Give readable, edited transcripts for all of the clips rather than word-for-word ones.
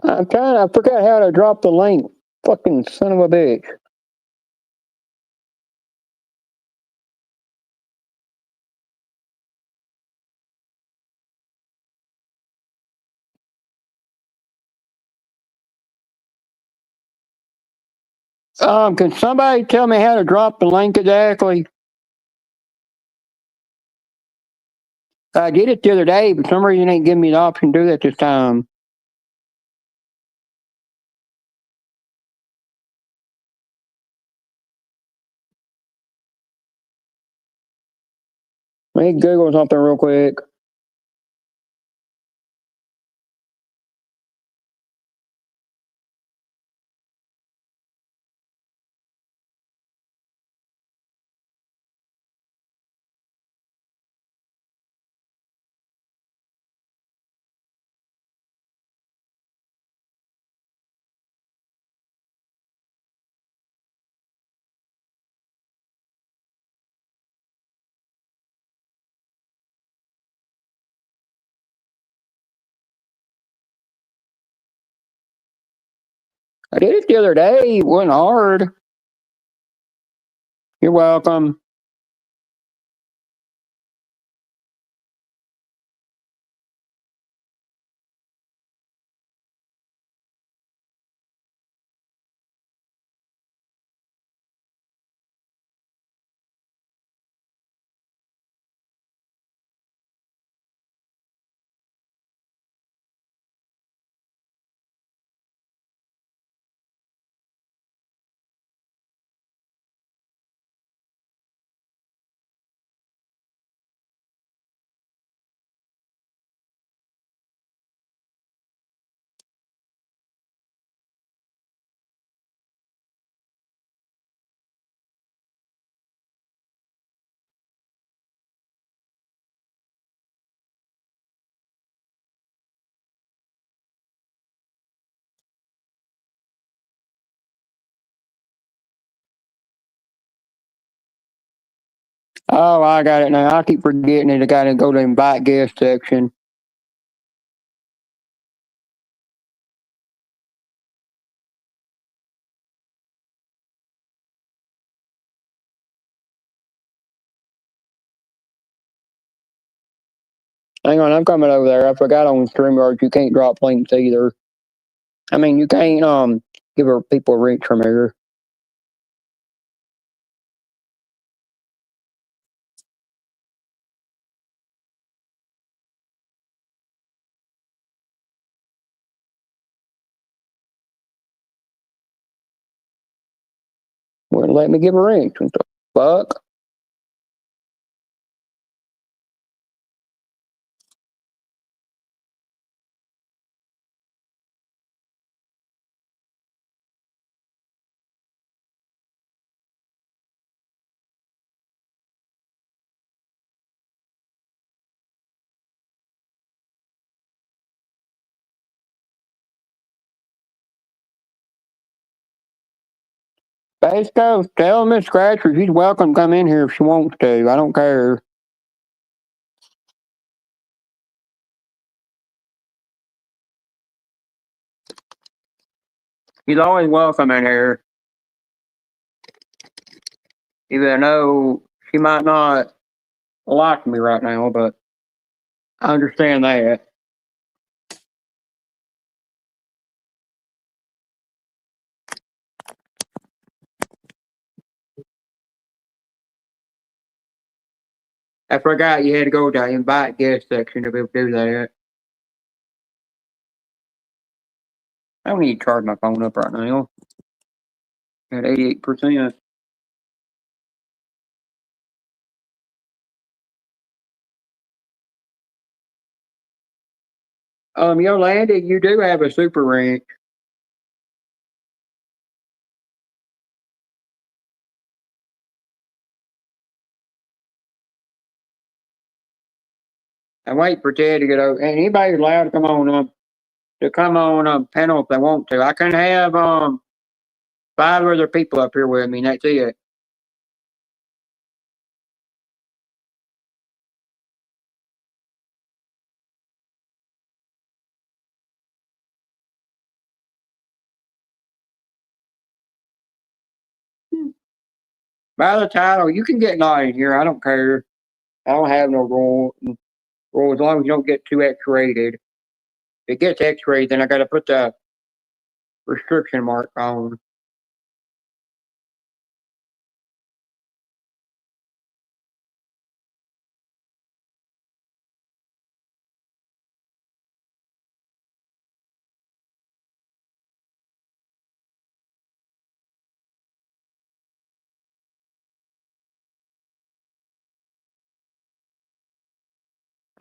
I forgot how to drop the link. Fucking son of a bitch. Can somebody tell me how to drop the link exactly? I did it the other day, but for some reason it ain't giving me the option to do that this time. Let me Google something real quick. I did it the other day. It wasn't hard. You're welcome. Oh, I got it now. I keep forgetting it. I got to go to the invite guest section. Hang on, I'm coming over there. I forgot on StreamYard you can't drop links either. I mean, you can't give people a reach from here. Wouldn't let me give a reach. What the fuck? Basco, tell Miss Scratcher she's welcome to come in here if she wants to. I don't care. She's always welcome in here. Even though she might not like me right now, but I understand that. I forgot you had to go to the invite guest section to be able to do that. I don't need to charge my phone up right now. At 88%. Yolanda, you do have a super ranch. I wait for Ted to get over. And anybody's allowed to come on panel if they want to. I can have 5 other people up here with me, and that's it. By the title, you can get nine here. I don't care. I don't have no rule. Rule as long as you don't get too X-rated. If it gets X-rated, then I got to put the restriction mark on.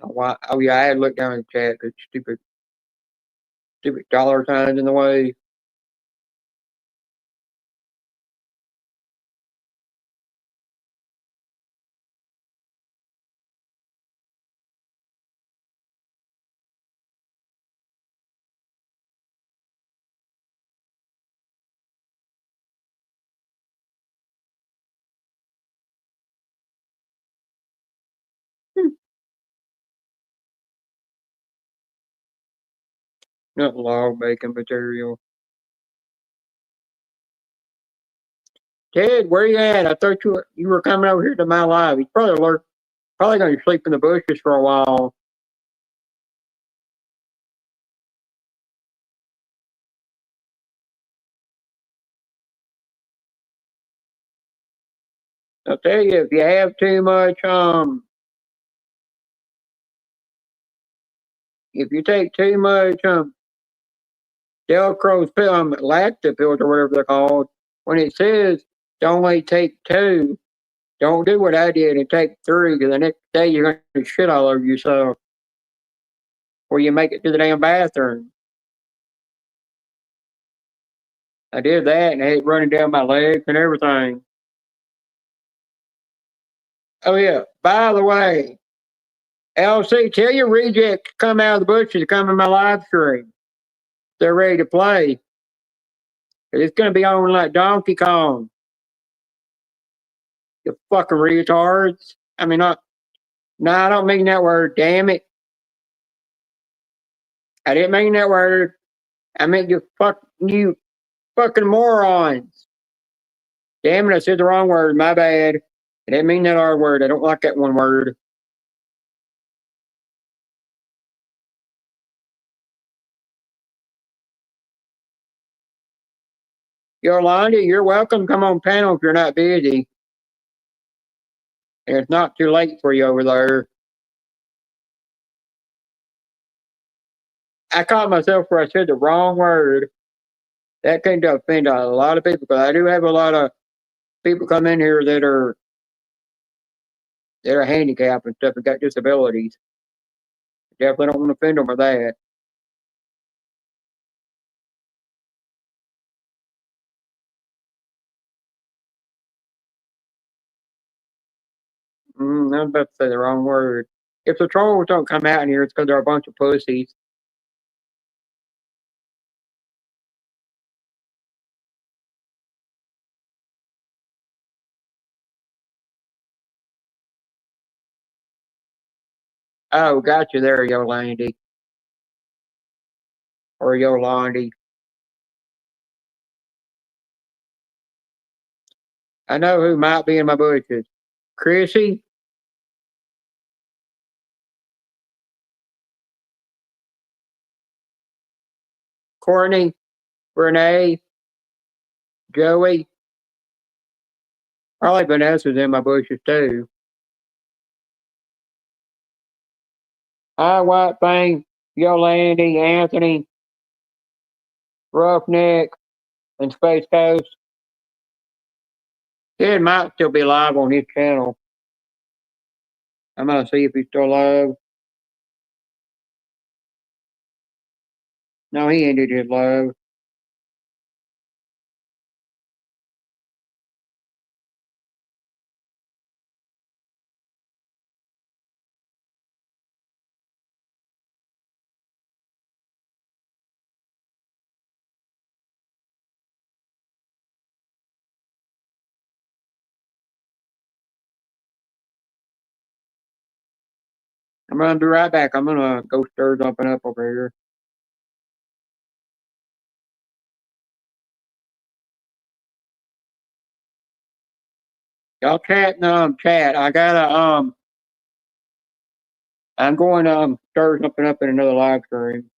Why? Oh yeah, I had to look down in the chat. Cause stupid dollar signs in the way. Not log bacon material. Ted, where you at? I thought you were coming over here to my live. He's probably going to sleep in the bushes for a while. I'll tell you, if you have too much, if you take too much, Delcro's lacta pills or whatever they're called, when it says to only take two, don't do what I did and take three, because the next day you're going to shit all over yourself before you make it to the damn bathroom. I did that and I had it running down my legs and everything. Oh yeah, by the way, LC, tell your reject to come out of the bushes to come in my live stream. They're ready to play. It's going to be on like Donkey Kong. You fucking retards. I mean, not. No, I don't mean that word. Damn it. I didn't mean that word. I meant you fucking morons. Damn it, I said the wrong word. My bad. I didn't mean that R word. I don't like that one word. Yolanda, you're welcome. Come on panel if you're not busy. And it's not too late for you over there. I caught myself where I said the wrong word. That came to offend a lot of people because I do have a lot of people come in here that are handicapped and stuff and got disabilities. Definitely don't want to offend them with that. I'm about to say the wrong word. If the trolls don't come out in here, it's because they're a bunch of pussies. Oh, got you there, Yolandi. Or Yolandi. I know who might be in my bushes. Chrissy, Courtney, Renee, Joey. Probably Vanessa's in my bushes too. Hi, White Thing, Yolandi, Anthony, Roughneck, and Space Coast. Ted might still be live on his channel. I'm gonna see if he's still live. No, he ended his live. I'm gonna be right back. I'm gonna go stir something up over here. Y'all chat, chat. I'm going to stir something up in another live stream.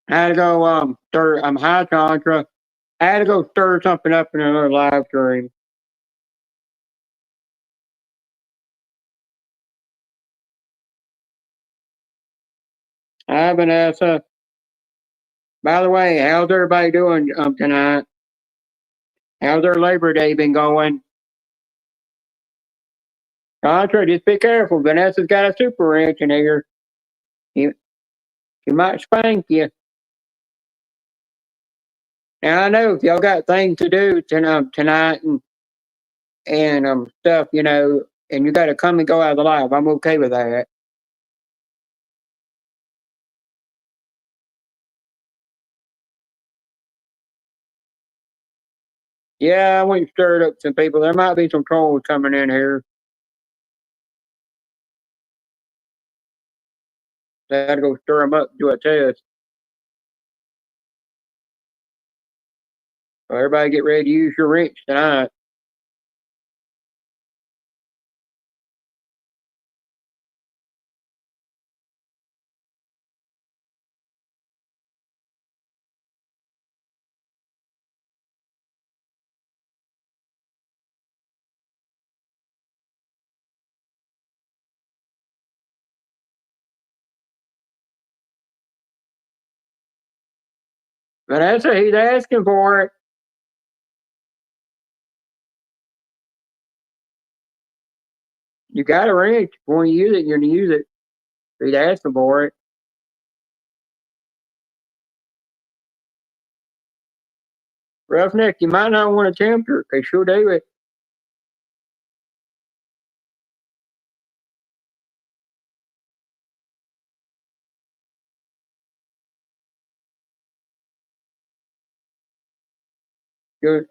I had to go stir. I'm high contra. I had to go stir something up in another live stream. Hi, Vanessa. By the way, how's everybody doing tonight? How's their Labor Day been going? Contra, just be careful. Vanessa's got a super wrench in here. She, she might spank you. Now I know if y'all got things to do tonight and stuff, and you got to come and go out of the live. I'm okay with that. Yeah, I went and stirred up some people. There might be some trolls coming in here. I had to go stir them up, do a test. So everybody get ready to use your wrench tonight. Vanessa, he's asking for it. You got a wrench. If you want to use it, you're going to use it. He's asking for it. Roughneck, you might not want to tempt her because she'll do it.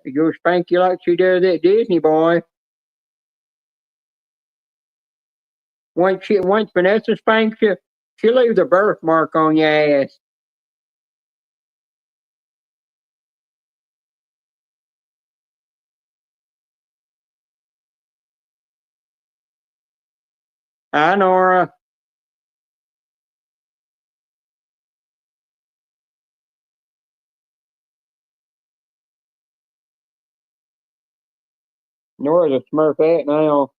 You'll spank you like she does at Disney, boy. Once Vanessa spanks you, she leaves a birthmark on your ass. Hi, Nora. Nora's a smurfette now.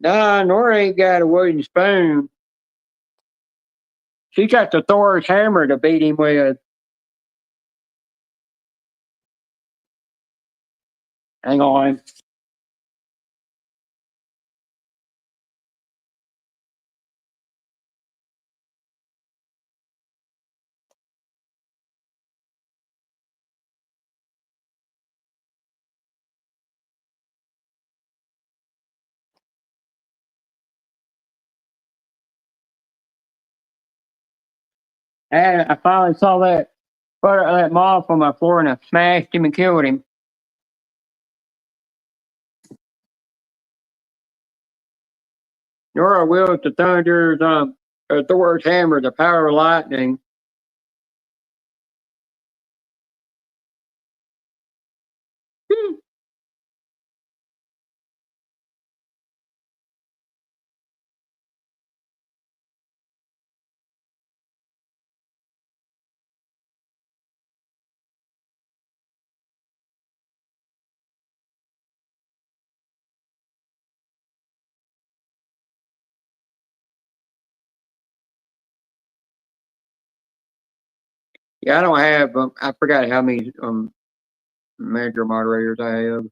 Nah, Nora ain't got a wooden spoon. She got the Thor's hammer to beat him with. Hang on. And I finally saw that put that mop on my floor and I smashed him and killed him. Nor I will to Thunder's Thor's hammer, the power of lightning. Yeah, I don't have. I forgot how many major moderators I have.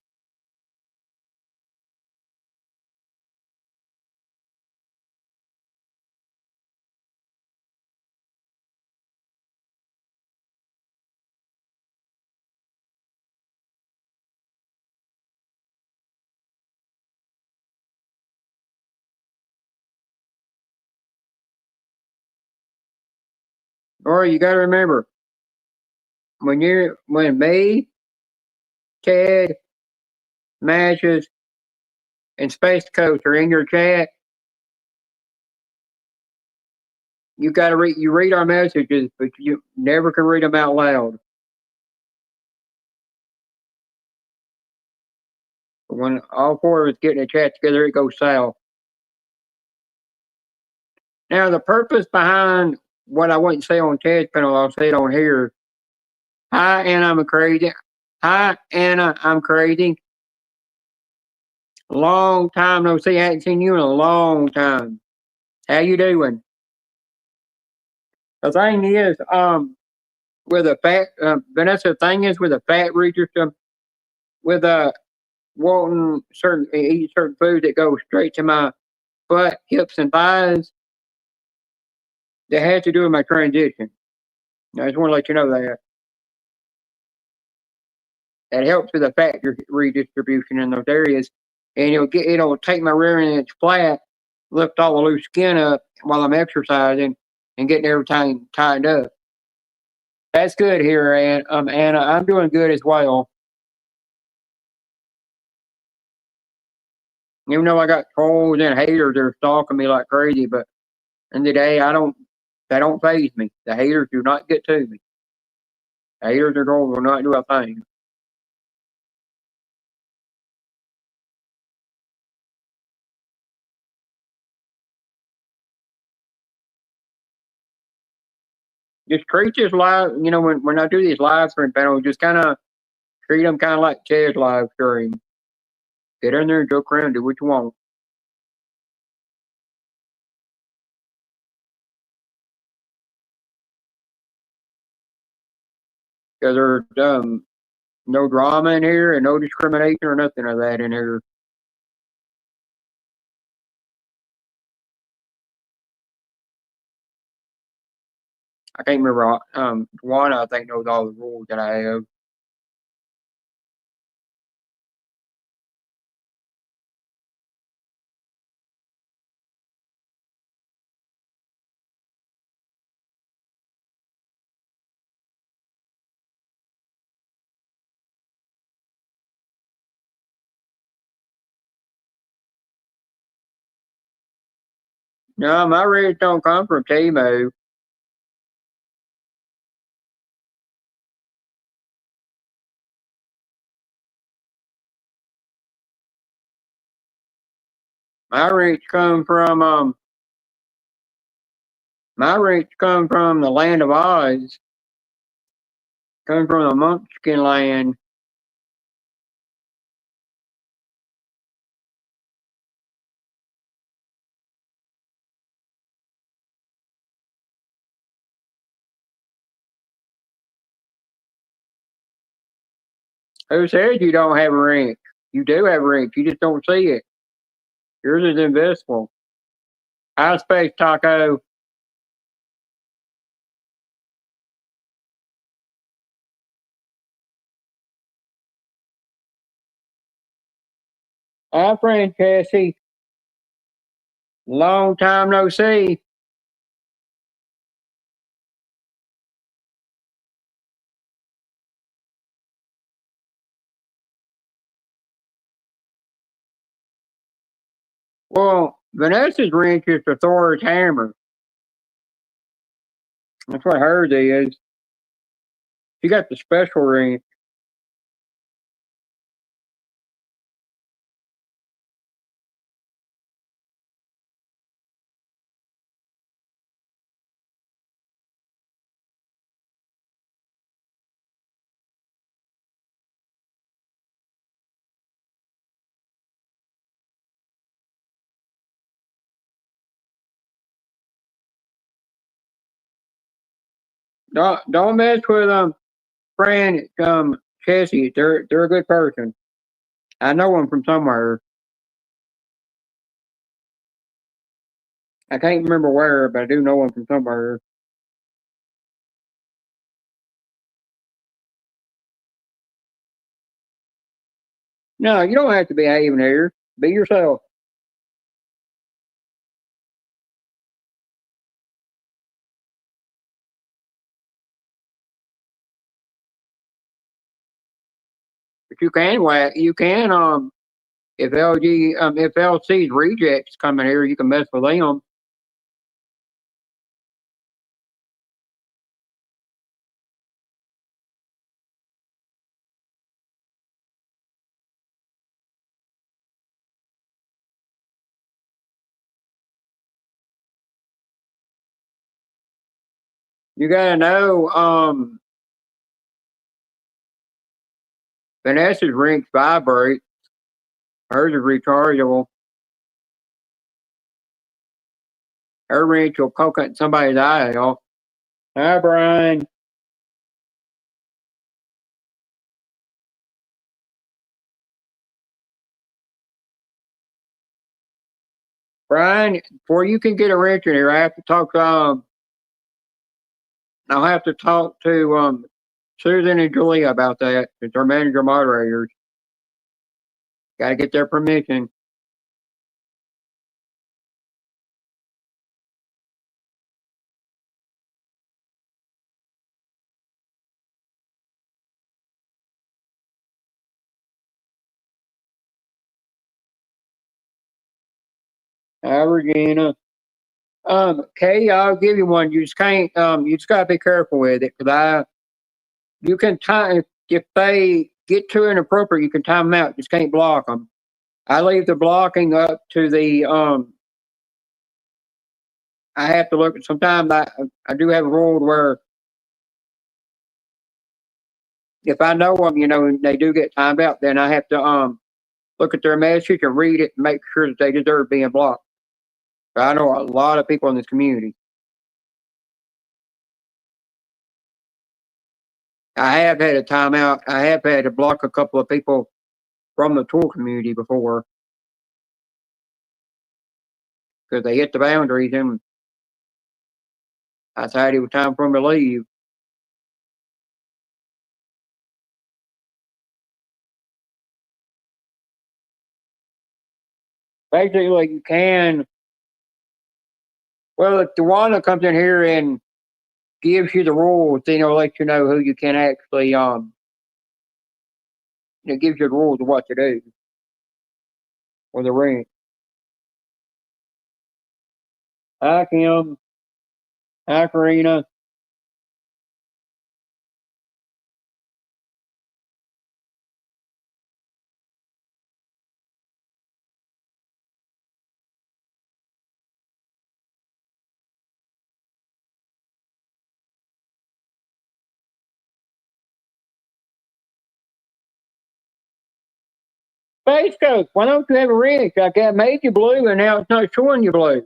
Or you got to remember when me, Ted, Matches, and Space Coast are in your chat, you got to read our messages, but you never can read them out loud. When all four of us get in a chat together, it goes south. Now, the purpose behind what I wouldn't say on Ted's panel, I'll say it on here. Hi, Anna, I'm crazy. Hi, Anna, I'm crazy. Long time no see. I hadn't seen you in a long time. How you doing? The thing is, with a fat Vanessa, the thing is with a fat reader, with wanting eat certain food that goes straight to my butt, hips, and thighs, that had to do with my transition. I just want to let you know that. That helps with the fat redistribution in those areas, and it'll take my rear end flat, lift all the loose skin up while I'm exercising, and getting everything tightened up. That's good here, and Anna, I'm doing good as well. Even though I got trolls and haters that are stalking me like crazy, but in the day, that don't faze me. The haters do not get to me. The haters and trolls will not do a thing. Just treat this live, when I do these live stream panels, just kind of treat them kind of like Chad's live stream. Get in there and joke around, do what you want. Because there's no drama in here and no discrimination or nothing of that in here. I can't remember. One I think knows all the rules that I have. No, my reds don't come from Temu. My reds come from the land of Oz. Come from the Munchkin land. Who said you don't have a ranch? You do have a ranch. You just don't see it. Yours is invisible. Hi, Space Taco. Hi, friend Cassie. Long time no see. Well, Vanessa's wrench is the Thor's hammer. That's what hers is. She got the special wrench. Don't mess with Fran Chessie. They're a good person. I know them from somewhere. I can't remember where, but I do know them from somewhere. No, you don't have to behave in here. Be yourself. But you can whack. You can if LC's rejects come in here, you can mess with them. You gotta know Vanessa's wrench vibrates. Hers is rechargeable. Her wrench will poke at somebody's eye out. Hi, Brian. Brian, before you can get a wrench in here, I have to talk to I'll have to talk to Susan and Julia about that. It's our manager moderators. Got to get their permission. Hi, Regina. Kay, I'll give you one. You just can't. You just gotta be careful with it because you can time if they get too inappropriate, you can time them out. You just can't block them. I leave the blocking up to the. I have to look at. Sometimes I do have a rule where if I know them, they do get timed out, then I have to look at their message and read it and make sure that they deserve being blocked. But I know a lot of people in this community. I have had a timeout. I have had to block a couple of people from the tour community before because they hit the boundaries, and I thought it was time for them to leave. Basically, you can. Well, if the one that comes in here and gives you the rules, then it'll let you know who you can actually it gives you the rules of what to do for the ring. Hi, Kim. Hi, Karina. Space Coast, why don't you have a ring? Like I made you blue, and now it's not showing you blue.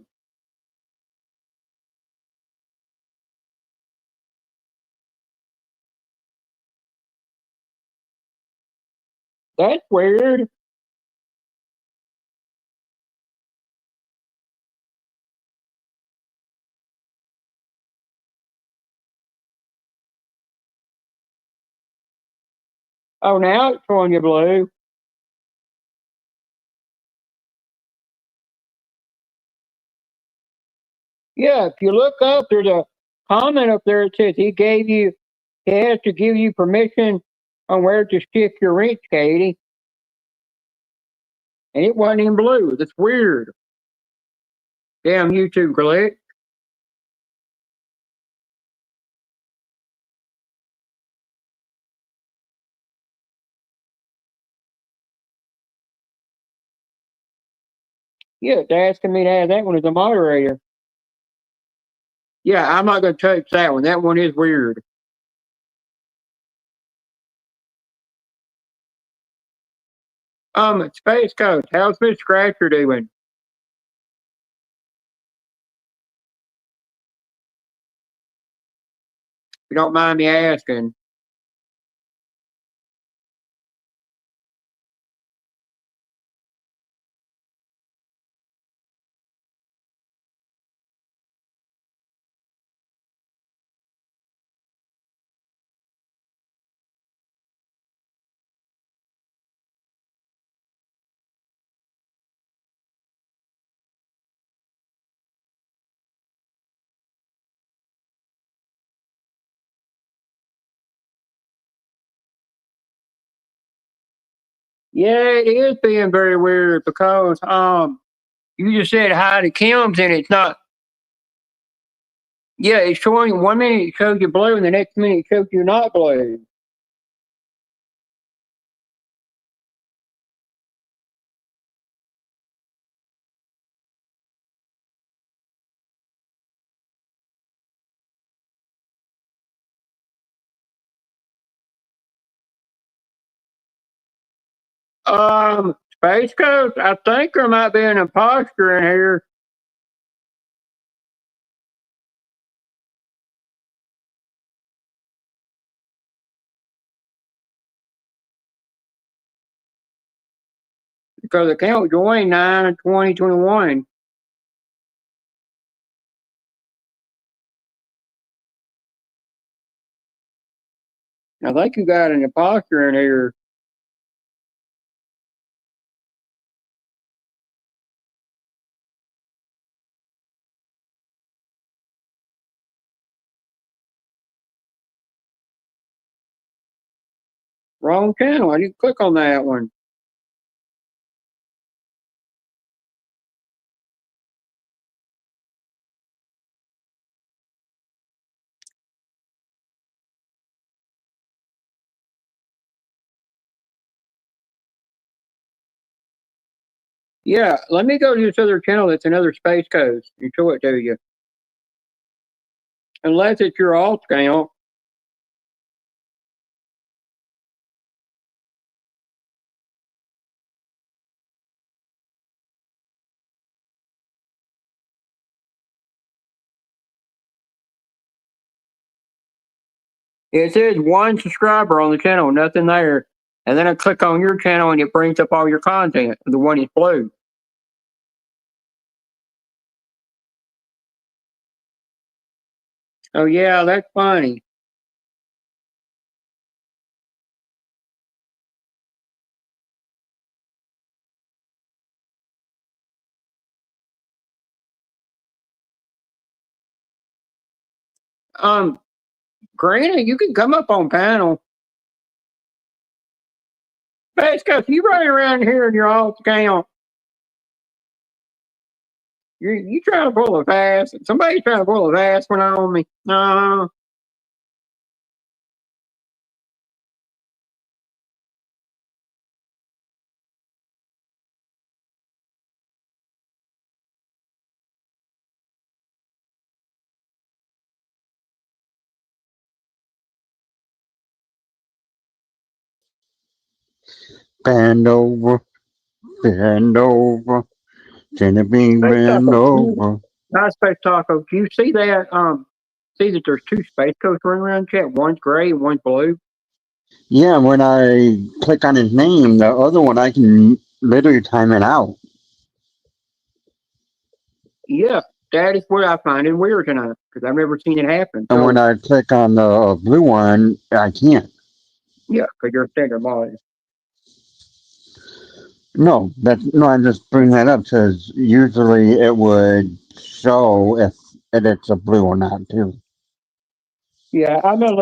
That's weird. Oh, now it's showing you blue. Yeah, if you look up, there's a comment up there that says he has to give you permission on where to stick your wrench, Katie. And it wasn't in blue. That's weird. Damn YouTube glitch. Yeah, it's asking me to add that one as a moderator. Yeah, I'm not going to touch that one. That one is weird. Space Coast, how's Miss Scratcher doing? If you don't mind me asking. Yeah, it is being very weird because you just said hi to Kim's and it's not. Yeah, it's showing you 1 minute it shows you blue and the next minute it shows you not blue. Space Coast, I think there might be an imposter in here. Because the count joined 9/20/21. I think you got an imposter in here. Wrong channel. I didn't click on that one. Yeah, let me go to this other channel that's another Space Coast and show it to you. Unless it's your alt account. It says one subscriber on the channel, nothing there. And then I click on your channel and it brings up all your content. The one is blue. Oh yeah, that's funny. Um, Granny, you can come up on panel. Space Coast, you running around here in your alt account. You trying to pull a fast? Somebody's trying to pull a fast one on me. No. Bend over, bend over, Genevieve, Space bend Taco, over. not Space Taco. Do you see that? See that there's two Space Coasts running around chat. One's gray and one's blue. Yeah, when I click on his name, the other one I can literally time it out. Yeah, that is what I find it weird tonight because I've never seen it happen. And when So I click on the blue one, I can't. yeah, because you're a standard model. No, I'm just bringing that up because usually it would show if it's a blue or not too. Yeah, I'm gonna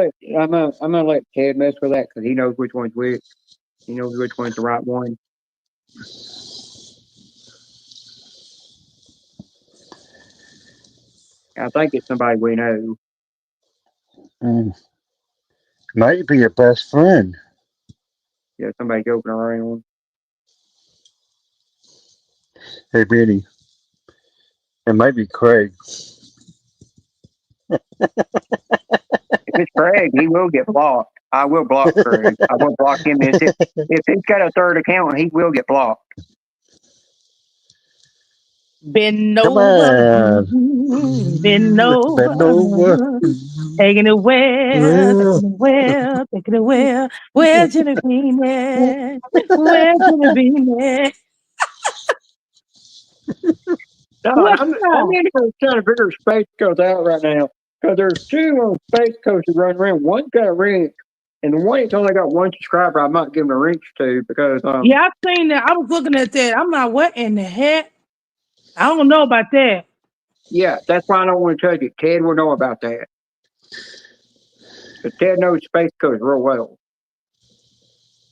let Ted mess with that because he knows which one's which. He knows which one's the right one. I think it's somebody we know. Mm, might be your best friend. Yeah, somebody joking around. Hey, Benny. It might be Craig. If it's Craig, he will get blocked. I will block Craig. I will block him. If he's got a third account, he will get blocked. Bend Come over, on. bend Bend over. over, taking it where, taking it where, taking it where Jimmy Bean at? Where Jimmy Bean at? No, What's I up? need to go trying to figure Space Coast out right now because there's two on Space Coast that run around. One's got a wrench, and the one that's only got one subscriber, I might give him a wrench to because Yeah, I seen that. I was looking at that. I'm like, what in the heck? I don't know about that. yeah, that's why I don't want to touch it. Ted will know about that. But Ted knows Space Coast real well.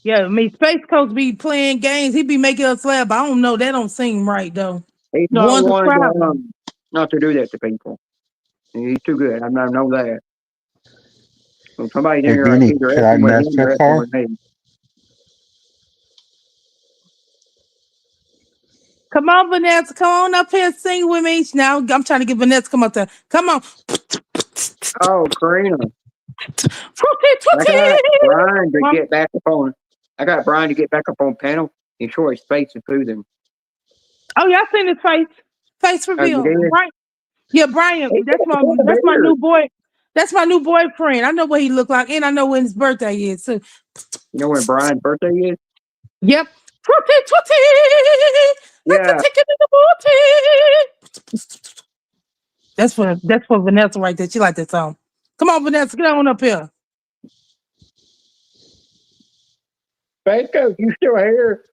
Yeah, I mean, Space Coast be playing games. He be making us laugh. I don't know. That don't seem right though. He's not One one to subscriber. not to do that to people. He's too good. I know that. So somebody's in Hey, here, like Benny, either can I effing with mess him your or effing car? with me. Come on, Vanessa. Come on up here and sing with me. Now I'm trying to get Vanessa to come up there. Come on. Oh, Karina, Fruity, I got fruity. Brian to Come on. get back up on. I got Brian to get back up on panel and show his face and food him. Oh yeah, I seen his face. Face Oh, you reveal. did? Brian. Yeah, Brian. He got a good That's my beard. new boy. That's my new boyfriend. I know what he look like, and I know when his birthday is. So, You know when Brian's birthday is? yep. Fruity, fruity. Let's Yeah. take it in the booty. That's for Vanessa right there. She like that song. Come on, Vanessa, get on up here. Space Coast, you still here?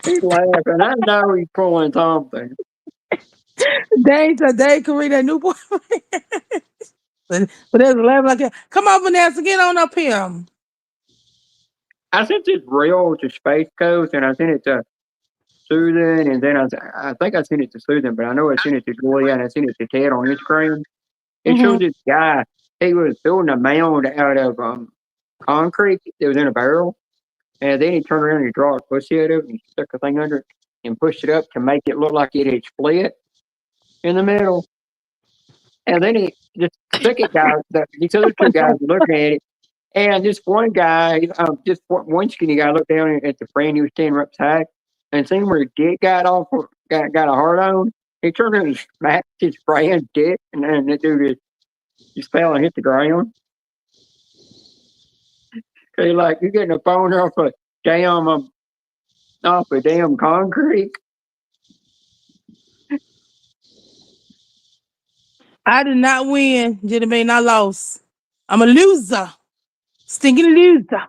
He's laughing. I know he's pulling something. Dave Corey, that new boyfriend. But there's a level like that. Come on, Vanessa, get on up here. I sent this reel to Space Coast and I sent it to Susan and then I think I sent it to Susan, but I know I sent it to Julia and I sent it to Ted on Instagram. It Mm-hmm. shows this guy, he was building a mound out of concrete that was in a barrel. And then he turned around and he drew a pussy out of it and he stuck a thing under it and pushed it up to make it look like it had split in the middle. And then the second guy, these other two guys were looking at it. And this one guy, just one skinny guy looked down at the friend he was standing right beside and seen where his dick got off, got a hard on. He turned around and smacked his friend's dick and then the dude just fell and hit the ground. So he's like, you're getting a phone off a damn concrete. I did not win, gentlemen. I lost. I'm a loser. Stinking loser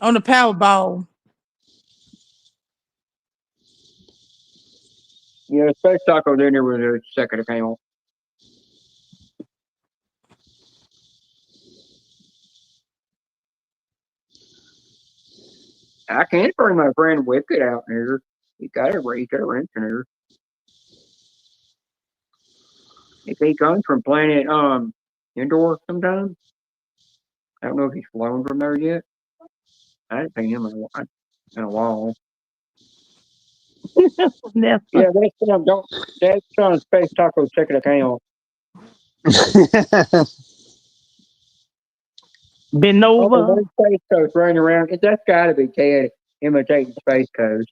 on the Powerball. Yeah, Space Taco's in there with a second account. I can't bring my friend Wicked out here. He got a wrench in here. If he comes from Planet Indoor sometime, I don't know if he's flown from there yet. I haven't seen him in a while. Vanessa. Yeah, that's on Space Taco's second account. Been Oh, over. there's Space Coast running around. That's got to be Ted imitating Space Coast.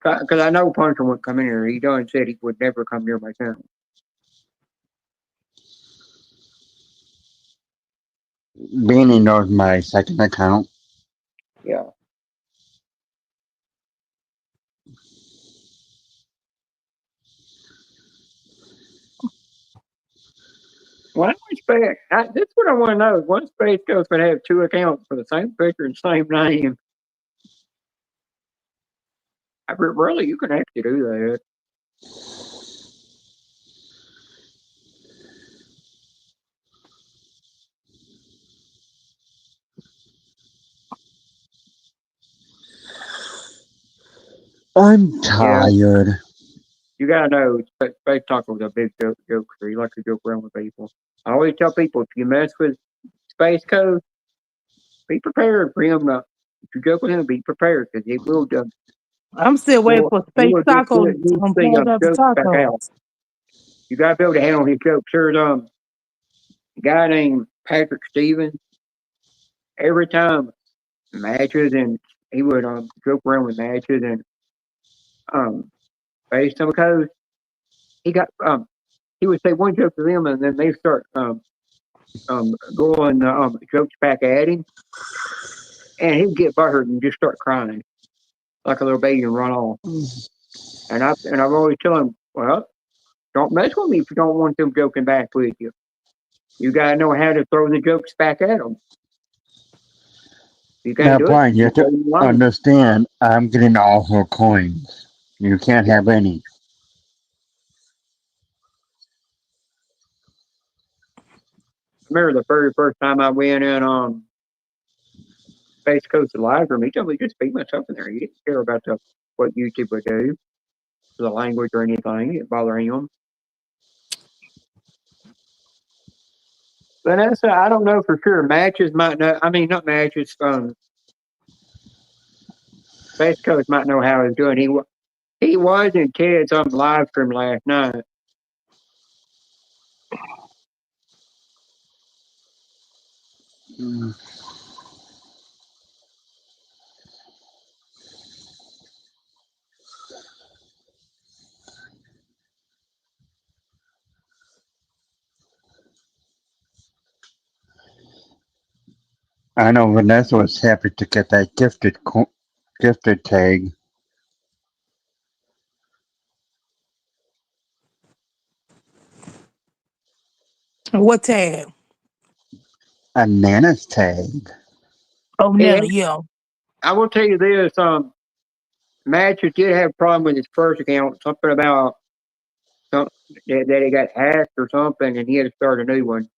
Because I know Puncher wouldn't come in here. He done said he would never come near my channel. Benny knows my second account. Yeah. Well, that's what I want to know. One Space Coast would have two accounts for the same picture and same name. Really, you can actually do that. I'm tired. You gotta know, Space Taco's a big jokester. He likes to joke around with people. I always tell people, if you mess with Space Coast, be prepared for him to. If you joke with him, be prepared because he will just. I'm still waiting for He Space will just Taco to use the pull up the jokes back out. tacos. You gotta be able to handle his jokes. There's a guy named Patrick Stevens. Every time matches, and he would joke around with matches and Space Coast. He got he would say one joke to them, and then they start going jokes back at him, and he'd get butthurt and just start crying like a little baby and run off. I've always tell him, well, don't mess with me if you don't want them joking back with you. You gotta know how to throw the jokes back at them. You can't Now, do it. Brian, you have to understand, I'm getting all her coins. You can't have any. I remember the very first time I went in Space Coast live room. He told me just be myself in there. He didn't care about what YouTube would do, the language or anything. It didn't bother him. Vanessa, I don't know for sure. Matches might know. I mean, not matches. Space Coast might know how he's doing. He was in Ted's live stream last night. I know Vanessa was happy to get that gifted tag. What tag? A Nana's tag. Oh, And Nana, yeah. I will tell you this: Matches did have a problem with his first account. Something about something that he got hacked or something, and he had to start a new one.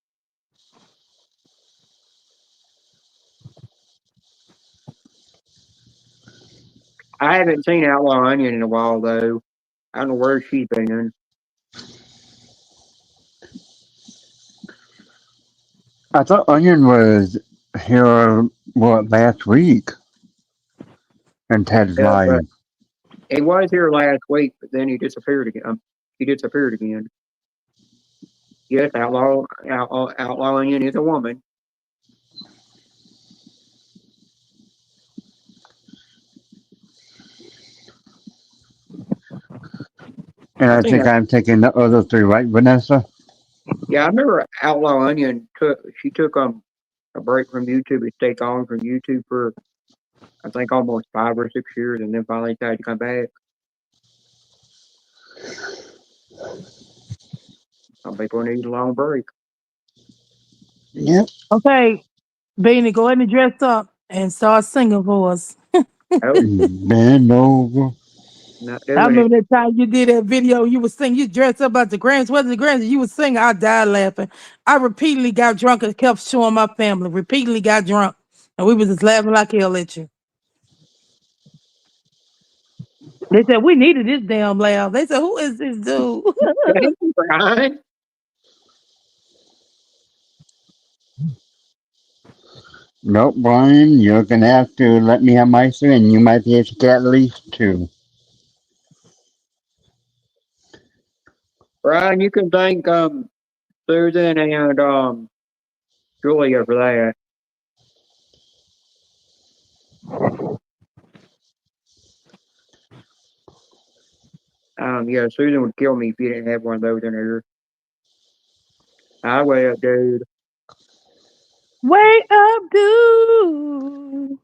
I haven't seen Outlaw Onion in a while though. I don't know where she's been. I thought Onion was here, last week in Ted's Yeah, but Live. he was here last week, but then he disappeared again. He disappeared again. Yes, Outlaw Onion is a woman. And I I think think I'm taking the other three, right, Vanessa? Yeah, I remember Outlaw Onion took a break from YouTube and stayed on from YouTube for I think almost 5 or 6 years, and then finally decided to come back. Some people need a long break. Yep. Okay, Beanie, go ahead and dress up and start singing for us. Oh, Bend over. not I doing it. remember that time you did that video. You was singing. You dressed up at the Gramps. What's the Gramps? You was singing. I died laughing. I repeatedly got drunk and kept showing my family. Repeatedly got drunk, and we was just laughing like hell at you. They said we needed this damn laugh. They said, "Who is this dude?" Thank you, Brian. Nope, Brian, you're gonna have to let me have my three, and you might be able to get at least two. Brian, you can thank Susan and Julia for that. Yeah, Susan would kill me if you didn't have one of those in here. I will, dude. Way up, dude.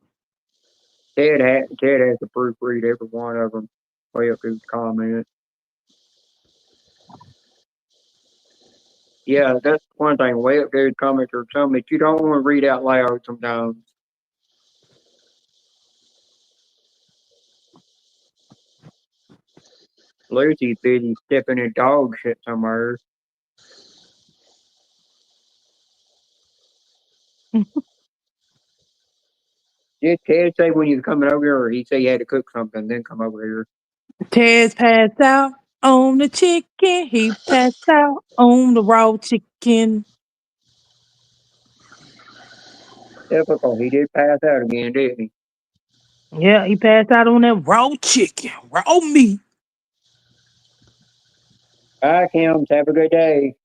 Ted has to proofread every one of them. Way up his comment. Yeah, that's one thing. Way up dude's comments are something that you don't want to read out loud sometimes. Lucy's busy stepping in dog shit somewhere. Did Ted say when you was coming over here, or he say you had to cook something, then come over here? Ted's passed out on the chicken. He passed out on the raw chicken. Typical. He did pass out again, didn't he? Yeah, he passed out on that raw chicken, raw meat. Bye, Kim. Have a good day.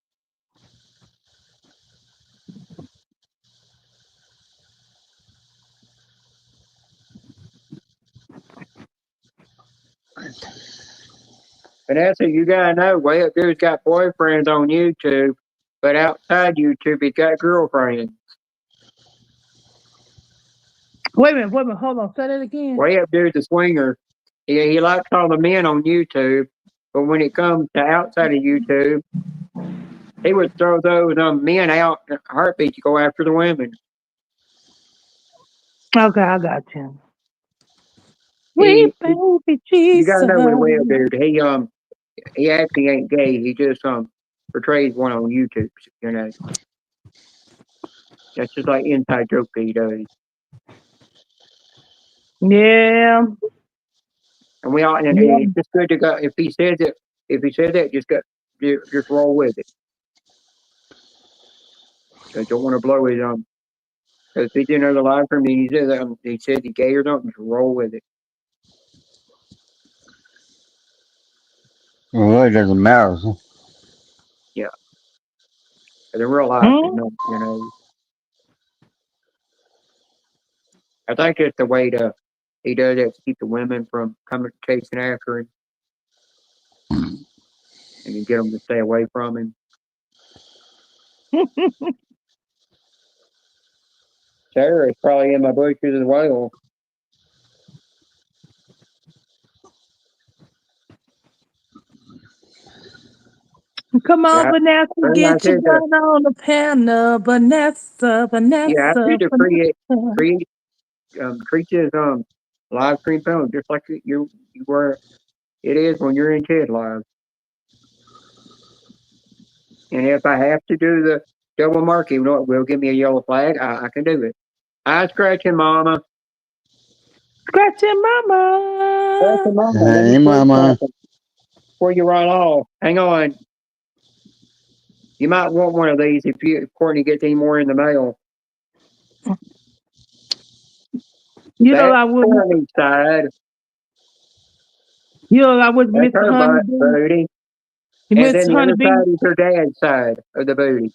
Vanessa, you gotta know, way up there's got boyfriends on YouTube, but outside YouTube, he's got girlfriends. Wait a minute, hold on. Say that again. Way up there's a swinger. He likes all the men on YouTube, but when it comes to outside of YouTube, he would throw those men out in a heartbeat to go after the women. Okay, I got you. He, Sweet baby you Jesus. gotta know with Way Up Dude, he actually ain't gay. He just portrays one on YouTube. You know, that's just like inside joke that he does. Yeah. And we all, and Yeah. it's just good to go. If he says that, just roll with it. So don't want to blow his because if he's in another live stream, he says he's gay or something, just roll with it. It really doesn't matter. Yeah. But in real life, it's not, you know. I think that's the way he does that to keep the women from coming chasing after him, and you get them to stay away from him. Sarah is probably in my bushes as well. Come on, Yeah, Vanessa, I get your did the gun on the panel. Vanessa, yeah, I Vanessa, did the Vanessa. treat his live stream film just like you were. It is when you're in TED Live. And if I have to do the double mark, even though it will give me a yellow flag, I can do it. I scratching mama. Scratching mama. Scratching mama. Let me Hey, quit mama. talking before you run off. Hang on. You might want one of these if Courtney gets any more in the mail. You know That's I wouldn't. Courtney's side. You know I would That's Mr. her Honeybee. booty. And then Mr. the other Honeybee. side is her dad's side of the booty.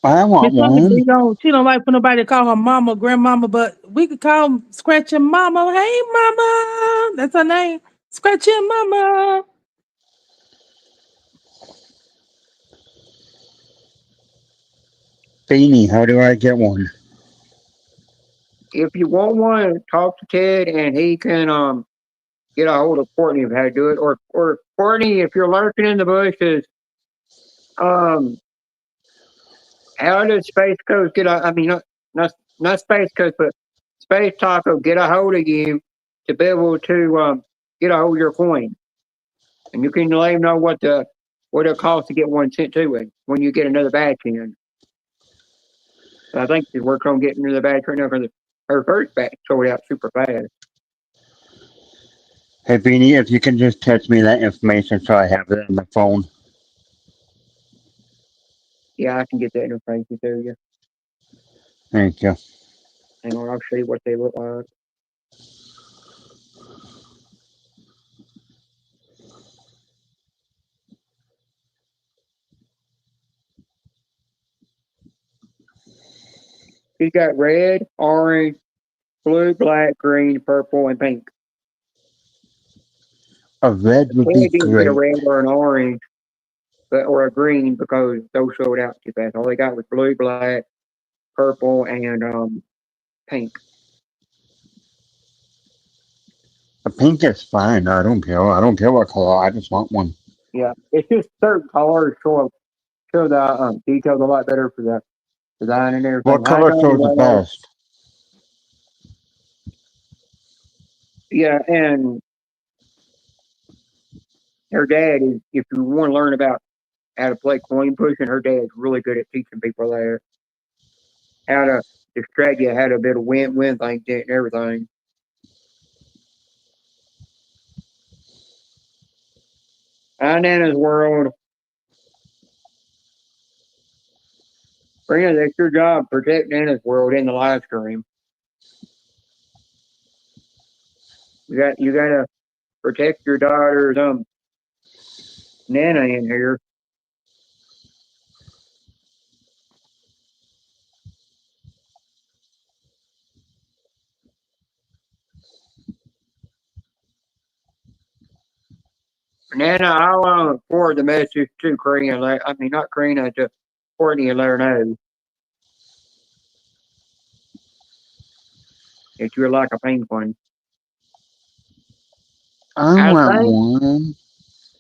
I want Miss Honeybee one. she don't like for nobody to call her mama, grandmama, but we could call them Scratching Mama. Hey, mama. That's her name. Scratching Mama. Beanie, how do I get one? If you want one, talk to Ted and he can get a hold of Courtney of how to do it. Or Courtney, if you're lurking in the bushes, um how does Space Coast get a I mean not Space Coast, but Space Taco get a hold of you to be able to get a hold of your coin. And you can let him know what it costs to get one sent to him when you get another batch in. I think she's working on getting another batch right now because her first batch sold out super fast. Hey, Beanie, if you can just text me that information so I have it on my phone. Yeah, I can get that information to you. Thank you. Hang on, I'll show you what they look like. She's got red, orange, blue, black, green, purple, and pink. A red would be Ted didn't get a great. red or an orange or a green because those sold out too fast. All they got was blue, black, purple, and pink. A pink is fine. I don't care. I don't care what color. I just want one. Yeah, it's just certain colors show the details a lot better for the design and everything. What color shows the best? Yeah, and her dad is. If you want to learn about how to play coin pushing, her dad's really good at teaching people there how to distract you, how to be able to win things and everything. Nana's world. Brina, that's your job. Protect Nana's world in the live stream. You gotta protect your daughter's Nana in here. Nana, I'll forward the message to Karina. I mean, not Karina, to Courtney and let her know that you're like a penguin. I I want think one.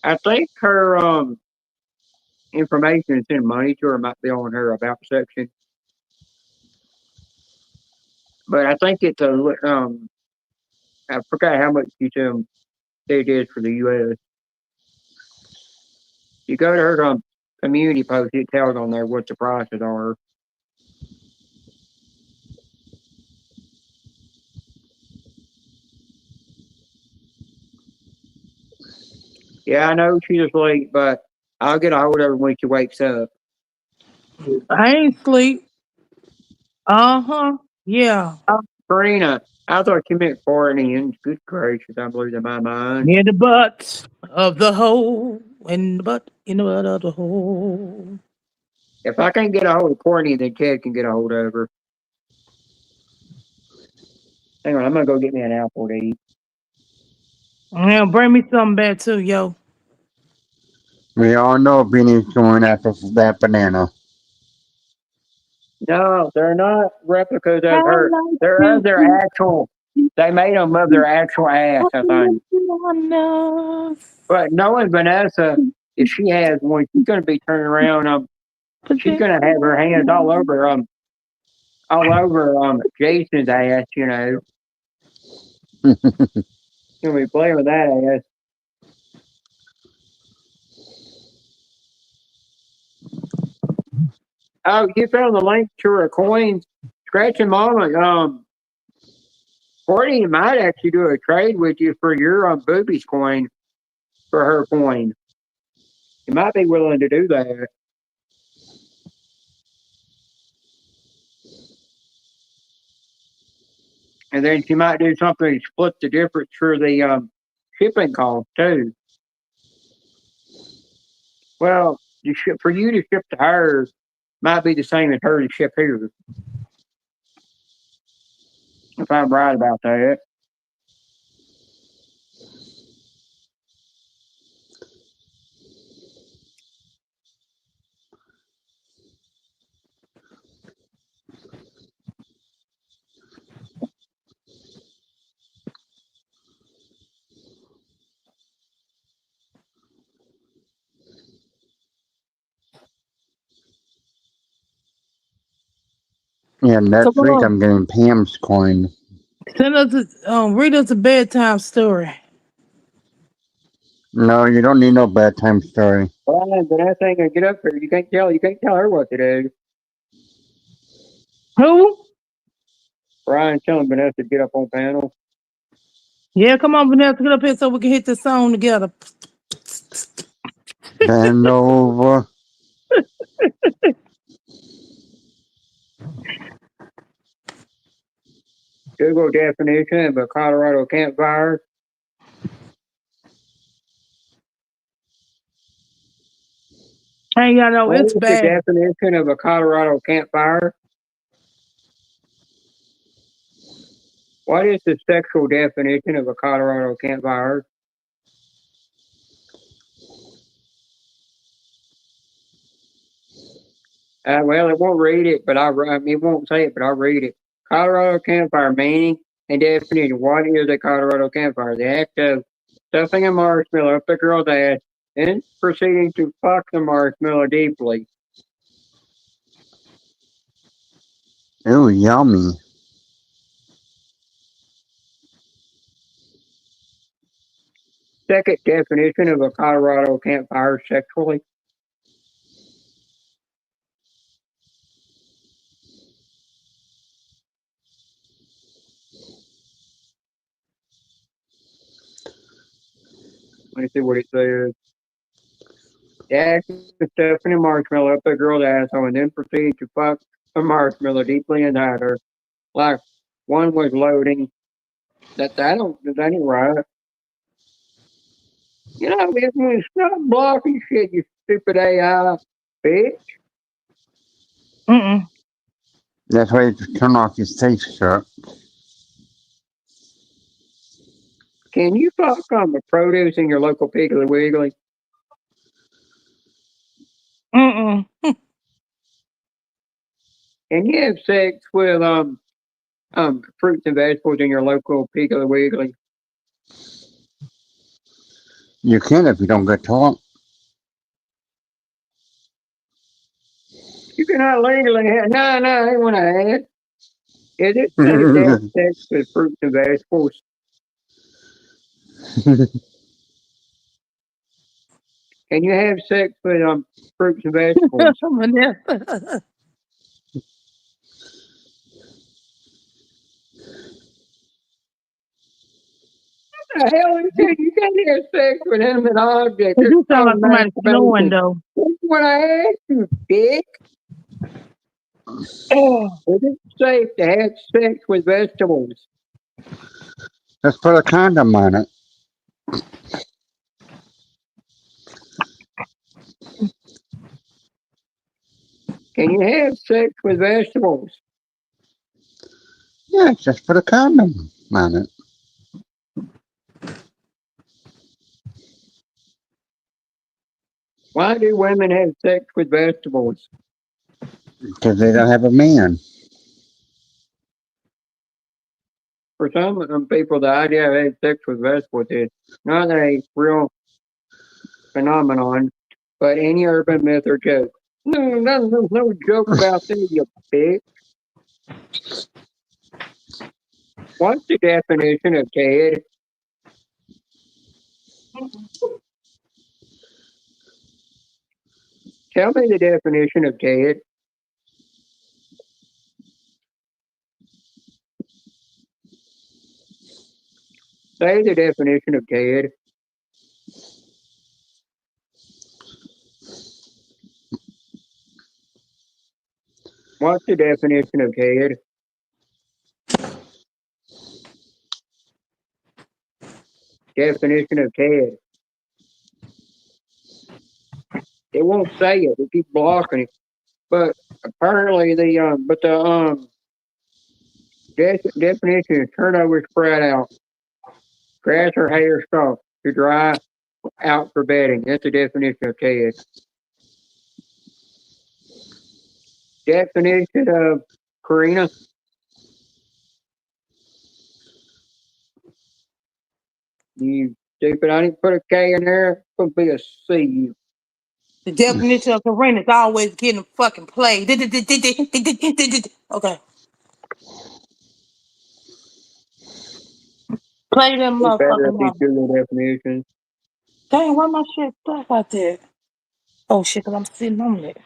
I think her information to send money to her might be on her about section, but I think it's I forgot how much she said it is for the U.S. You go to her community post, it tells on there what the prices are. Yeah, I know she's asleep, but I'll get a hold of her when she wakes up. I ain't sleep. Uh-huh. Yeah. Karina, I thought you meant Courtney, and good gracious, I'm losing my mind. Near the butt of the hole. In the butt of the hole. If I can't get a hold of Courtney, then Ted can get a hold of her. Hang on, I'm gonna go get me an apple to eat. Yeah, bring me something back too, yo. We all know Beanie's going after that banana. No, they're not replicas I of her. like They're of to their actual. They made them of their actual ass, I think. But knowing Vanessa, if she has one, she's gonna be turning around. She's gonna have her hands all over Jason's ass. You know, she's gonna be playing with that ass. Oh, you found the link to her coins. Scratch and Mama. Courtney might actually do a trade with you for your boobies coin for her coin. You might be willing to do that. And then she might do something to split the difference for the shipping cost too. Well, for you to ship to her might be the same as her to ship here. If I'm right about that. Yeah, Come next week on. I'm getting Pam's coin. Read us a bedtime story. No, you don't need no bedtime story. Brian, but that thing can get up here. You can't tell her what to do. Who? Brian telling Vanessa to get up on panel. Yeah, come on, Vanessa, get up here so we can hit this song together. Bend over. Google definition of a Colorado campfire. Hey, y'all know What it's is the bad. definition of a Colorado campfire? What is the sexual definition of a Colorado campfire? Well, it won't read it, but it won't say it, but I'll read it. Colorado campfire meaning and definition. What is a Colorado campfire? The act of stuffing a marshmallow up the girl's ass and proceeding to fuck the marshmallow deeply. Ooh, yummy. Second definition of a Colorado campfire sexually. Let me see what it says. Dash the stuffing and marshmallow up the girl's asshole and then proceed to fuck a marshmallow deeply inside her, like one was loading. That ain't right. You know, it's not blocking shit, you stupid AI bitch. Mm-mm. That's why you turn off your safe shirt. Can you fuck on the produce in your local Piggly Wiggly? Mm-mm. Can you have sex with fruits and vegetables in your local Piggly Wiggly? You can if you don't get taught. You cannot legally have. No, I ain't want to ask. Is it safe to have sex with fruits and vegetables? Can you have sex with fruits and vegetables? Vanessa. The hell is it? You can't have sex with inanimate objects. It It's do sound like called somebody snoring masturbation. though. That's what I asked you, dick. Oh. Is it safe to have sex with vegetables? Just put a condom on it. Can you have sex with vegetables? Yeah, just put a condom on it. Why do women have sex with vegetables? Because they don't have a man. For some people, the idea of having sex with vegetables is not a real phenomenon, but any urban myth or joke. No, there's no joke about that, you bitch. What's the definition of Ted? Tell me the definition of Ted. Say the definition of Ted. What's the definition of Ted? Definition of Ted. It won't say it. It keeps blocking it. But apparently definition is turnover spread out. Grass or hay or stalk to dry out for bedding. That's the definition of Ted. Definition of Karina. You stupid. I didn't put a K in there. It's going to be a C. The definition of Karina is always getting fucking played. Okay. Play them It's better if motherfucking you numbers. do the definition. Dang, why my shit stuck out there? Oh shit, cause I'm sitting on it.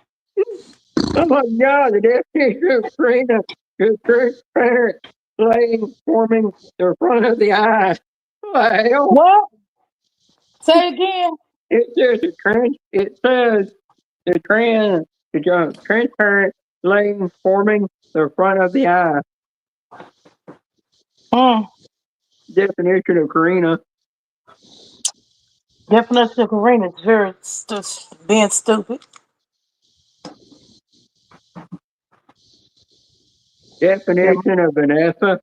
Oh my God, the definition of Karina is transparent, laying, forming the front of the eye. What the hell? What? Say it again. It says the transparent, laying, forming the front of the eye. Mm. Definition of Karina. Definition of Karina is very being stupid. Yeah. Definition of Vanessa.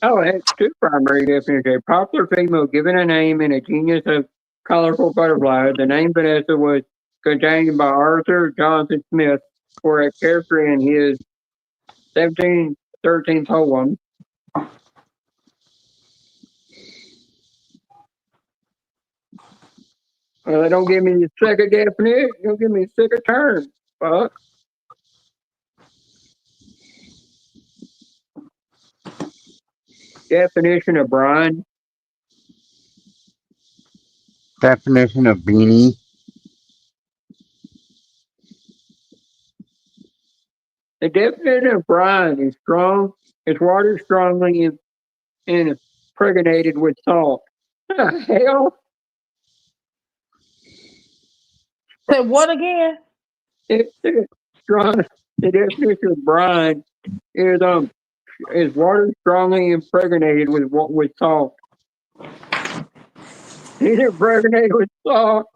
Oh, it has two primary definitions. A popular female given a name in a genus of colorful butterflies. The name Vanessa was contained by Arthur Johnson Smith for a character in his 1713 poem. Well, they don't give me the second definition. They don't give me the second term. Fuck. Definition of Brian. Definition of beanie. The definition of brine is strong. It's water strongly impregnated with salt. The hell? Say what again? It's strong. The definition of brine is water strongly impregnated with salt. Is it impregnated with salt?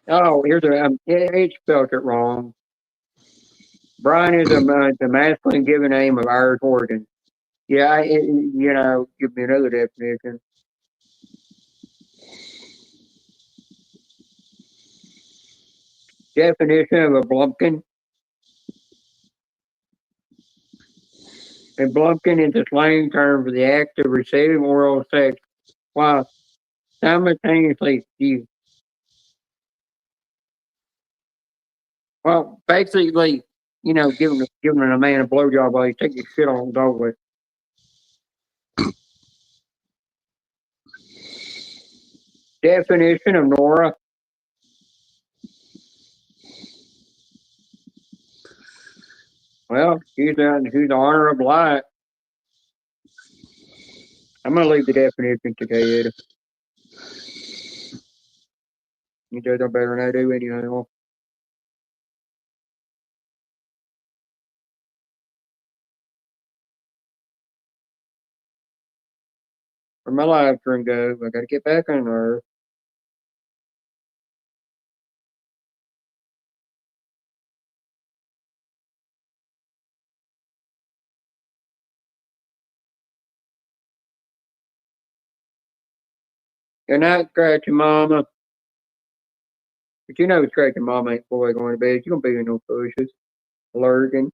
Oh, it spelled it wrong. Brine is the masculine given name of Irish origin. Yeah, give me another definition. Definition of a blumpkin. A blumpkin is a slang term for the act of receiving oral sex while simultaneously well, basically, giving a man a blowjob while he's taking shit on the dog with. Definition of Nora. Well, she's the honor of light. I'm gonna leave the definition to Ted. He does no better than I do anyhow. Where my live stream go? I gotta get back on there. Good night, Scratchy Mama. But Scratchy Mama ain't fully going to bed. She don't be in no bushes. Lurking.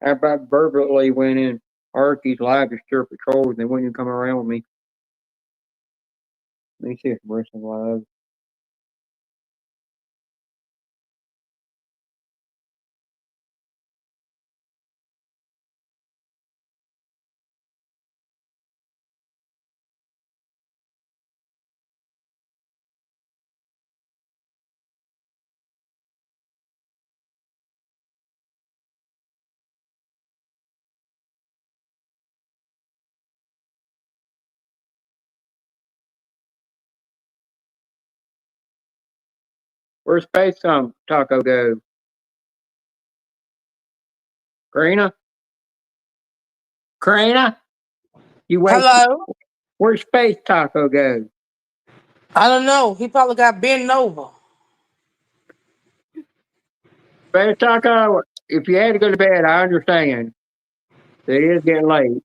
I about verbally went in Archie's live to stir patrols and they wouldn't even come around with me. Let me see if wrestling live. Where's Space Taco go? Karina? Karina? You wait. Hello? Where's Space Taco go? I don't know. He probably got bent over. Space Taco, if you had to go to bed, I understand. It is getting late.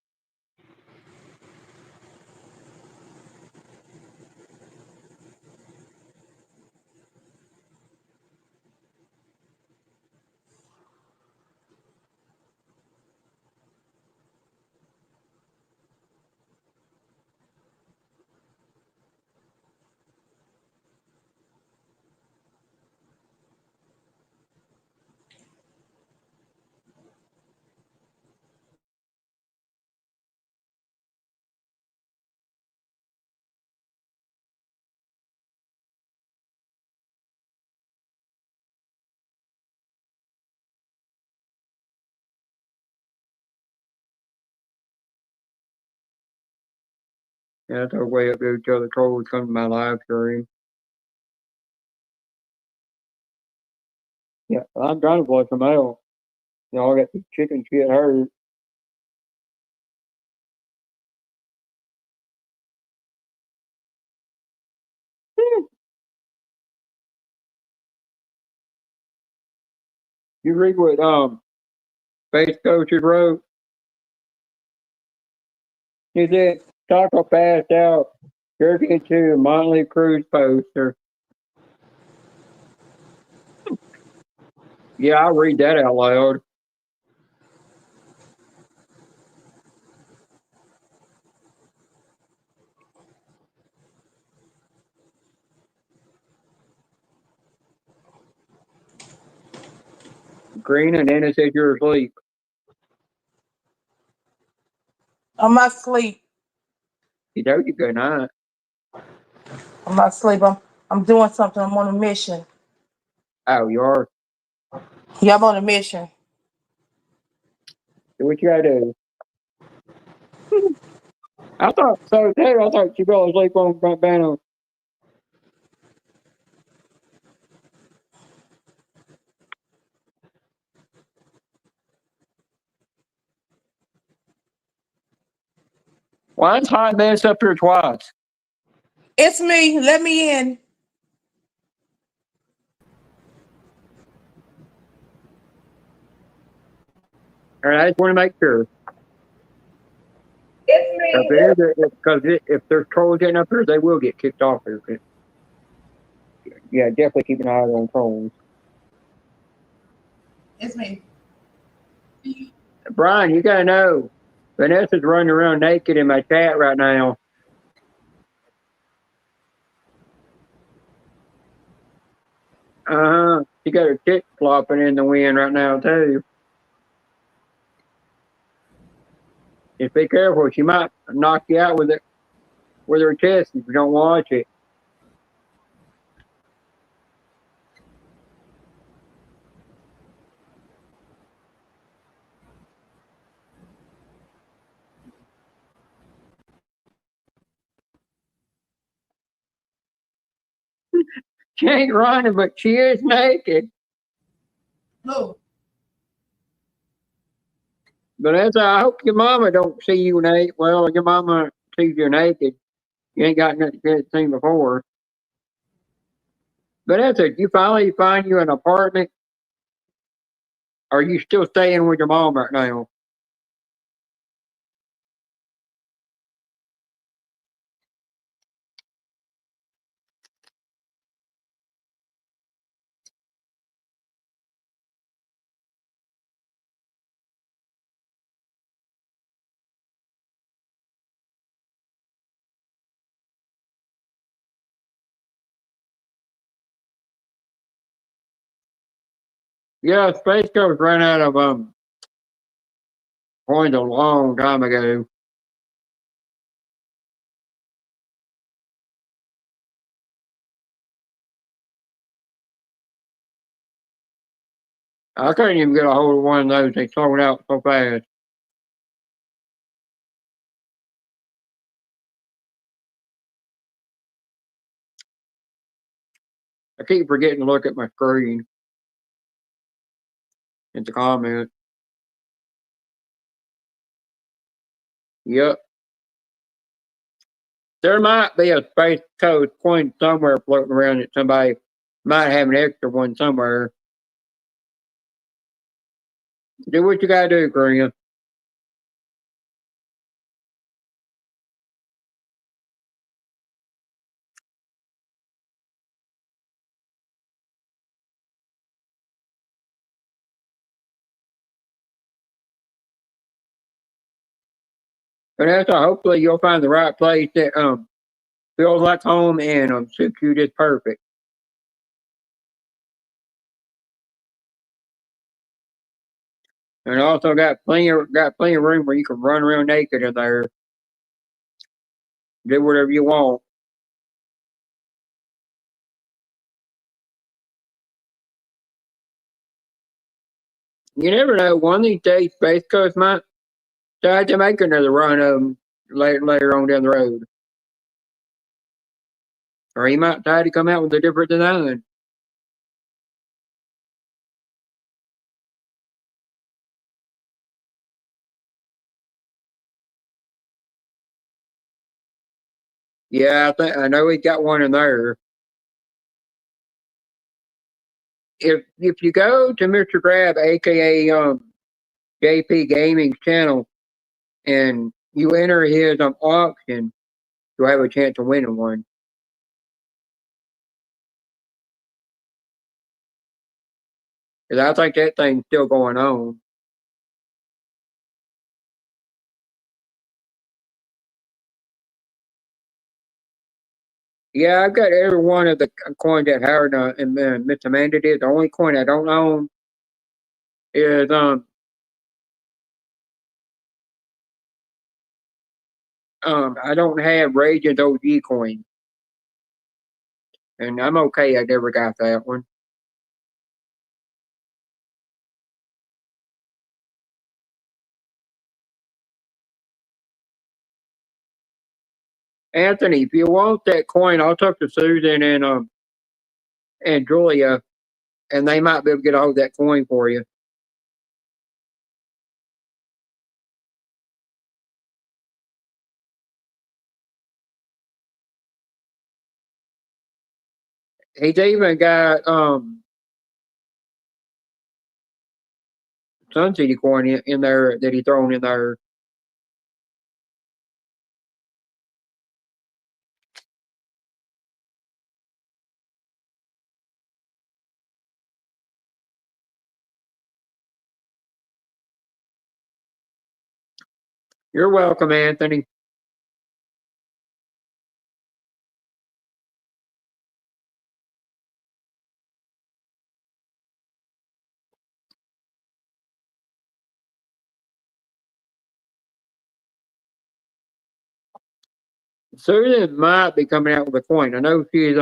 Yeah, that's our way up there to tell the trolls come to my live stream. Yeah, I'm trying to flush them out. I got the chicken shit hurt. You read what Space Coaches wrote? He said Taco passed out jerking to a Motley Crue poster. Yeah, I'll read that out loud. Karina, and Dennis said you're asleep. I'm not asleep. He told you good night. I'm not asleep. I'm doing something. I'm on a mission. Oh, you are? Yeah, I'm on a mission. Do what you gotta do. I thought so too. I thought you fell asleep on front panel. Why is hot mess up here twice? It's me. Let me in. All right, I just want to make sure. It's me. Because if there's trolls getting up here, they will get kicked off here. Yeah, definitely keep an eye on trolls. It's me. Brian, you gotta know, Vanessa's running around naked in my chat right now. She got her tits flopping in the wind right now too. Just be careful. She might knock you out with her chest if you don't watch it. She ain't running, but she is naked. Who? Vanessa, I hope your mama don't see you naked. Well, your mama sees you naked. You ain't got nothing good seen before. Vanessa, did you finally find you an apartment? Or are you still staying with your mom right now? Yeah, Space Coast ran out of coins a long time ago. I couldn't even get a hold of one of those. They sold out so fast. I keep forgetting to look at my screen. At the comment. Yep. There might be a Space Coast coin somewhere floating around that somebody might have an extra one somewhere. Do what you gotta do, Korea. Vanessa, hopefully you'll find the right place that feels like home and suits you just perfect. And also got plenty of room where you can run around naked in there. Do whatever you want. You never know. One of these days, Space Coast might decide to make another run of them later on down the road. Or he might decide to come out with a different design. Yeah, I know he got one in there. If you go to Mr. Grab, aka JP Gaming channel, and you enter his auction, you'll have a chance of winning one. Because I think that thing's still going on. Yeah, I've got every one of the coins that Howard and Miss Amanda did. The only coin I don't own is I don't have Raging's OG coin, and I'm okay. I never got that one. Anthony, if you want that coin, I'll talk to Susan and Julia, and they might be able to get a hold of that coin for you. He's even got Sun City coin in there that he thrown in there. You're welcome, Anthony. Susan might be coming out with a coin. I know she's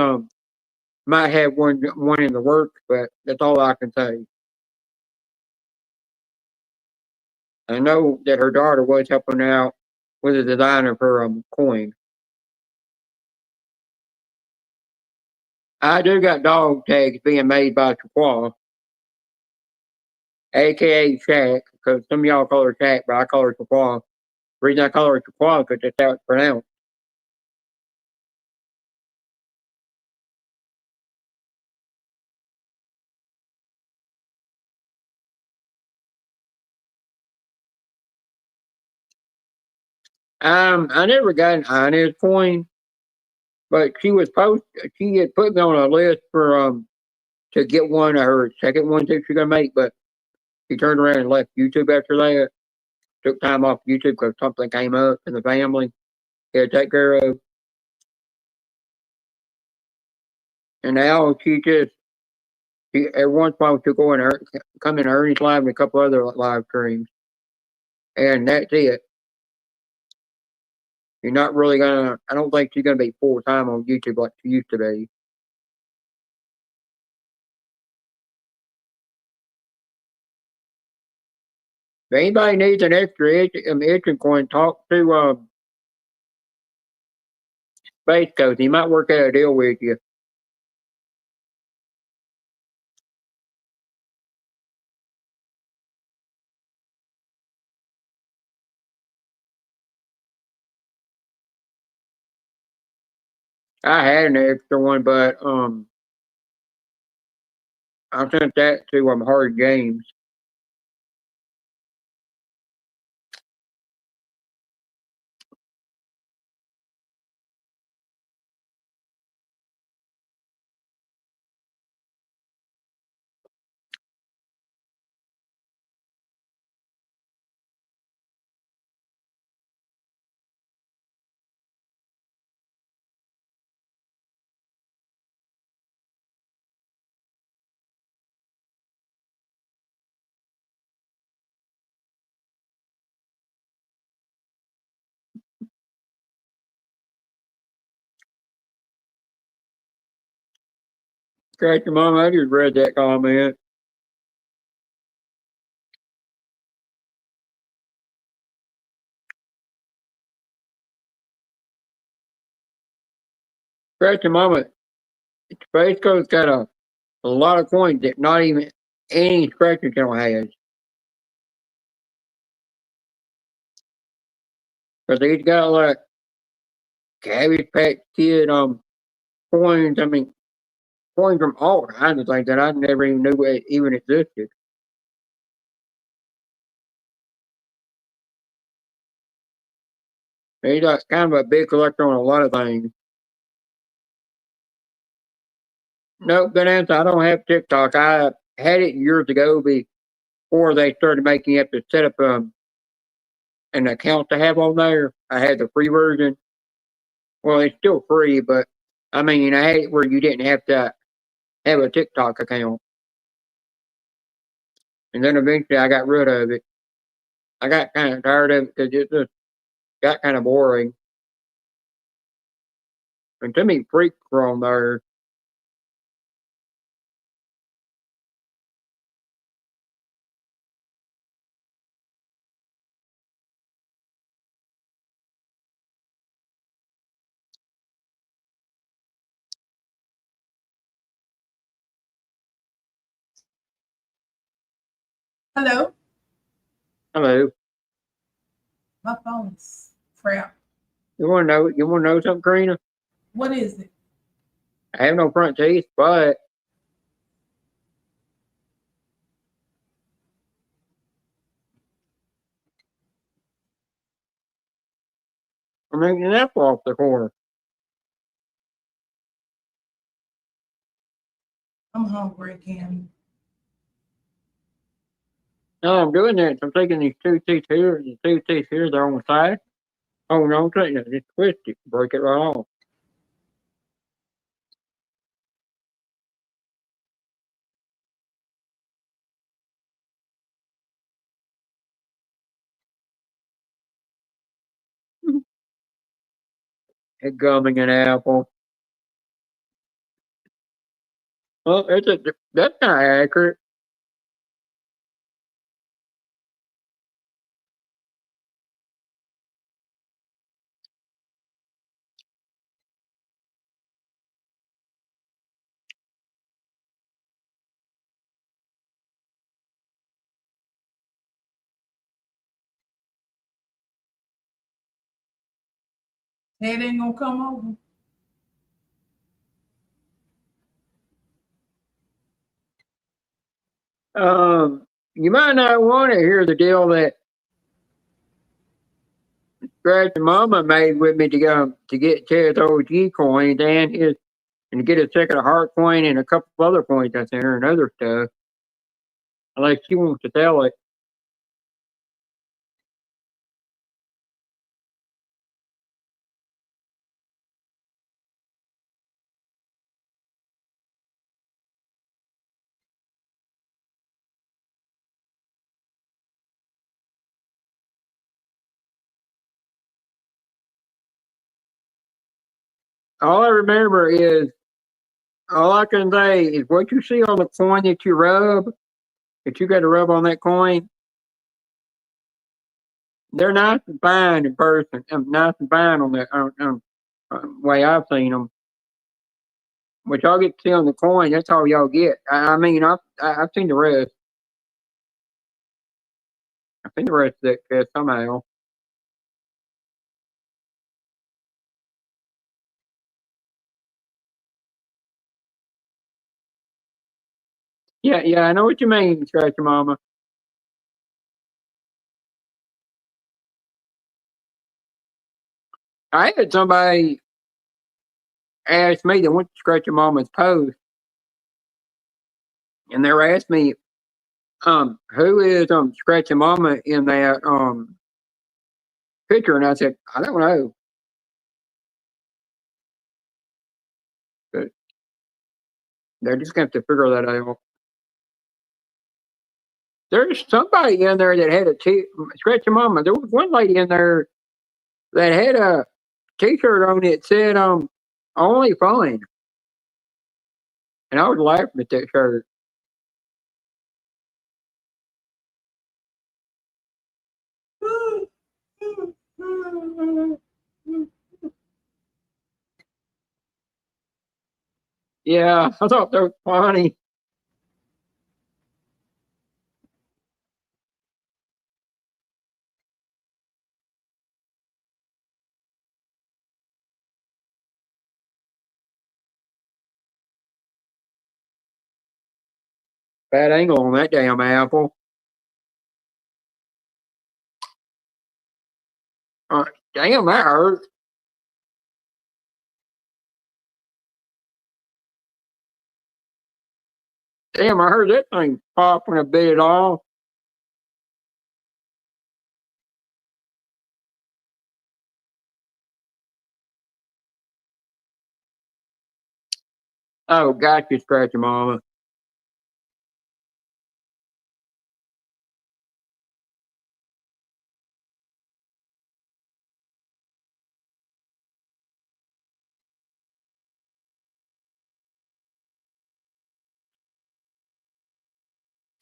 might have one in the works, but that's all I can say. I know that her daughter was helping out with the design of her coin. I do got dog tags being made by Chaqua, aka Shaq, because some of y'all call her Shaq, but I call her Chaqua. The reason I call her Chaqua is because that's how it's pronounced. I never got an Inez coin, but she had put me on a list for to get one of her second ones that she's gonna make, but she turned around and left YouTube after that. Took time off YouTube because something came up in the family he had to take care of. And now every once in a while she'll go in come in Ernie's live and a couple other live streams. And that's it. You're not really I don't think she's gonna be full time on YouTube like she used to be. If anybody needs an extra itching coin, talk to Space Coast. He might work out a deal with you. I had an extra one, but I sent that to Hard Games. Scratch your mom, I just read that comment. Scratch your mama. Space Coast got a lot of coins that not even any scratcher channel has. Because he's got like Cabbage Patch Kid coins. I mean, coins from all kinds of things that I never even knew it even existed. He's like kind of a big collector on a lot of things. No, good answer. I don't have TikTok. I had it years ago before they started making you have to set up an account to have on there. I had the free version. Well, it's still free, but I mean, I had it where you didn't have to have a TikTok account. And then eventually I got rid of it. I got kind of tired of it because it just got kind of boring. And too many freaks were on there. Hello. Hello. My phone's crap. You want to know? You want to know something, Karina? What is it? I have no front teeth, but I'm making an apple off the corner. I'm hungry again. No, I'm doing that. I'm taking these two teeth here and the two teeth here. They're on the side. Oh no, I'm taking it. Just twist it, break it right off. It gumming an apple. Well, that's not accurate. Ted ain't gonna come over. You might not want to hear the deal that Scratch Mama made with me to go to get Ted's OG coins and his and to get a second heart coin and a couple other coins I sent her and other stuff. Unless she wants to tell it. All I remember is all I can say is what you see on the coin that you rub, that you got to rub on that coin. They're nice and fine in person. Nice and fine on the way I've seen them. What y'all get to see on the coin, that's all y'all get. I mean, I've seen the rest. I've seen the rest of that somehow. Yeah, yeah, I know what you mean, Scratchy Mama. I had somebody ask me that went to Scratchy Mama's post, and they were asking me, who is Scratchy Mama in that picture? And I said, I don't know. But they're just going to have to figure that out. There's somebody in there that had Scratchy Mama. There was one lady in there that had a T-shirt on it that said only fun, and I was laughing at that shirt. Yeah, I thought that was funny. Bad angle on that damn apple. Damn, that hurt. Damn, I heard that thing pop when I bit it off. Oh, got you, Scratchy Mama.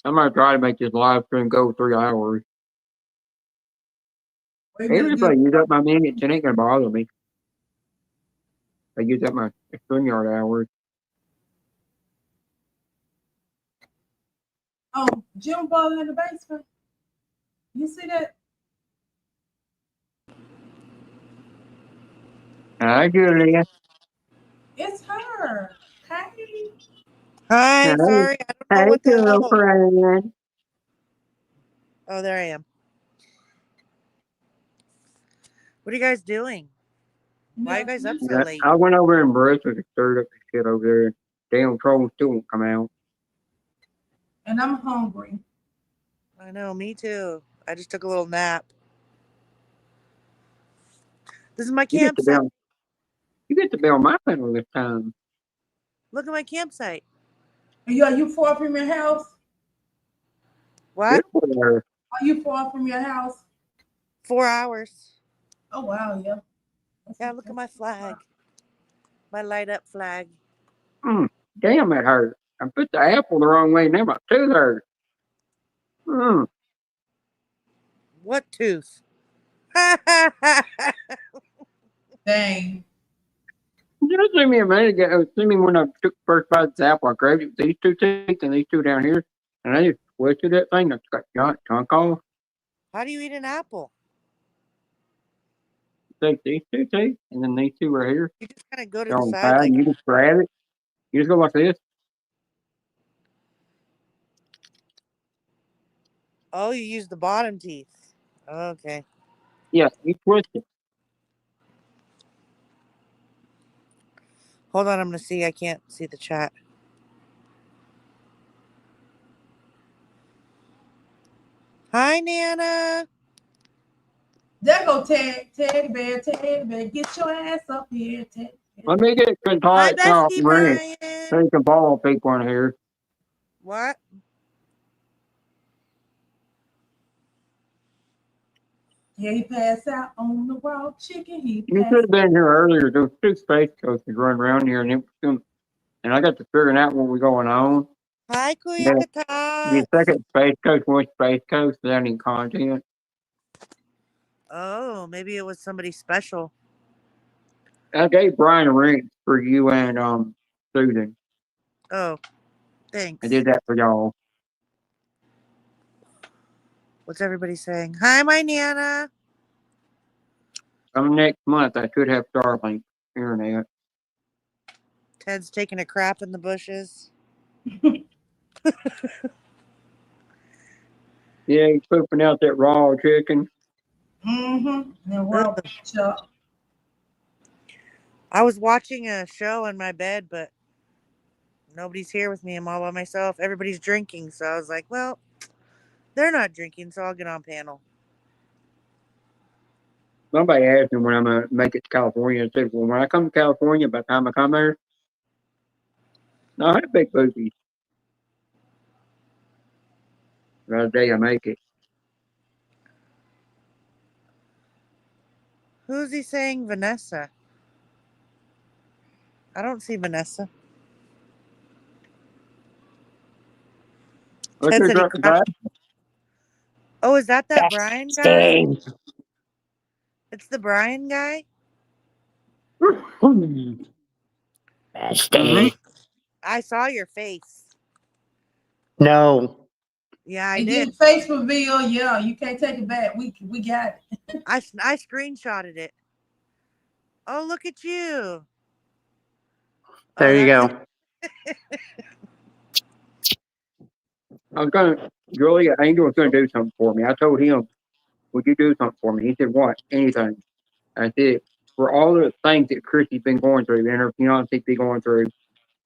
I'm gonna try to make this live stream go 3 hours. We Even gotta if I do- use up my minutes, it ain't gonna bother me. I use up my StreamYard hours. Oh, Jim Ball in the basement. You see that? Hi, Julia. It's her. Hey. Hi, Hi, sorry, I don't know hi, what the hell. girlfriend. Oh, there I am. What are you guys doing? Why are you guys up so Yeah, late? I went over and brushed and stirred up the shit over there. Damn trolls still won't come out. And I'm hungry. I know, me too. I just took a little nap. This is my You get to be campsite. on, you get to be on my panel this time. Look at my campsite. Are you far from your house? What? Beautiful there. Are you far from your house? 4 hours. Oh wow, yeah. Yeah, look at my flag. My light up flag. Damn, that hurt. I put the apple the wrong way, now my tooth hurt. What tooth? Dang. Just see me a minute ago. See me when I took the first bite of the apple. I grabbed it with these two teeth and these two down here, and I just twisted that thing. That's got giant chunk off. How do you eat an apple? Take these two teeth, and then these two right here. You just kind of go to They're the on the side side, like, and you just grab it. You just go like this. oh, you use the bottom teeth. Okay. Yeah, you twist it. Hold on, I'm going to see. I can't see the chat. Hi, Nana. There go Teddy Bear, get your ass up here, Teddy Bear. Let me get some Hi, tight top Bestie ring Brian. so you can follow people in here. What? Yeah, he passed out on the raw chicken. He You should passed have been here earlier. There was two space coasters running around here, and I got to figuring out what was going on. Hi, Then Kuya the Kata. second space coast went space coast without any content. Oh, maybe it was somebody special. I gave Brian a ring for you and Susan. Oh, thanks. I did that for y'all. What's everybody saying? Hi, my Nana. Next month I should have Starlink internet. Ted's taking a crap in the bushes. Yeah, he's pooping out that raw chicken. Mm-hmm. And raw chop. I was watching a show in my bed, but nobody's here with me. I'm all by myself. Everybody's drinking. So I was like, well, they're not drinking, so I'll get on panel. Somebody asked me when I'm gonna make it to California. I said, well, when I come to California, by the time I come there, no, I have big booties. By the day I make it. Who's he saying? Vanessa. I don't see Vanessa. Let's Ted just said he drop the crashed. back. Oh, is that Brian guy? It's the Brian guy? Bestie. I saw your face. No. Yeah, I And did. get face reveal, yeah, you can't take it back. We got it. I screenshotted it. Oh, look at you. There you go. Julia, Angel was gonna do something for me. I told him, would you do something for me? He said, what? Anything. I said, for all the things that Chrissy's been going through and her fiance be going through,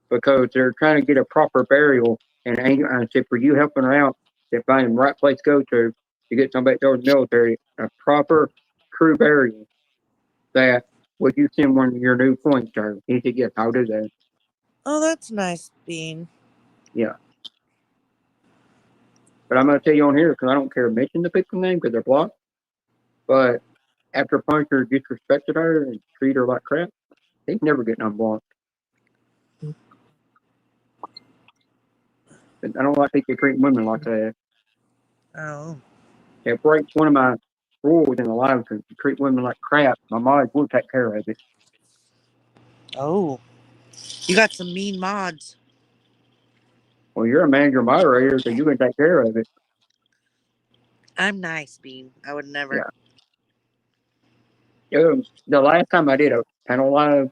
because they're trying to get a proper burial. And Angel, I said, for you helping her out, to find the right place to go to get somebody to go to the military, a proper true burial, that would you send one of your new coins to her? He said, yes, I'll do that. Oh, that's nice, Bean. Yeah. But I'm going to tell you on here, because I don't care to mention the people's name because they're blocked. But after Puncher disrespected her and treated her like crap, he's never getting unblocked. I don't like people treating women like that. Oh. It breaks one of my rules in the life to treat women like crap. My mom will take care of it. Oh. You got some mean mods. Well, you're a manager moderator, so you can take care of it. I'm nice, Bean. I would never. The last time I did a panel live,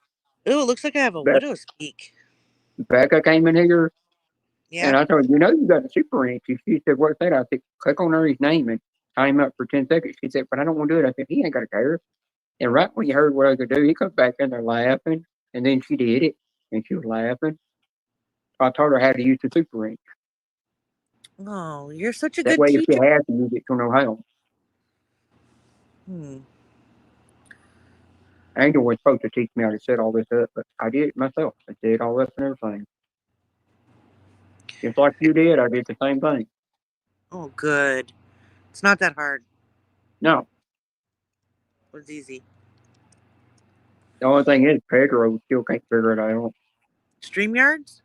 Ooh, it looks like I have a Be- widow speak. Becca came in here, Yeah. and I told her, you know, you got a super ranch. She said, what's that? I said, click on his name and tie him up for 10 seconds. She said, but I don't want to do it. I said, he ain't got to care. And right when you heard what I could do, he comes back in there laughing, and then she did it, and she was laughing. I told her how to use the super ranch. Oh, you're such a That good way, if you teacher. have to use it, you'll know how. Hmm. Angel was supposed to teach me how to set all this up, but I did it myself. I did all this and everything. Just like you did, I did the same thing. Oh, good. It's not that hard. No, It was easy. the only thing is Pedro still can't figure it out. StreamYards?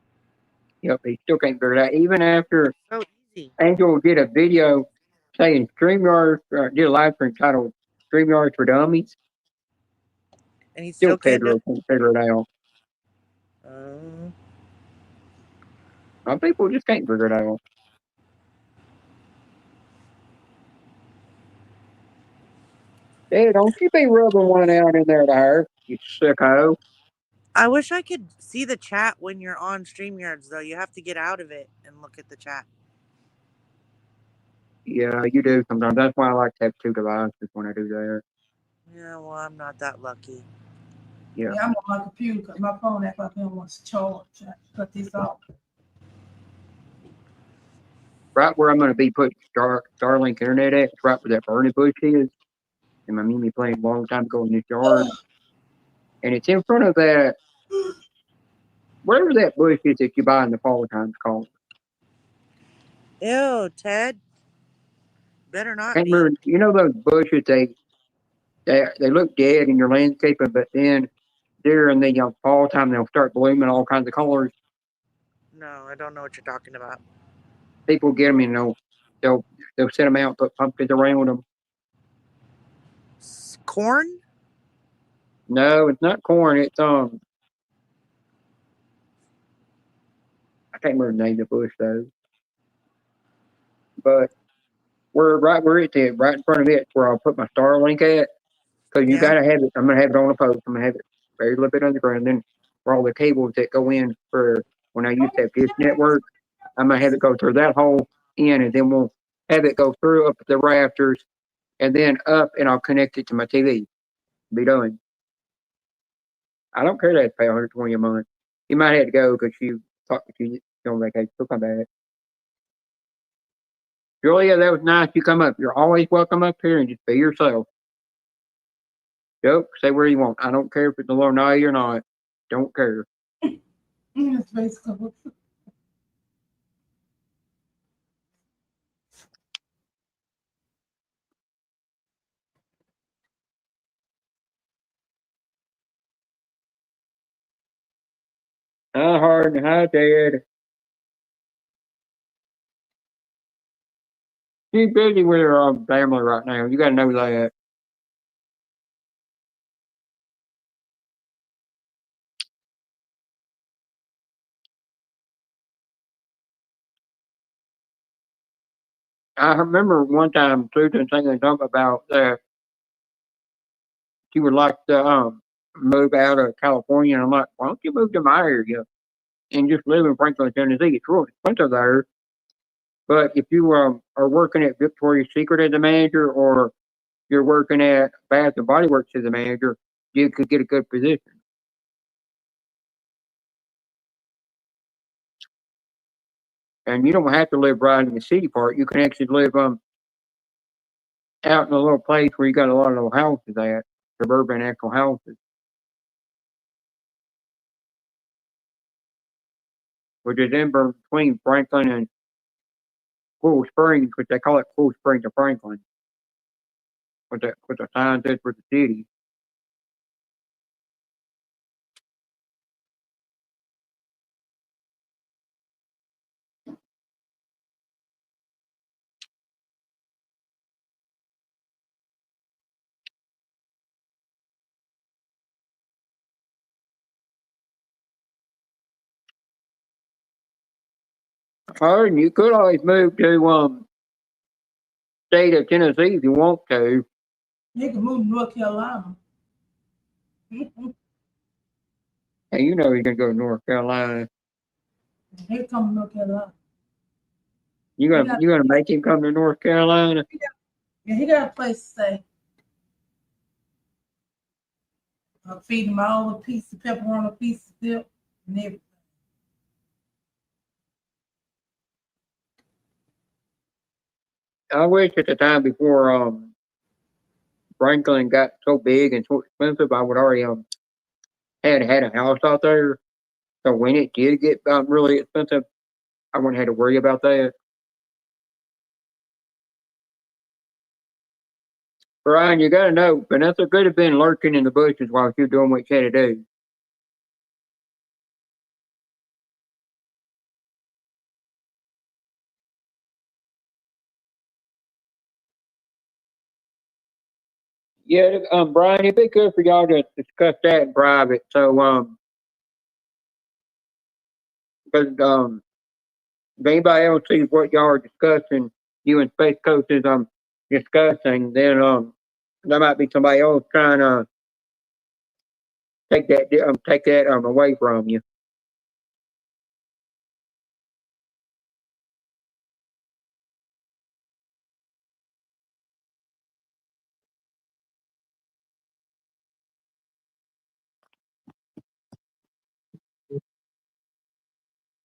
Yep, he still can't figure it out. Even after So easy. Angel did a video saying StreamYard, did a live stream titled StreamYards for Dummies, And he still still can't do Pedro it. can't figure it out. Some people just can't figure it out. Hey, don't you be rubbing one out in there to her, you sicko. I wish I could see the chat when you're on StreamYards, though. You have to get out of it and look at the chat. Yeah, you do sometimes. That's why I like to have two devices when I do that. Yeah, well, I'm not that lucky. Yeah. I'm on my computer because my phone act like it wants to charge. I cut this off. Right where I'm going to be putting Starlink internet at, it's right where that burning bush is. And my Mimi planted a long time ago in this yard. And it's in front of that, whatever that bush is that you buy in the fall time, it's called. Ew, Ted. Better I not can't be. remember, you know those bushes, they look dead in your landscaping, but then during the fall time, they'll start blooming all kinds of colors. No, I don't know what you're talking about. People get them and they'll set them out, put pumpkins around them. Corn? No, it's not corn. It's I can't remember the name of the bush though. But right where it's at, right in front of it, where I'll put my Starlink at, because you Yeah. gotta have it. I'm gonna have it on a post. I'm gonna have it buried a little bit underground. Then for all the cables that go in for when I used to have Dish Network, I'm gonna have it go through that hole in, and then we'll have it go through up the rafters, and then up, and I'll connect it to my TV. Be done. I don't care that I pay 120 a month. You might have to go because you talked to you on vacation. She'll come back. Julia, that was nice. You come up. You're always welcome up here and just be yourself. Joke, say where you want. I don't care if it's a little naughty or not. Don't care. It's basically. Hi, Hard. Hi, Dad. She's busy with her family right now. You got to know that. I remember one time Susan saying something about that she would like to move out of California. And I'm like, why don't you move to my area and just live in Franklin, Tennessee? It's real expensive there. But if you are working at Victoria's Secret as a manager, or you're working at Bath and Body Works as a manager, you could get a good position. And you don't have to live right in the city part. You can actually live out in a little place where you got a lot of little houses at, suburban actual houses. Which is in between Franklin and Cool Springs, which they call it Cool Springs of Franklin. With the sign says for the city. Or you could always move to state of Tennessee if you want to. You can move to North Carolina. He And you know he's gonna go to North Carolina. come to North Carolina. You gonna make him come to North Carolina? Yeah, he got a place to stay. I'll feed him all a piece of pepperoni, a piece of dip, and everything. I wish at the time before Franklin got so big and so expensive, I would already had a house out there. So when it did get really expensive, I wouldn't have to worry about that. Brian, you gotta know, Vanessa could have been lurking in the bushes while she was doing what she had to do. Yeah, Brian, it'd be good for y'all to discuss that in private. So, because if anybody else sees what y'all are discussing, you and Space Coast is discussing, then there might be somebody else trying to take that away from you.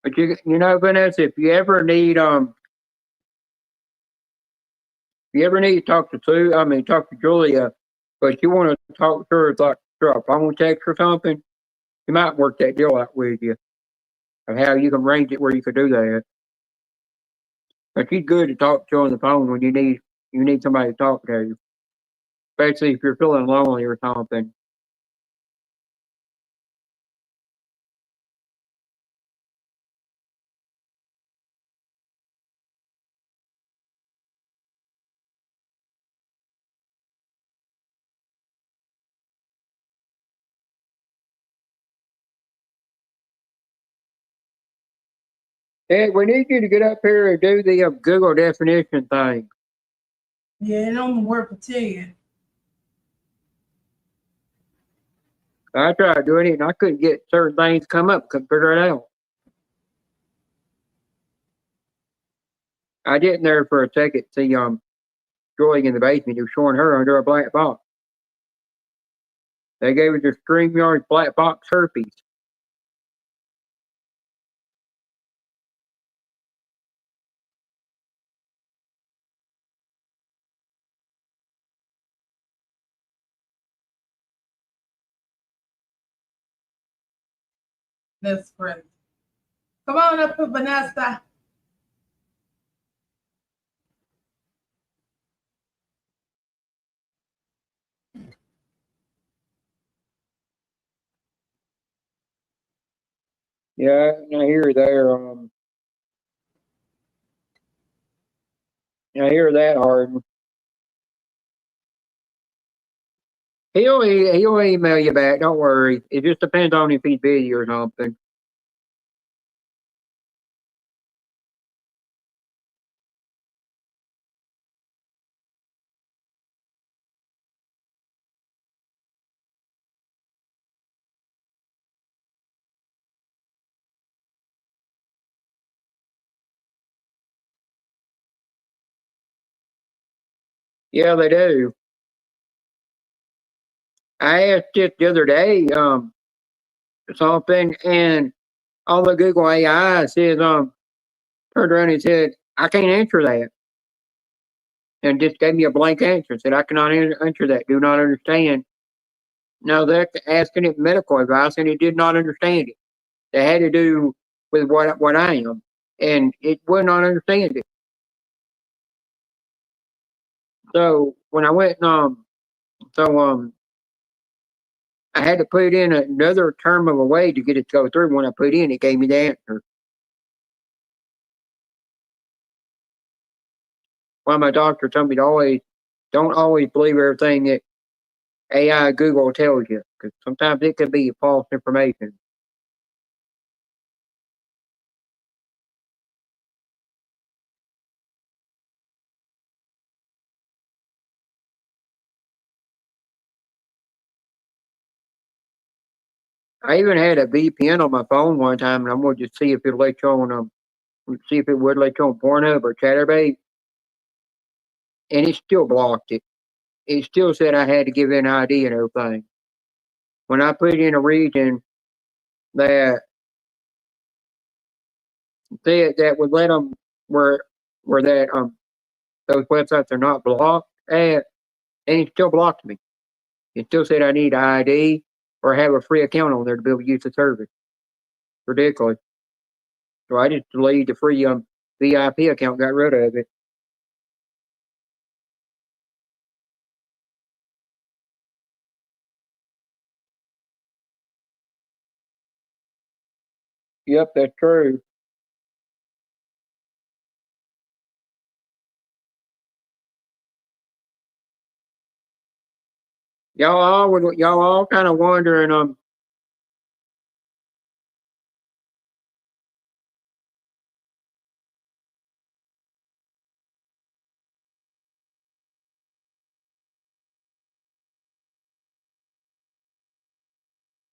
But you know, Vanessa, if you ever need to talk to talk to Julia, but you want to talk to her like through a phone text or something, you might work that deal out with you of how you can arrange it where you could do that. But she's good to talk to on the phone when you need somebody to talk to, especially if you're feeling lonely or something. Hey, we need you to get up here and do the Google definition thing. Yeah, it don't work for you. I tried doing it and I couldn't get certain things to come up, couldn't figure it out. I did in there for a second, see Joy in the basement, he was showing her under a black box. They gave her the StreamYard black box herpes. That's crazy. Come on up, Vanessa. Yeah, I hear there. I hear that, Harden. He'll email you back. Don't worry. It just depends on if he's busy or something. Yeah, they do. I asked it the other day, something, and on the Google AI says, turned around and said, I can't answer that. And just gave me a blank answer. Said, I cannot answer that. Do not understand. No, they're asking it medical advice, and it did not understand it. They had to do with what I am, and it would not understand it. So when I went, I had to put in another term of a way to get it to go through. When I put in, it gave me the answer. Well, my doctor told me to don't always believe everything that AI Google tells you, because sometimes it could be false information. I even had a VPN on my phone one time, and I'm gonna just see if it'll let you on see if it would let you on Pornhub or Chatterbait, and it still blocked it. It still said I had to give in ID and everything. When I put in a region that that would let them where that those websites are not blocked at, and it still blocked me. It still said I need ID or have a free account on there to be able to use the service. Ridiculous. So I just deleted the free VIP account, got rid of it. Yep, that's true. Y'all all kind of wondering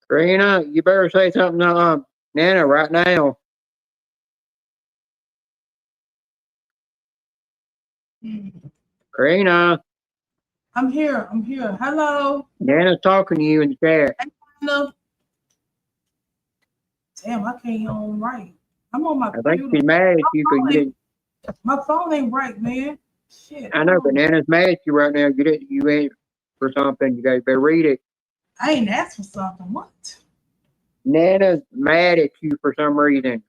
Karina, you better say something to Nana right now. Karina, I'm here. I'm here. Hello. Nana's talking to you in the chat. No. Damn, I can't on right. I'm on my I think computer. she's mad at you because you didn't. My phone ain't right, man. Shit. I know, but Nana's mad at you right now. You ain't for something. You guys better read it. I ain't asked for something. What? Nana's mad at you for some reason.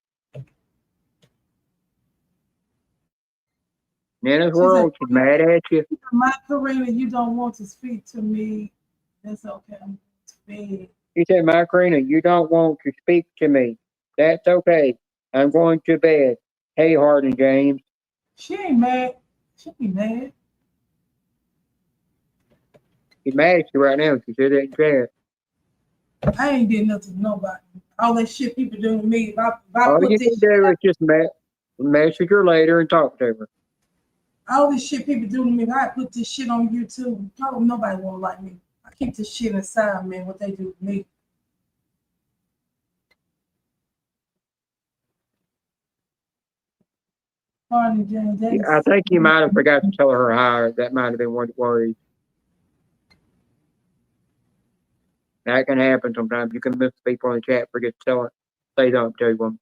Nana's world, she's mad at you. My Karina, you don't want to speak to me. That's okay. I'm going to bed. She said, "My Karina, you don't want to speak to me. That's okay. I'm going to bed. Hey, Hardin James." She ain't mad. She ain't mad. She's mad at you right now. She said that in chat. I ain't did nothing to nobody. All that shit people do to me. If I All put you this can do is just message her later and talk to her. all this shit people do to me, if I put this shit on YouTube, probably nobody won't like me. I keep this shit inside, man, what they do to me. Pardon, James. I think you might have forgot to tell her hi. That might have been what it was. That can happen sometimes. You can miss people in the chat, forget to say something to them.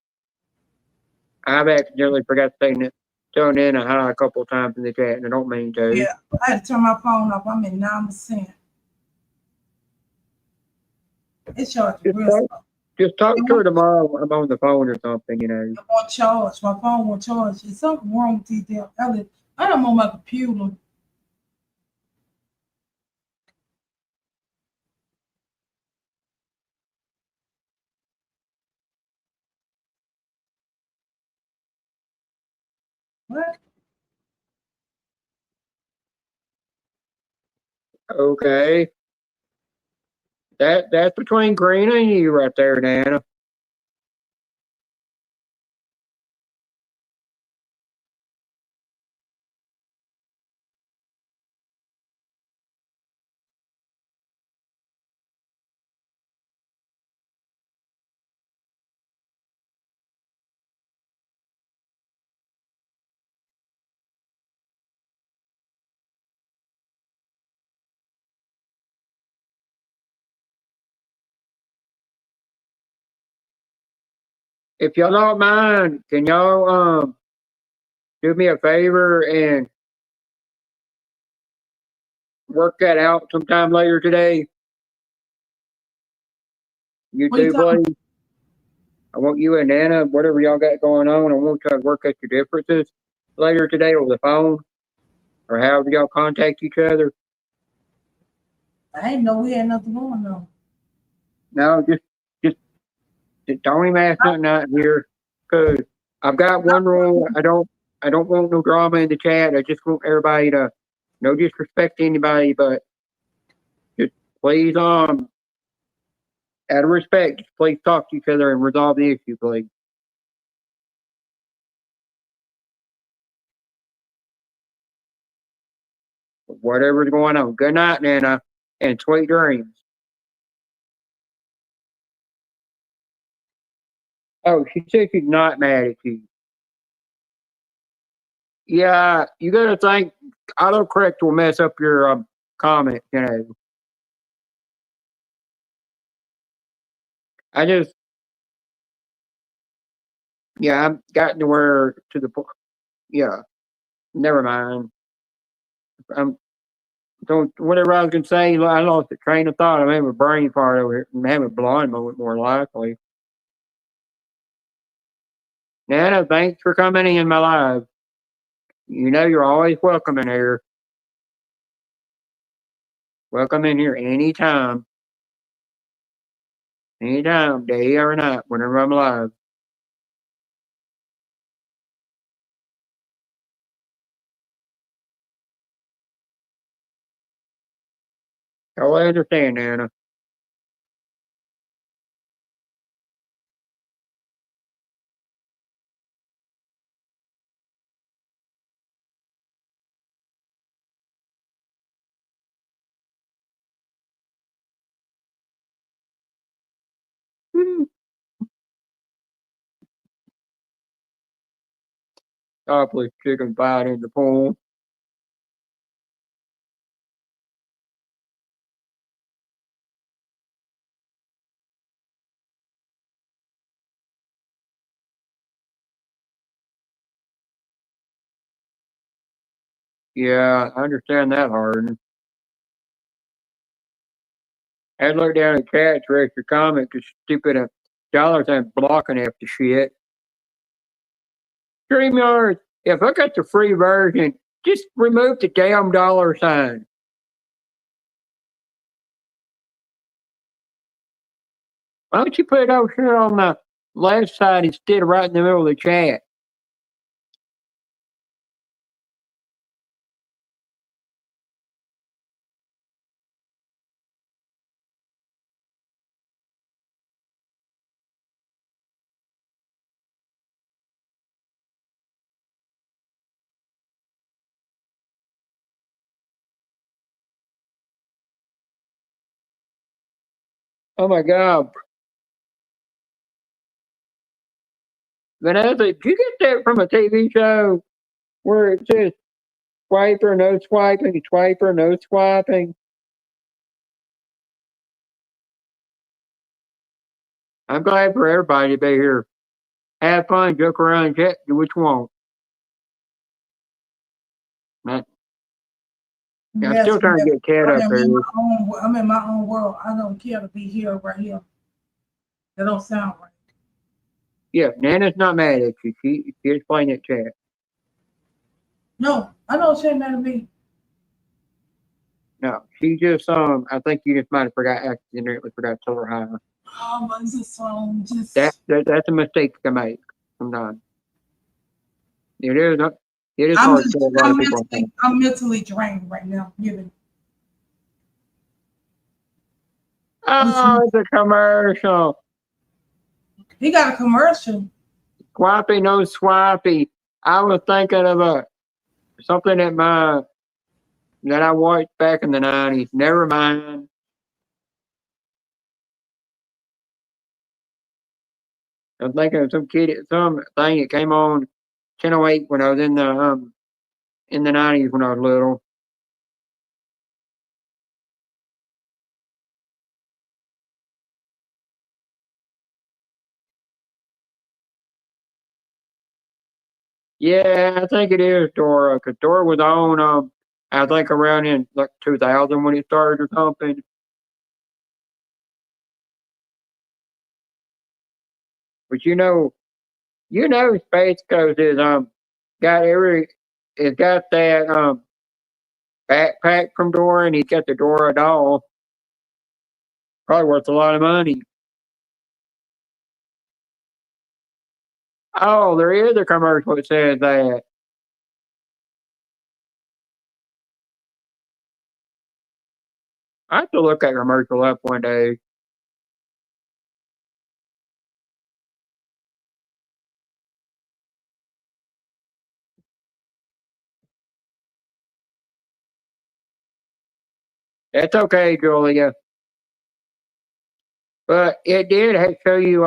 I've accidentally forgot to tell Nana hi a couple of times in the chat, and I don't mean to. Yeah, I had to turn my phone off. I'm at 9%. It's charging real slow. Just talk to her tomorrow. I'm on the phone or something, you know. It won't charge. My phone won't charge. There's something wrong with these damn tablets. I'm on my computer. What? Okay. That's between Karina and you right there, Nana. If y'all don't mind, can y'all do me a favor and work that out sometime later today? You two, please. I want you and Nana, whatever y'all got going on, I want y'all to work out your differences later today over the phone or however y'all contact each other. I didn't know we had nothing going on. No, just don't even ask nothing out here, cause I've got one rule. I don't want no drama in the chat. I just want everybody to no disrespect to anybody, but just please out of respect, just please talk to each other and resolve the issue, please. Whatever's going on. Good night, Nana, and sweet dreams. Oh, she said she's not mad at you. Yeah, you gotta think autocorrect will mess up your comment, you know. I just yeah, I've gotten to where to the point yeah, never mind. Don't whatever I was gonna say, I lost the train of thought. I'm having a brain fart over here. I'm having a blind moment more likely. Nana, thanks for coming in my live. You know you're always welcome in here. Welcome in here anytime. Anytime, day or night, whenever I'm live. Oh, I understand, Nana. Topless chicken fight in the pool. Yeah, I understand that, Harden. I look down at chat's extra comment because stupid dollars ain't blocking half the shit. StreamYard, if I got the free version, just remove the damn dollar sign. Why don't you put it over here on the left side instead of right in the middle of the chat? Oh my God. Vanessa, did you get that from a TV show where it says swiper, no swiping, swiper, no swiping? I'm glad for everybody to be here. Have fun, joke around, chat, do what you want. Man, yeah, I'm Yes, still trying to yes. get Cat up I'm here. in my own. I'm in my own world. I don't care to be here right here. That don't sound right. Yeah, Nana's not mad at you. She explained it, chat. No, I don't say mad at me. No, she just I think you just might have accidentally forgot to tell her hi. But it's just just. That's a mistake to make sometimes. It is I'm hard just, to tell a lot of people. I'm mentally drained right now. Given. Oh, it's a commercial. He got a commercial. Swipey, no swipey. I was thinking of something that I watched back in the 90s. Never mind. I'm thinking of some thing that came on Channel 8 when I was in the 90s when I was little. Yeah, I think it is Dora, because Dora was on, I think around in like 2000 when it started or something. But Space Coast is got that backpack from Dora, and he's got the Dora doll. Probably worth a lot of money. Oh, there is a commercial that says that. I have to look that commercial up one day. That's okay, Julia. But it did show you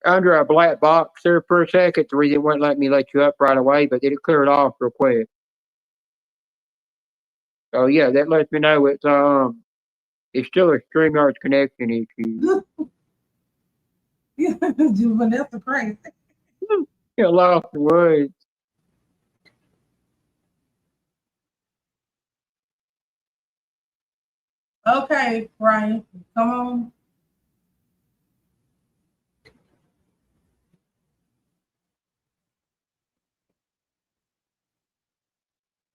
under a black box there for a second. The reason it wouldn't let me let you up right away, but then it cleared off real quick. So yeah, that lets me know it's still a StreamYard connection issue. Vanessa crazy. Get lost in the woods. Okay, Brian, come on.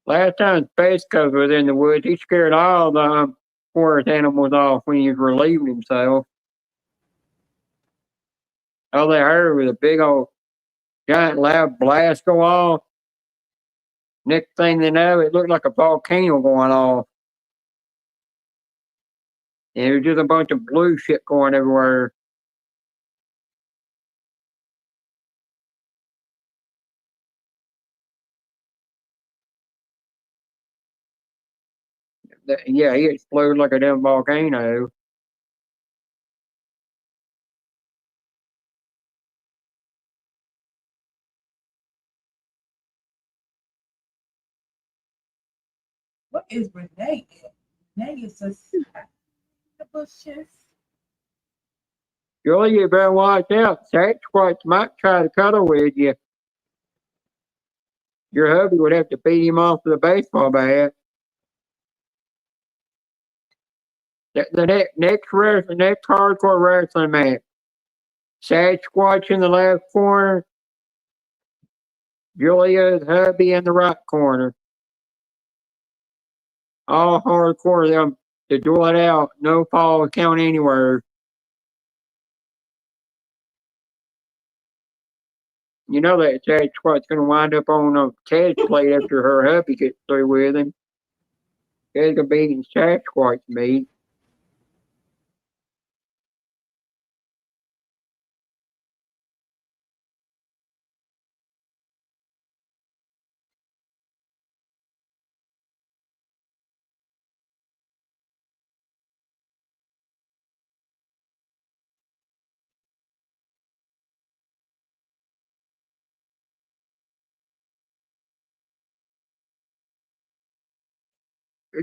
Last time Space Ghost was in the woods, he scared all the forest animals off when he was relieving himself. All they heard was a big old giant loud blast go off. Next thing they know, it looked like a volcano going off. And there was just a bunch of blue shit going everywhere. Yeah, he exploded like a damn volcano. What is Renee? Renee is a the bushes. Julie, you better watch out. Sasquatch might try to cuddle with you. Your hubby would have to beat him off with a baseball bat. The next hardcore wrestling match. Sasquatch in the left corner. Julia's hubby in the right corner. All hardcore them to duel it out. No fall count anywhere. You know that Sasquatch's gonna wind up on a Ted's plate after her hubby gets through with him. Ted's gonna be eating Sasquatch meat.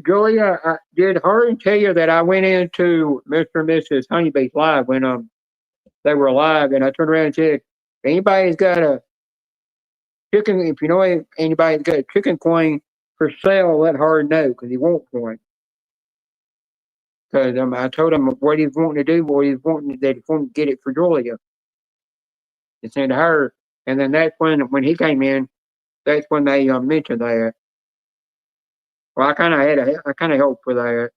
Julia, did Harden tell you that I went into Mr. and Mrs. Honeybee's live when they were alive, and I turned around and said, if anybody's got a chicken, if you know anybody's got a chicken coin for sale, let Harden know because he wants one. Because I told him what he's wanting to do, what he's wanting that he's wanting to get it for Julia. And send to her, and then that's when he came in, that's when they mentioned that. Well, I kind of hoped for that.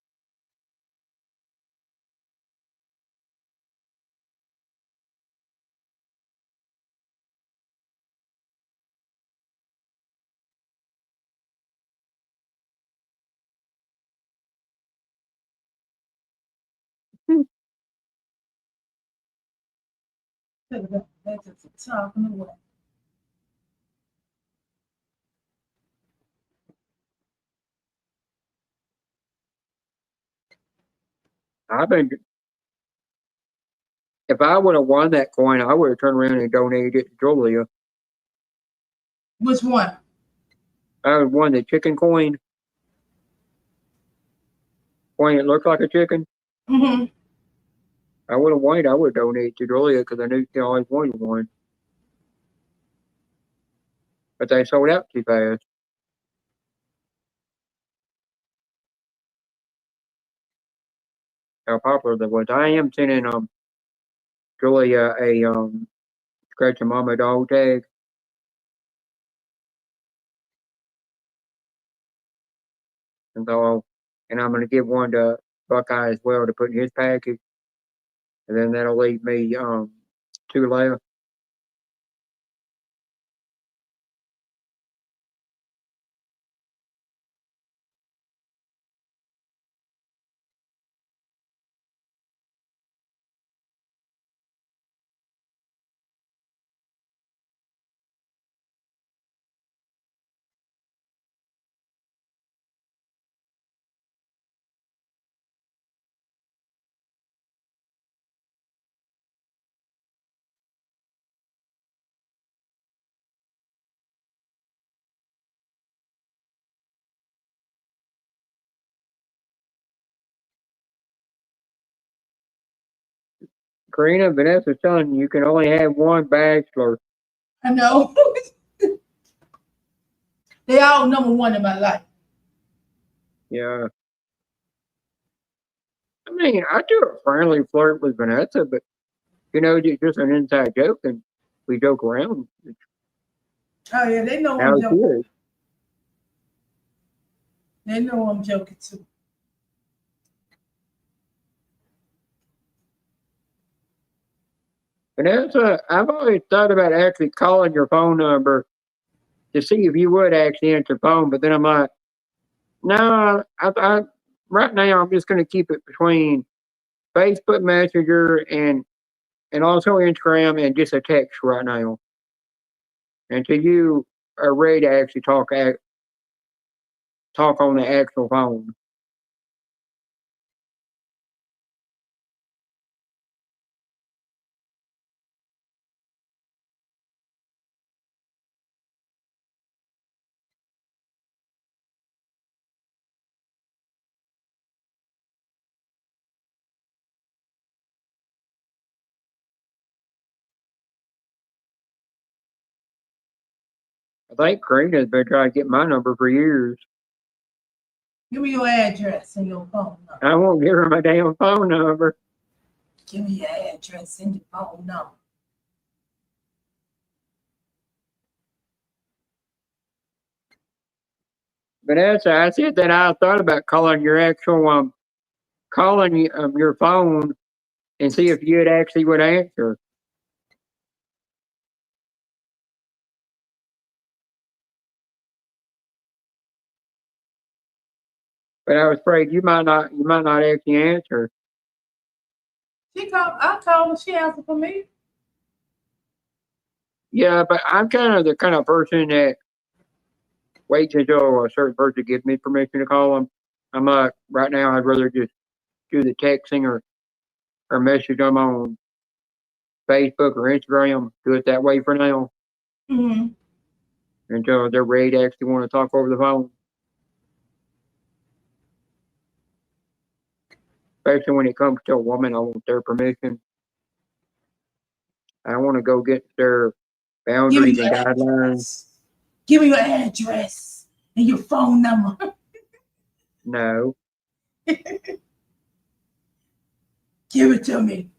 That's at the top of the way. I've been If I would have won that coin, I would have turned around and donated it to Julia. Which one? I would have won the chicken coin. Coin that looked like a chicken. Mm-hmm. I would have won it. I would have donated to Julia because I knew she always wanted one. But they sold out too fast. How popular that was. I am sending Julia a Scratch a Mama dog tag. And I'm gonna give one to Buckeye as well to put in his package. And then that'll leave me two left. Karina, Vanessa's telling you can only have one bachelor. I know. They all number one in my life. Yeah. I mean, I do a friendly flirt with Vanessa, but just an inside joke, and we joke around. It's Oh yeah, they know how I'm it joking. is. They know I'm joking too. Vanessa, I've always thought about actually calling your phone number to see if you would actually answer the phone, but then I'm like, no, right now I'm just going to keep it between Facebook Messenger and also Instagram and just a text right now until you are ready to actually talk on the actual phone. I think Karina's been trying to get my number for years. Give me your address and your phone number. I won't give her my damn phone number. Give me your address and your phone number. Vanessa, I said that I thought about calling your actual your phone and see if you'd actually would answer. But I was afraid you might not actually answer. I called her, she answered for me. Yeah, but I'm kind of the kind of person that waits until a certain person gives me permission to call them. I'm like, right now, I'd rather just do the texting or message them on Facebook or Instagram. Do it that way for now Mm-hmm. until they're ready to actually want to talk over the phone. Especially when it comes to a woman, I want their permission. I don't want to go get their Give me boundaries your and guidelines. address. Give me your address and your phone number. No. Give it to me.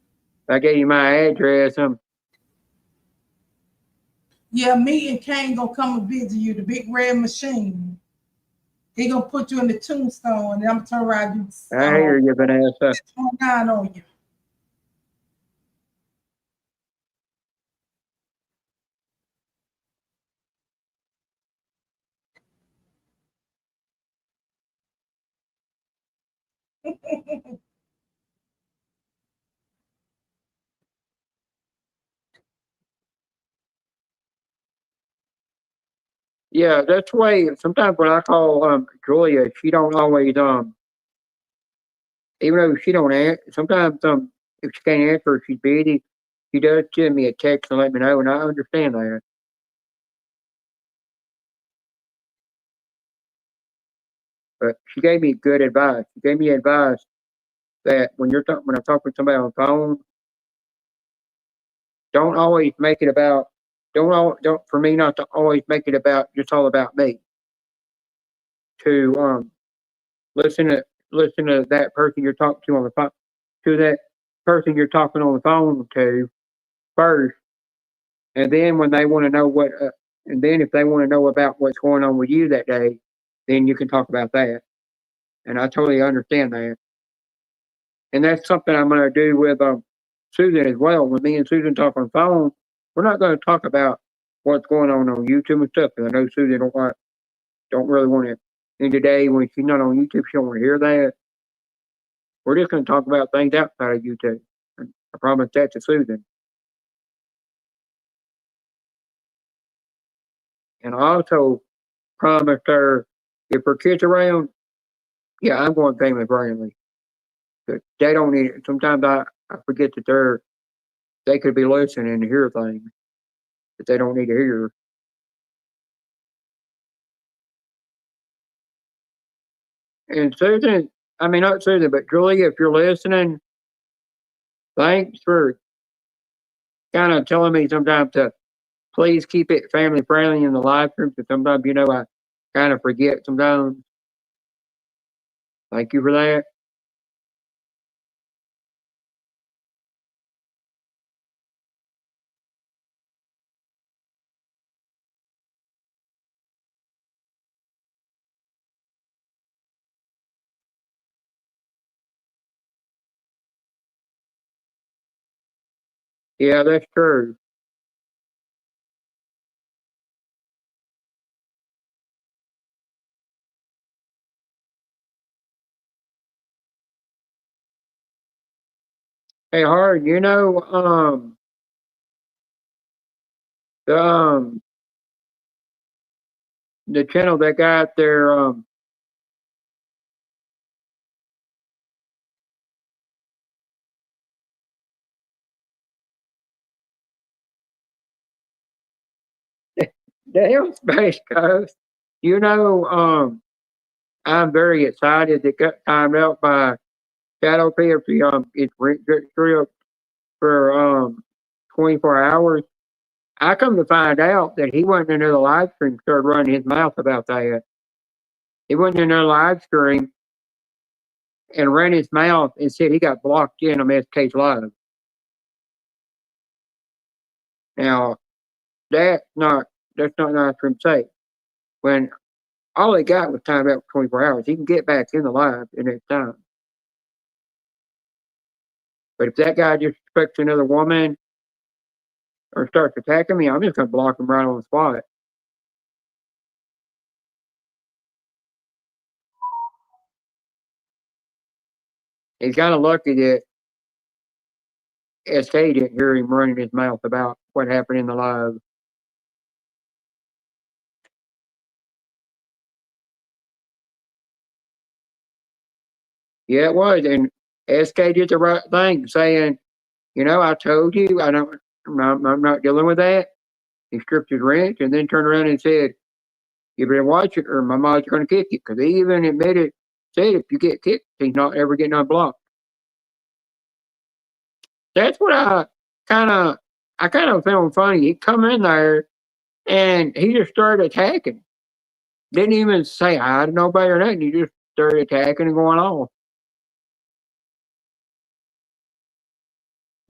If I gave you my address, Yeah, me and Kane gonna come and visit you, the big red machine. He gonna put you in the tombstone and I'm gonna turn around you. I hear you, Vanessa. 29 on you. Yeah, that's why sometimes when I call Julia, she don't always even though she don't answer. Sometimes if she can't answer, if she's busy. She does send me a text and let me know, and I understand that. But she gave me good advice. She gave me advice that when I'm talking with somebody on the phone, don't always make it about don't for me not to always make it about just all about me. To listen to that person you're talking to on the phone to that person you're talking on the phone to first, and then when they want to know and then if they want to know about what's going on with you that day, then you can talk about that. And I totally understand that. And that's something I'm going to do with Susan as well. When me and Susan talk on the phone, we're not going to talk about what's going on YouTube and stuff. Because I know Susan don't really want to. And today, when she's not on YouTube, she don't want to hear that. We're just going to talk about things outside of YouTube. And I promise that to Susan. And I also promised her if her kids around, yeah, I'm going family friendly. But they don't need it. Sometimes I forget that they could be listening to hear things that they don't need to hear. And Susan, I mean not Susan, but Julie, if you're listening, thanks for kind of telling me sometimes to please keep it family friendly in the live stream. Because sometimes, I kind of forget sometimes. Thank you for that. Yeah, that's true. Hey, Hard, the the channel that got their the Hell Space Coast. I'm very excited that got timed out by Shadow PFC. It's trip for 24 hours. I come to find out that he went into the live stream, started running his mouth about that. He went into the live stream and ran his mouth and said he got blocked in on SK's live. Now that's not nice for him to say. When all he got was timed out for 24 hours, he can get back in the live the next time. But if that guy just expects another woman or starts attacking me, I'm just gonna block him right on the spot. He's kind of lucky that SK didn't hear him running his mouth about what happened in the live. Yeah, it was, and SK did the right thing, saying, I told you, I'm not dealing with that. He stripped his wrench and then turned around and said, "You better watch it, or my mom's going to kick you." Because he even said, if you get kicked, he's not ever getting unblocked. That's what I kind of found funny. He come in there and he just started attacking. Didn't even say hi to nobody or nothing. He just started attacking and going off.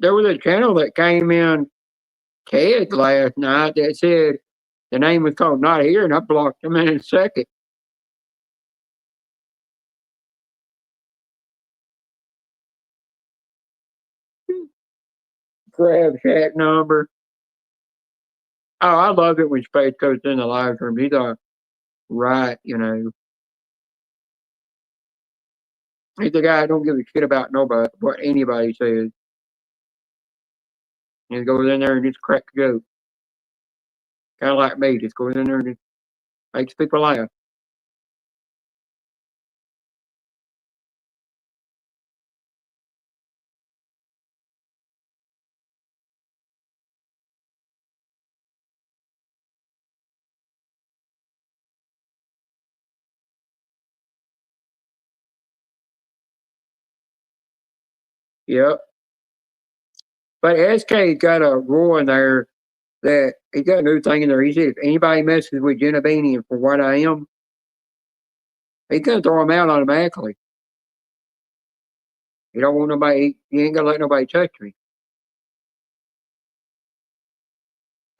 There was a channel that came in Ted last night that said the name was called Not Here, and I blocked him in a second. Grab chat number. Oh, I love it when Space goes in the live room. He's right, He's the guy that don't give a shit about nobody, what anybody says. He goes in there and just cracks a joke. Kind of like me, just goes in there and just makes people laugh. Yep. But SK got a rule in there that he got a new thing in there. He said if anybody messes with Jenna Beanie and for what I am, he's gonna throw him out automatically. He don't want nobody. He ain't gonna let nobody touch me.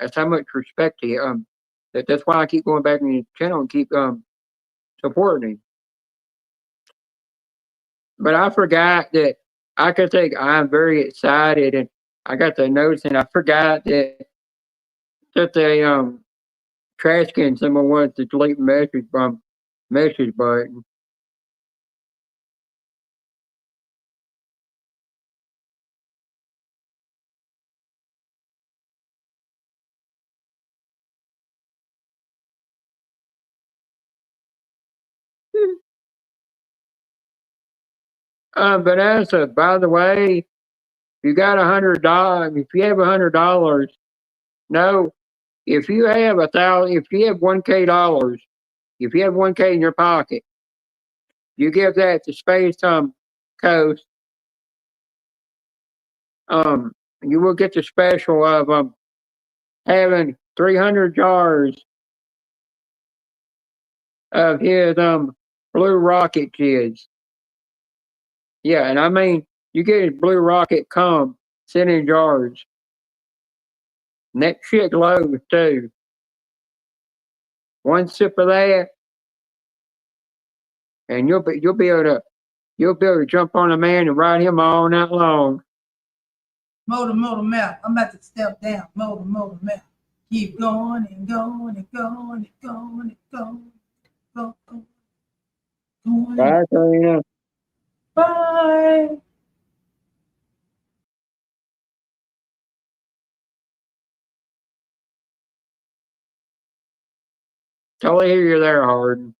That's how much respect he that's why I keep going back in his channel and keep supporting him. But I forgot that I could think I'm very excited and I got the notes and I forgot that the trash can someone wants to delete message from message button. Vanessa, by the way, you got $100. If you have $100, no, if you have if you have $1K, if you have $1K in your pocket, you give that to Space Coast. you will get the special of having 300 jars of his Blue Rocket kids. Yeah, and I mean, you get his Blue Rocket cum sent in jars. And that shit glows too. One sip of that, and you'll be able to jump on a man and ride him all night long. Motor mouth. I'm about to step down. Motor mouth. Keep going and going and going and going and going. Go, go, going. Bye, Karina. Bye. Totally hear you there, Harden.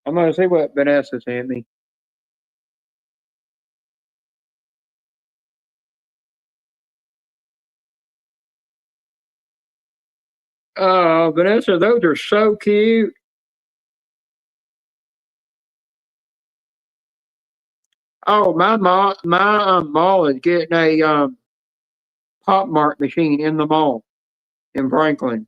I'm gonna see what Vanessa sent me. Oh, Vanessa, those are so cute. Oh, my mall is getting a Pop Mart machine in the mall in Franklin.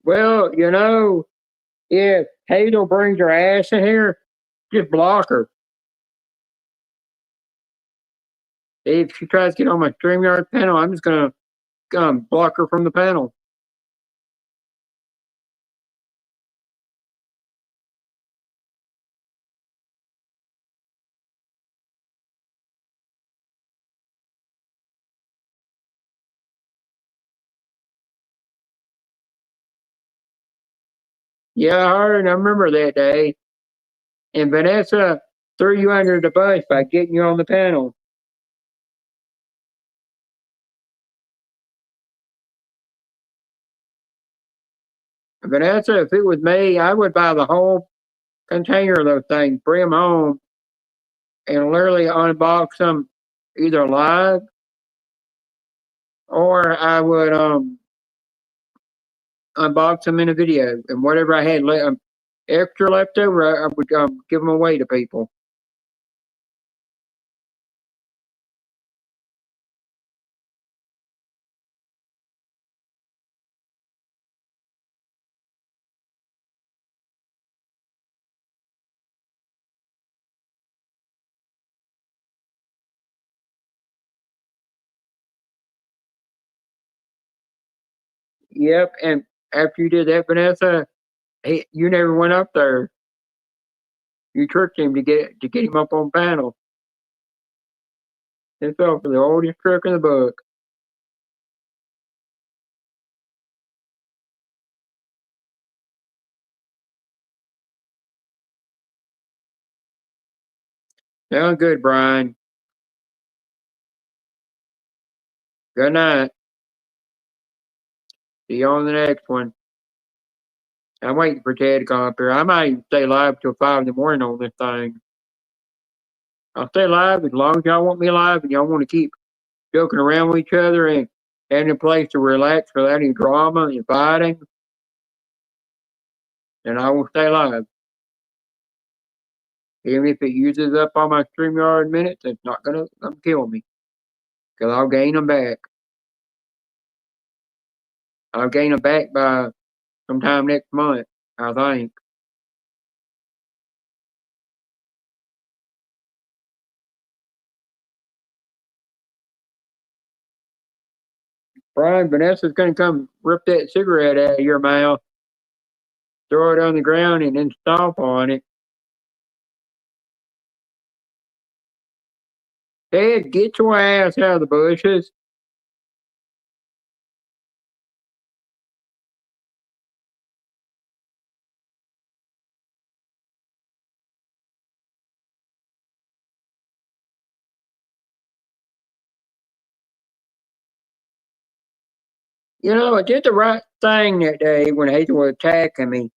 Well, if Hazel brings her ass in here, just block her. If she tries to get on my StreamYard panel, I'm just gonna block her from the panel. Yeah, I heard. I remember that day. And Vanessa threw you under the bus by getting you on the panel. Vanessa, if it was me, I would buy the whole container of those things, bring them home, and literally unbox them either live or I would unbox them in a video. And whatever I had extra left over, I would give them away to people. Yep. And after you did that, Vanessa, you never went up there. You tricked him to get him up on panel. It fell for the oldest trick in the book. Sounds good, Brian. Good night. See you on the next one. I'm waiting for Ted to come up here. I might even stay live till 5 in the morning on this thing. I'll stay live as long as y'all want me live and y'all want to keep joking around with each other and having a place to relax without any drama and fighting. Then I will stay live. Even if it uses up all my StreamYard minutes, it's not gonna kill me. Because I'll gain them back. I'll gain them back by sometime next month, I think. Brian, Vanessa's gonna come rip that cigarette out of your mouth, throw it on the ground, and then stomp on it. Dad, get your ass out of the bushes. You know, I did the right thing that day when Hazel was attacking me.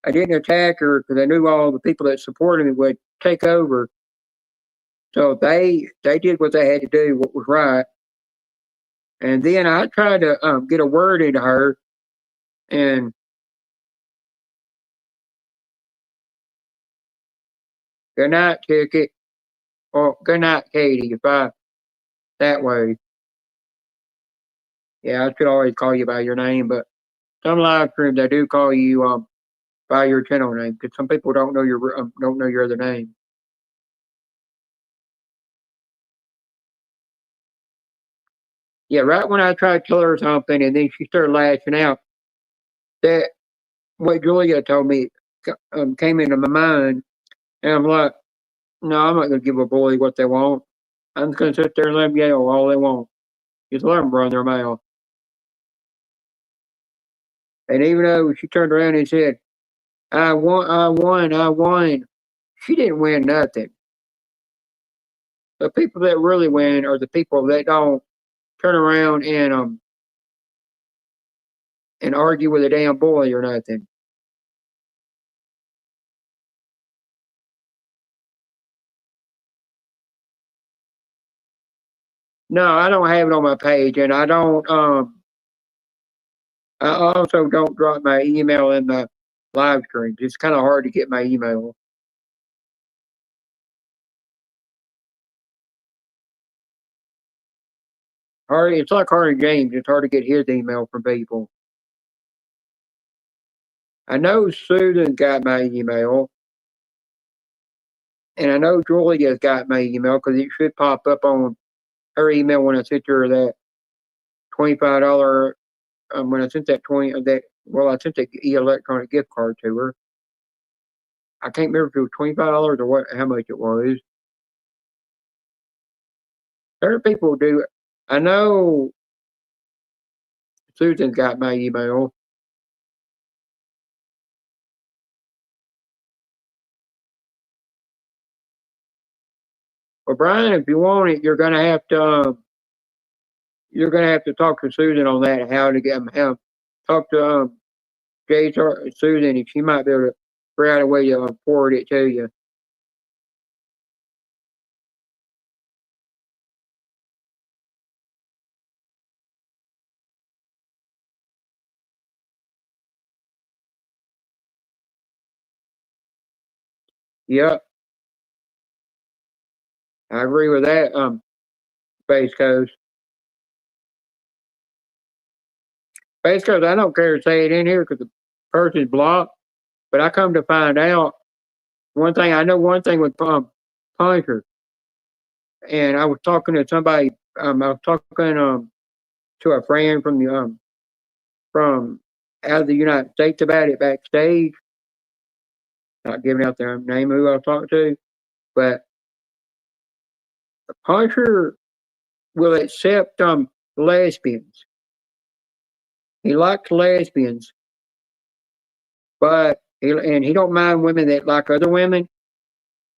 I didn't attack her because I knew all the people that supported me would take over. So they did what they had to do, what was right. And then I tried to get a word into her, and good night, Ticket, or good night, Katie, if I that way. Yeah, I should always call you by your name, but some live streams they do call you by your channel name because some people don't know your other name. Yeah, right when I tried to tell her something, and then she started lashing out. That what Julia told me came into my mind, and I'm like, no, I'm not gonna give a bully what they want. I'm just gonna sit there and let them yell all they want. Just let them run their mouth. And even though she turned around and said, I won, I won, I won, she didn't win nothing. The people that really win are the people that don't turn around and argue with a damn bully or nothing. No, I don't have it on my page, and I don't. I also don't drop my email in the live streams. It's kind of hard to get my email. Hard. It's like Hardy James. It's hard to get his email from people. I know Susan got my email, and I know Julia's got my email because it should pop up on her email when I sent her that $25. When I sent that I sent that electronic gift card to her. I can't remember if it was $25 or what, how much it was. Other people do. I know Susan's got my email. Well, Brian, if you want it, you're gonna have to talk to Susan on that. How to get how talk to Jay's or Susan, and she might be able to figure out a way to forward it to you. Yep, I agree with that. Space Coast. Space Coast. I don't care to say it in here because the person's blocked. But I come to find out one thing. I know one thing with Punisher, and I was talking to somebody. I was talking to a friend from the from out of the United States about it backstage. Not giving out their name who I was talking to, but the Punisher will accept lesbians. He likes lesbians, but he don't mind women that like other women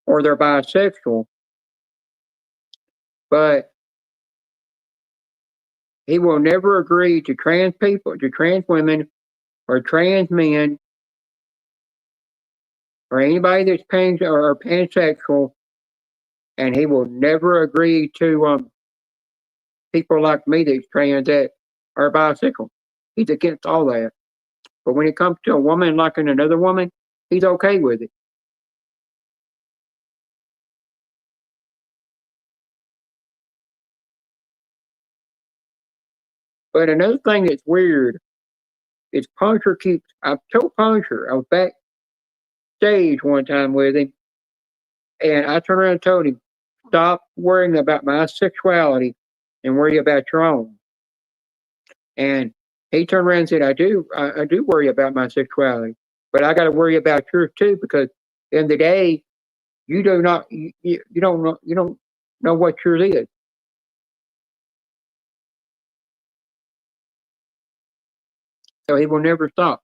or they're bisexual. But he will never agree to trans people, to trans women, or trans men, or anybody that's pansexual, and he will never agree to people like me that's trans that are bisexual. He's against all that. But when it comes to a woman liking another woman, he's okay with it. But another thing that's weird is Punisher keeps. I've told Punisher I was backstage one time with him, and I turned around and told him, "Stop worrying about my sexuality and worry about your own." And he turned around and said, I do worry about my sexuality, but I got to worry about yours too, because in the day, you do not, you don't know what yours is. So he will never stop.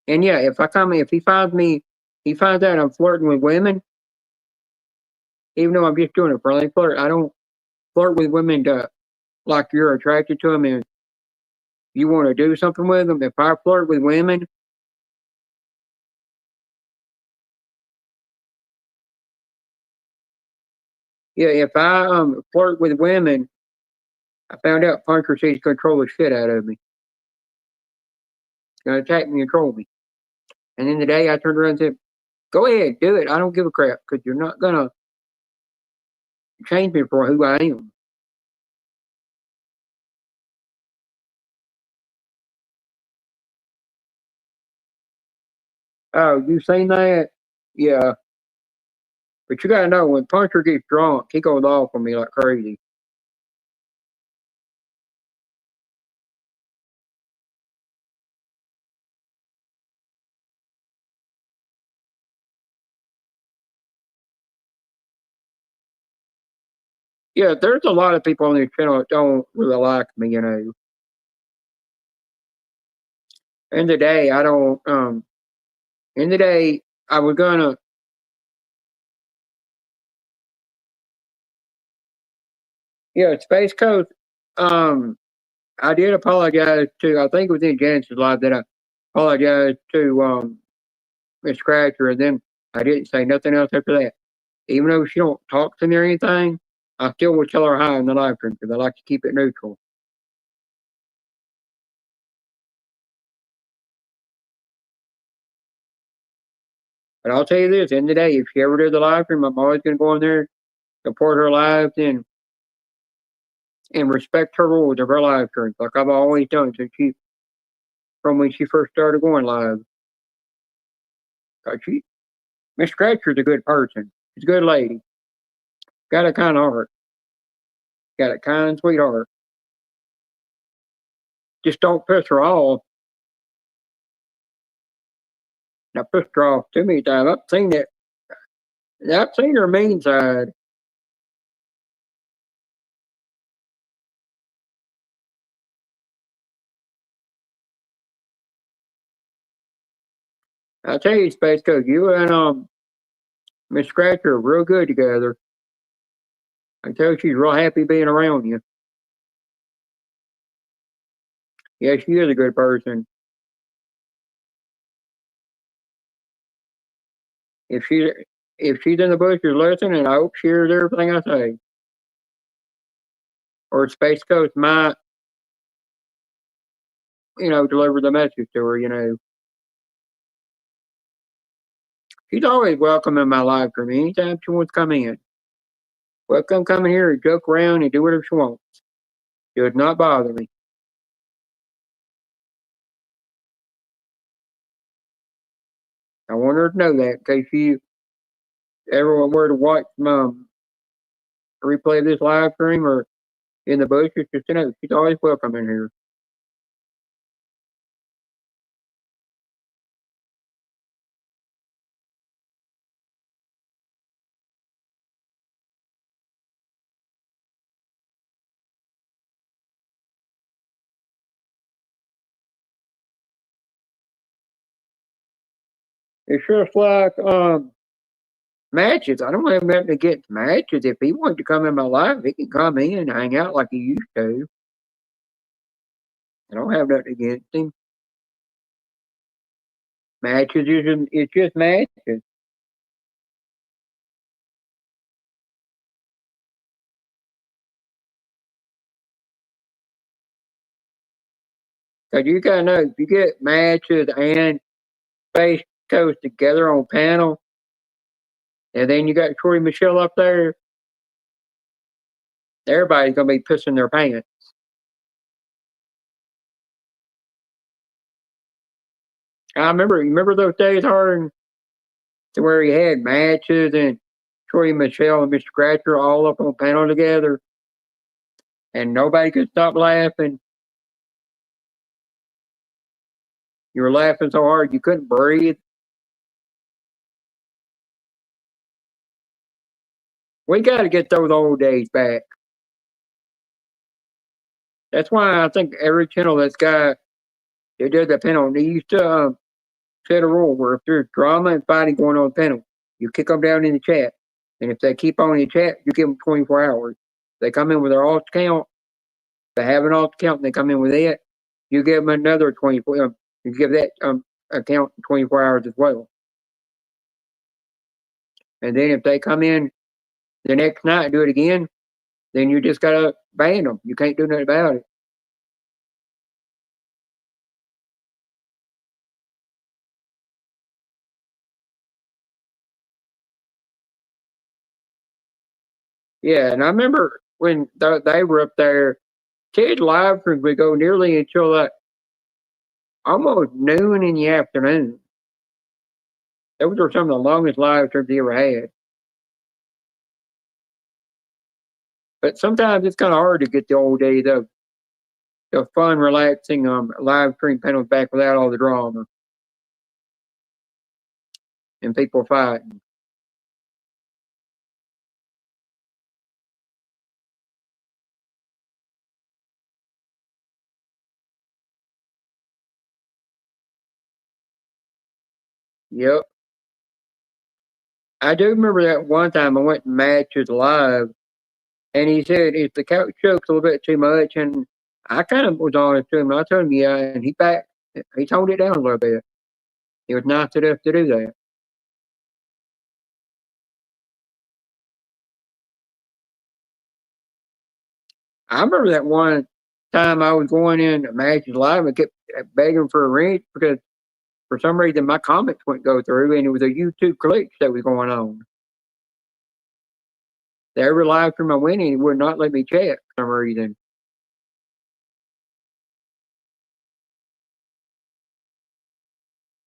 And yeah, if he finds out I'm flirting with women, even though I'm just doing a friendly flirt, I don't flirt with women to, like you're attracted to them and you want to do something with them. If I flirt with women, yeah, if I flirt with women, I found out Puncher says he's gonna control the shit out of me. He's gonna attack me and control me. And in the day, I turned around and said, "Go ahead, do it. I don't give a crap because you're not gonna change me for who I am." Oh, you seen that? Yeah. But you gotta know when Puncher gets drunk, he goes off on me like crazy. Yeah, there's a lot of people on this channel that don't really like me, you know. In the day, I don't. In the day, I was gonna. Yeah, Space Coast. I did apologize to. I think it was in Genesis Live that I apologized to Miss Scratcher, and then I didn't say nothing else after that. Even though she don't talk to me or anything, I still will tell her hi in the live stream because I like to keep it neutral. But I'll tell you this: in the day, if she ever does a live stream, I'm always gonna go in there, support her lives, and respect her rules of her live streams, like I've always done from when she first started going live. Cause Miss Scratcher's a good person. She's a good lady. Got a kind heart. Got a kind, sweet heart. Just don't piss her off. I pissed her off too many times. I've seen it. I've seen her mean side. I tell you, Space Coach, you and Miss Scratcher are real good together. I can tell she's real happy being around you. Yeah, she is a good person. If she's in the bushes listening, I hope she hears everything I say. Or Space Coast might, deliver the message to her, She's always welcome in my live stream anytime she wants to come in. Welcome come in here and joke around and do whatever she wants. It would not bother me. I want her to know that in case you ever were to watch my replay of this live stream or in the bushes, just to know she's always welcome in here. It's just like matches. I don't have nothing against matches. If he wanted to come in my life, he can come in and hang out like he used to. I don't have nothing against him. Matches it's just matches. Cause you gotta know if you get matches and Space Coast together on panel, and then you got Troy Michelle up there, everybody's gonna be pissing their pants. Remember those days, Harden, to where he had matches and Troy Michelle and Mr. Scratcher all up on panel together. and nobody could stop laughing. You were laughing so hard you couldn't breathe. We got to get those old days back. That's why I think every channel that's got that does a panel needs to set a rule where if there's drama and fighting going on the panel, you kick them down in the chat. And if they keep on in the chat, you give them 24 hours. They come in with their alt account. They have an alt account and they come in with it. You give them another 24. You give that account 24 hours as well. And then if they come in the next night and do it again, then you just gotta ban them. You can't do nothing about it. Yeah, and I remember when they were up there, Ted live streams would go nearly until almost noon in the afternoon. Those were some of the longest live streams he ever had. But sometimes it's kind of hard to get the old days of the fun, relaxing live stream panels back without all the drama and people fighting. Yep. I do remember that one time I went to Matches Live, and he said if the couch joke's a little bit too much, and I kind of was honest to him. I told him yeah, and he toned it down a little bit. He was nice enough to do that. I remember that one time I was going in to Matches Live and kept begging for a wrench because for some reason my comments wouldn't go through, and it was a YouTube glitch that was going on. Every live stream I went in, it would not let me check for some reason.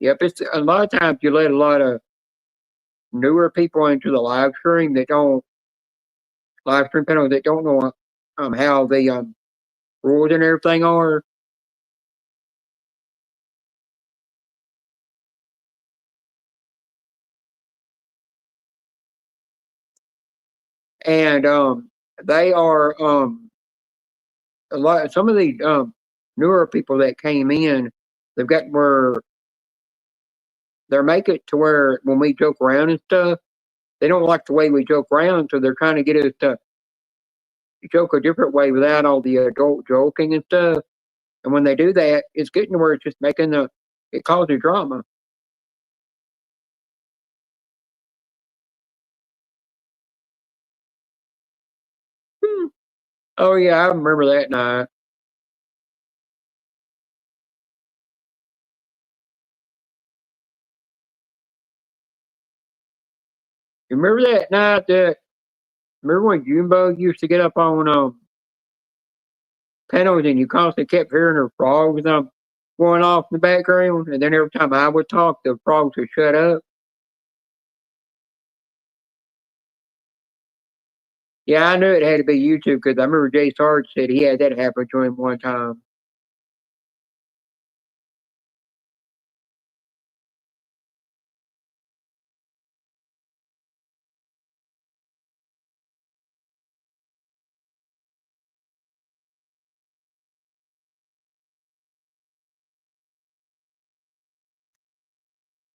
Yep, it's a lot of times you let a lot of newer people into the live stream that don't live stream panel that don't know how the rules and everything are. And they are a lot some of these newer people that came in, they've got where they're making it to where when we joke around and stuff, they don't like the way we joke around, so they're trying to get us to joke a different way without all the adult joking and stuff. And when they do that, it's getting to where it's just it causes drama. Hmm. Oh yeah, I remember that night. You remember that night remember when Jumbo used to get up on panels and you constantly kept hearing her frogs going off in the background, and then every time I would talk, the frogs would shut up. Yeah, I knew it had to be YouTube because I remember Jay Sarge said he had that happen to him one time.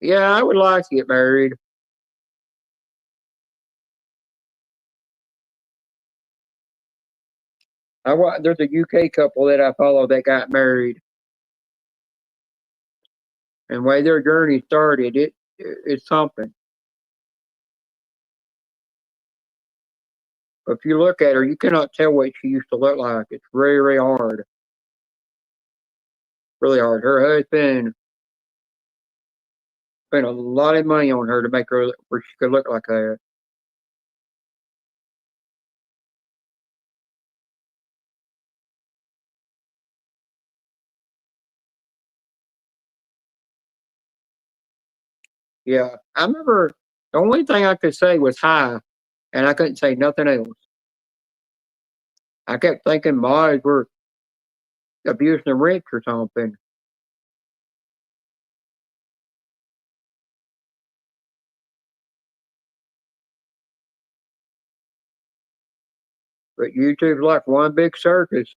Yeah, I would like to get married. There's a UK couple that I follow that got married, and the way their journey started, it's something. If you look at her, you cannot tell what she used to look like. It's very, very hard. Really hard. Her husband spent a lot of money on her to make her where she could look like that. Yeah, I remember the only thing I could say was hi, and I couldn't say nothing else. I kept thinking boys were abusing the rich or something. But YouTube's like one big circus.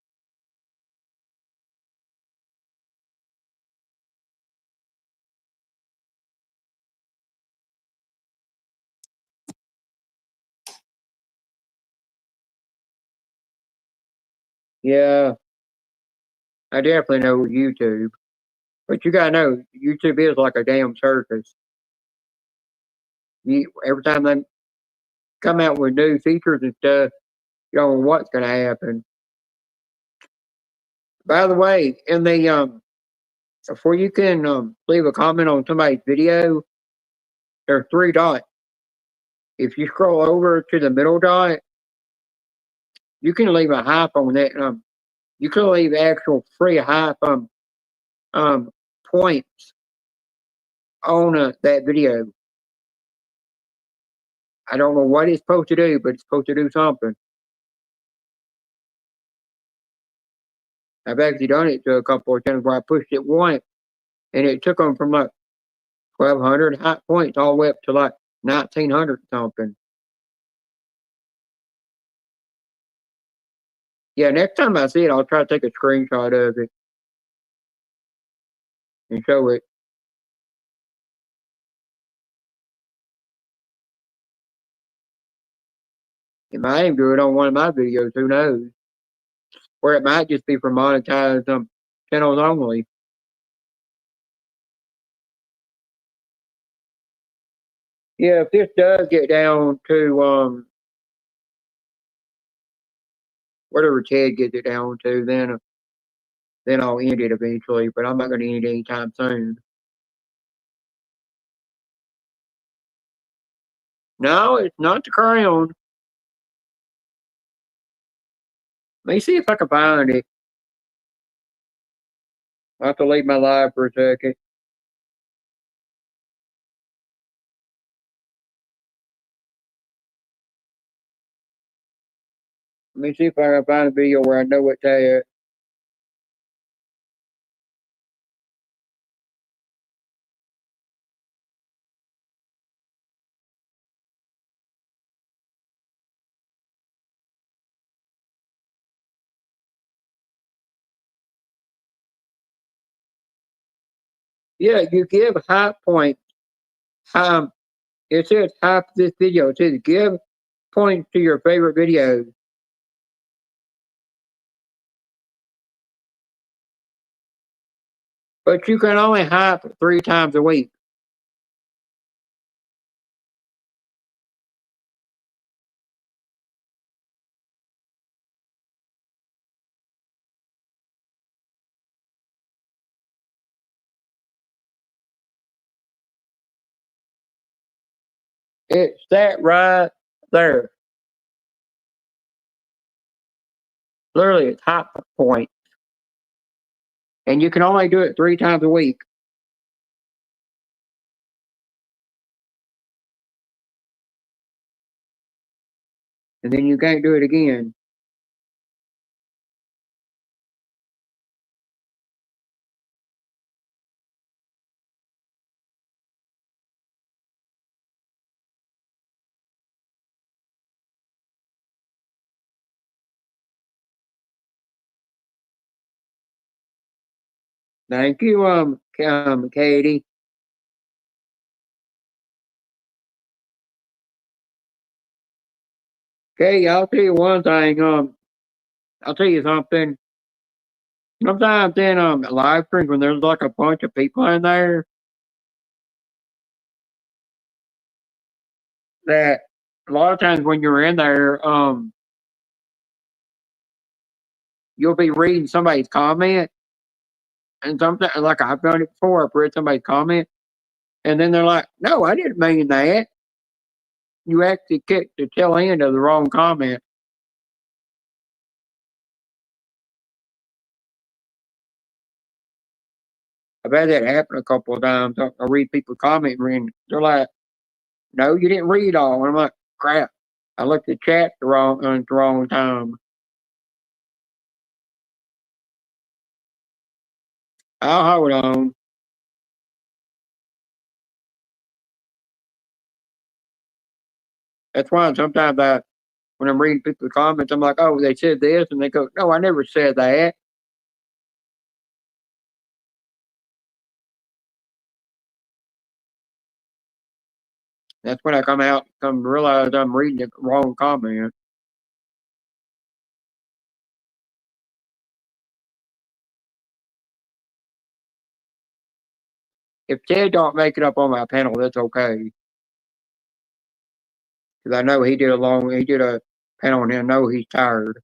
Yeah, I definitely know YouTube. But you gotta know, YouTube is like a damn circus. Every time they come out with new features and stuff, you don't know what's gonna happen. By the way, in the before you can leave a comment on somebody's video, there's 3 dots. If you scroll over to the middle dot, you can leave a hype on that. You can leave actual free hype points on that video. I don't know what it's supposed to do, but it's supposed to do something. I've actually done it to a couple of times where I pushed it once, and it took them from like 1,200 hype points all the way up to like 1,900 something. Yeah, next time I see it, I'll try to take a screenshot of it and show it. It might even do it on one of my videos, who knows? Or it might just be for monetized channels only. Yeah, if this does get down to whatever Ted gets it down to, then I'll end it eventually. But I'm not going to end it anytime soon. No, it's not the crown. Let me see if I can find it. I'll have to leave my live for a second. Let me see if I can find a video where I know it's at. Yeah, you give hype points. It says hype this video. It says give points to your favorite videos. But you can only hype 3 times a week. It's that right there. Literally, it's hype point. And you can only do it 3 times a week. And then you can't do it again. Thank you, Katie. Okay, I'll tell you one thing. I'll tell you something. Sometimes in live streams when there's like a bunch of people in there, that a lot of times when you're in there, you'll be reading somebody's comment, and sometimes like I've done it before, I've read somebody's comment, and then they're like, "No, I didn't mean that." You actually kicked the tail end of the wrong comment. I've had that happen a couple of times. I read people comment and they're like, "No, you didn't read all." And I'm like, "Crap! I looked at chat at the wrong time." I'll hold on. That's why sometimes when I'm reading people's comments, I'm like, oh, they said this, and they go, no, I never said that. That's when I come realize I'm reading the wrong comment. If Ted don't make it up on my panel, that's okay. Because I know he did a panel and I know he's tired.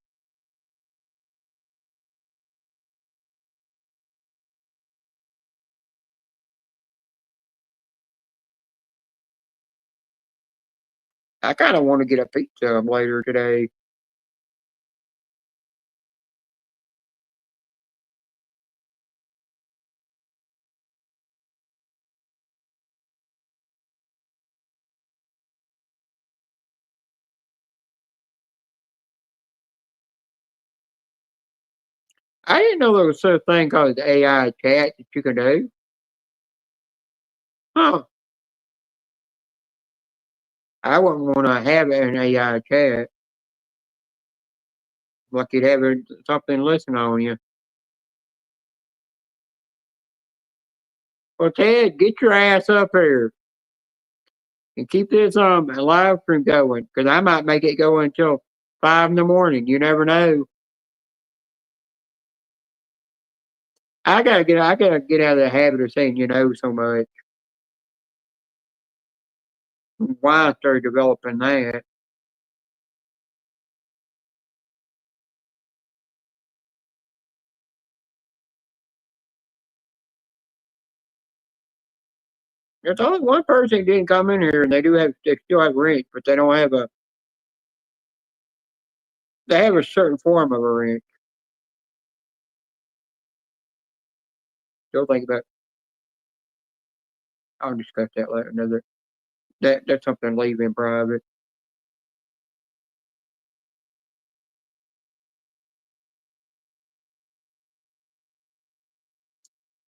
I kind of want to get a pizza later today. I didn't know there was such a thing called AI chat that you can do. Huh. I wouldn't want to have an AI chat. Like you'd have something listen on you. Well, Ted, get your ass up here and keep this live stream going, because I might make it go until 5 in the morning. You never know. I gotta get out of the habit of saying so much. Why I started developing that. There's only one person that didn't come in here, and they still have rent, but they don't have they have a certain form of a rent. Still think about. I'll discuss that later. That's something to leave in private.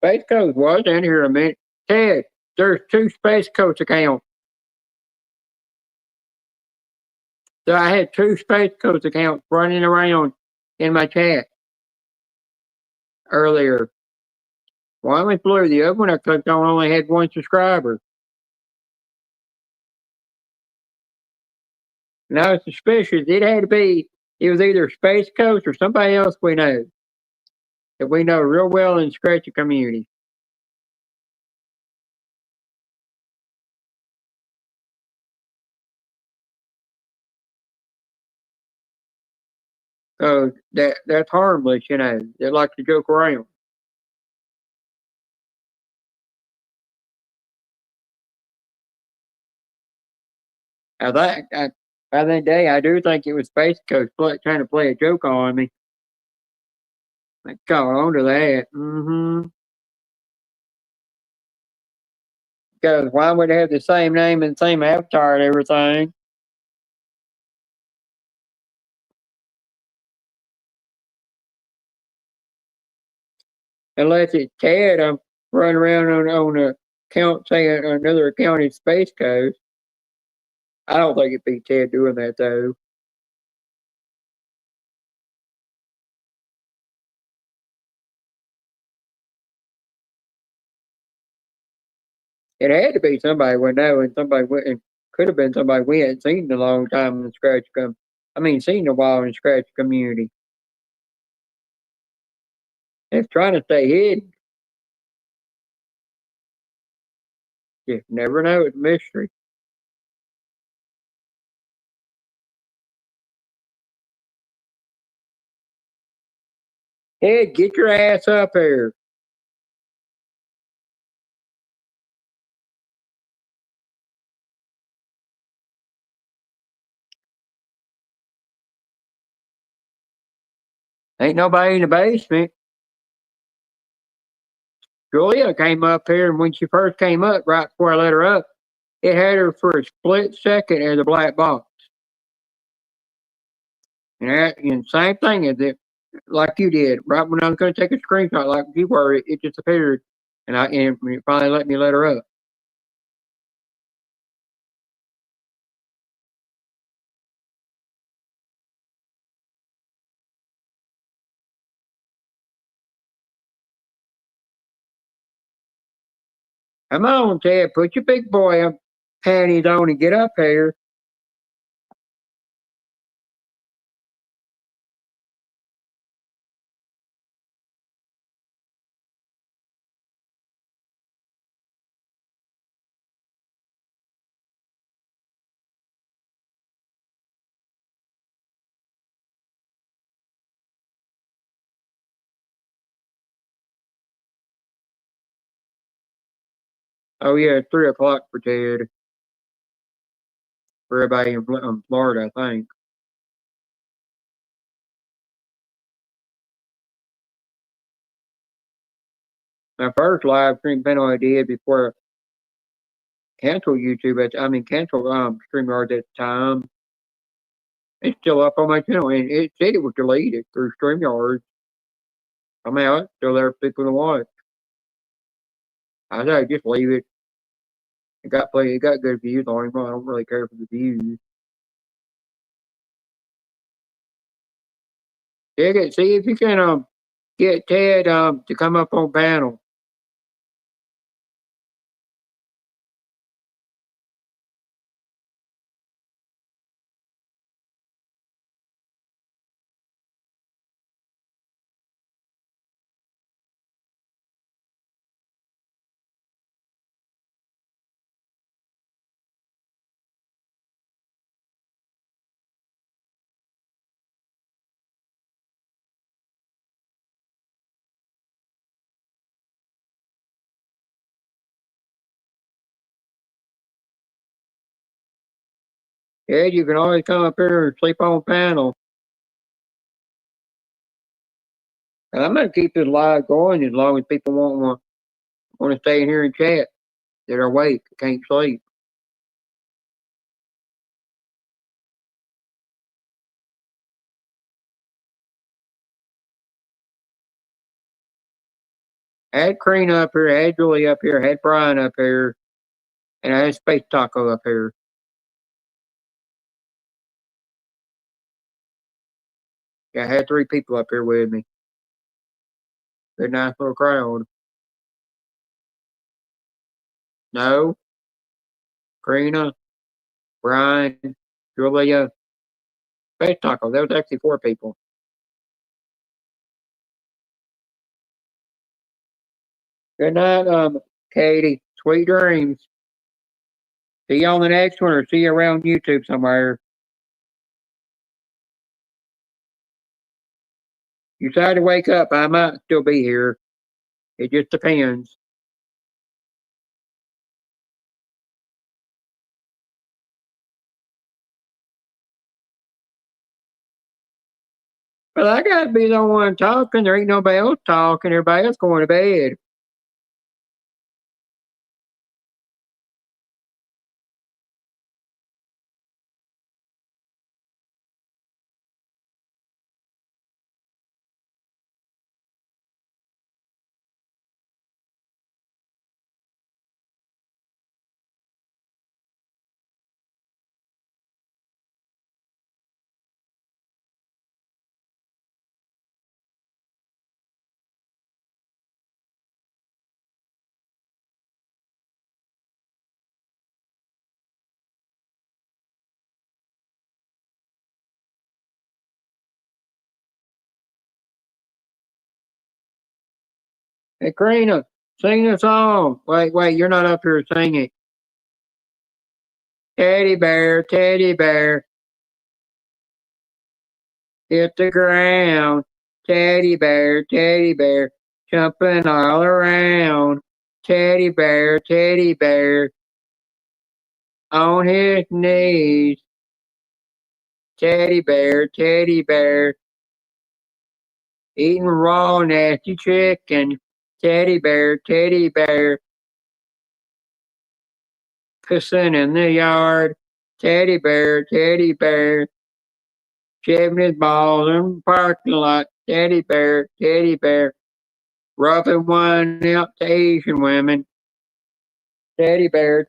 Space Coast was in here a minute. Ted, there's 2 Space Coast accounts. So I had 2 Space Coast accounts running around in my chat earlier. One was blue, the other one I clicked on only had 1 subscriber. And I was suspicious it was either Space Coast or somebody else we know. That we know real well in the Scratchy community. So that's harmless, They like to joke around. Now back that day, I do think it was Space Coast trying to play a joke on me. I caught on to that. Because why would they have the same name and same avatar and everything? Unless it's Ted, I'm running around on a account saying another account is Space Coast. I don't think it'd be Ted doing that though. It had to be somebody we know, and could have been somebody we hadn't seen in a long time in the seen in a while in the Scratch community. It's trying to stay hidden. You never know, it's a mystery. Ed, get your ass up here. Ain't nobody in the basement. Julia came up here, and when she first came up, right before I let her up, it had her for a split second as a black box. And same thing as like you did. Right when I was going to take a screenshot, like you were, it disappeared, and it finally let me let her up. Come on, Ted, put your big boy panties on and get up here. Oh yeah, it's 3 o'clock for Ted. For everybody in Florida, I think. My first live stream panel I did before I canceled YouTube. Canceled StreamYard at the time. It's still up on my channel, and it said it was deleted through StreamYard. It's still there for people to watch. I said just leave it. It got good views on it. I don't really care for the views. Dig it. See if you can get Ted to come up on panel. Ted, you can always come up here and sleep on panel. And I'm gonna keep this live going as long as people want to stay in here and chat. That are awake, can't sleep. I had Crane up here, I had Julie up here, I had Brian up here, and I had Space Taco up here. Yeah, I had 3 people up here with me. Good nice little crowd. No, Karina, Brian, Julia, Space Taco. There was actually 4 people. Good night, Katie. Sweet dreams. See you on the next one, or see you around YouTube somewhere. You decide to wake up, I might still be here. It just depends. But I gotta be the one talking. There ain't nobody else talking. Everybody else going to bed. Hey, Karina, sing the song. Wait, you're not up here singing. Teddy bear, hit the ground. Teddy bear, jumping all around. Teddy bear, on his knees. Teddy bear, eating raw nasty chicken. Teddy bear, pissing in the yard. Teddy bear, shaving his balls in the parking lot. teddy bear, teddy bear, rubbing one out to Asian women. Teddy bear,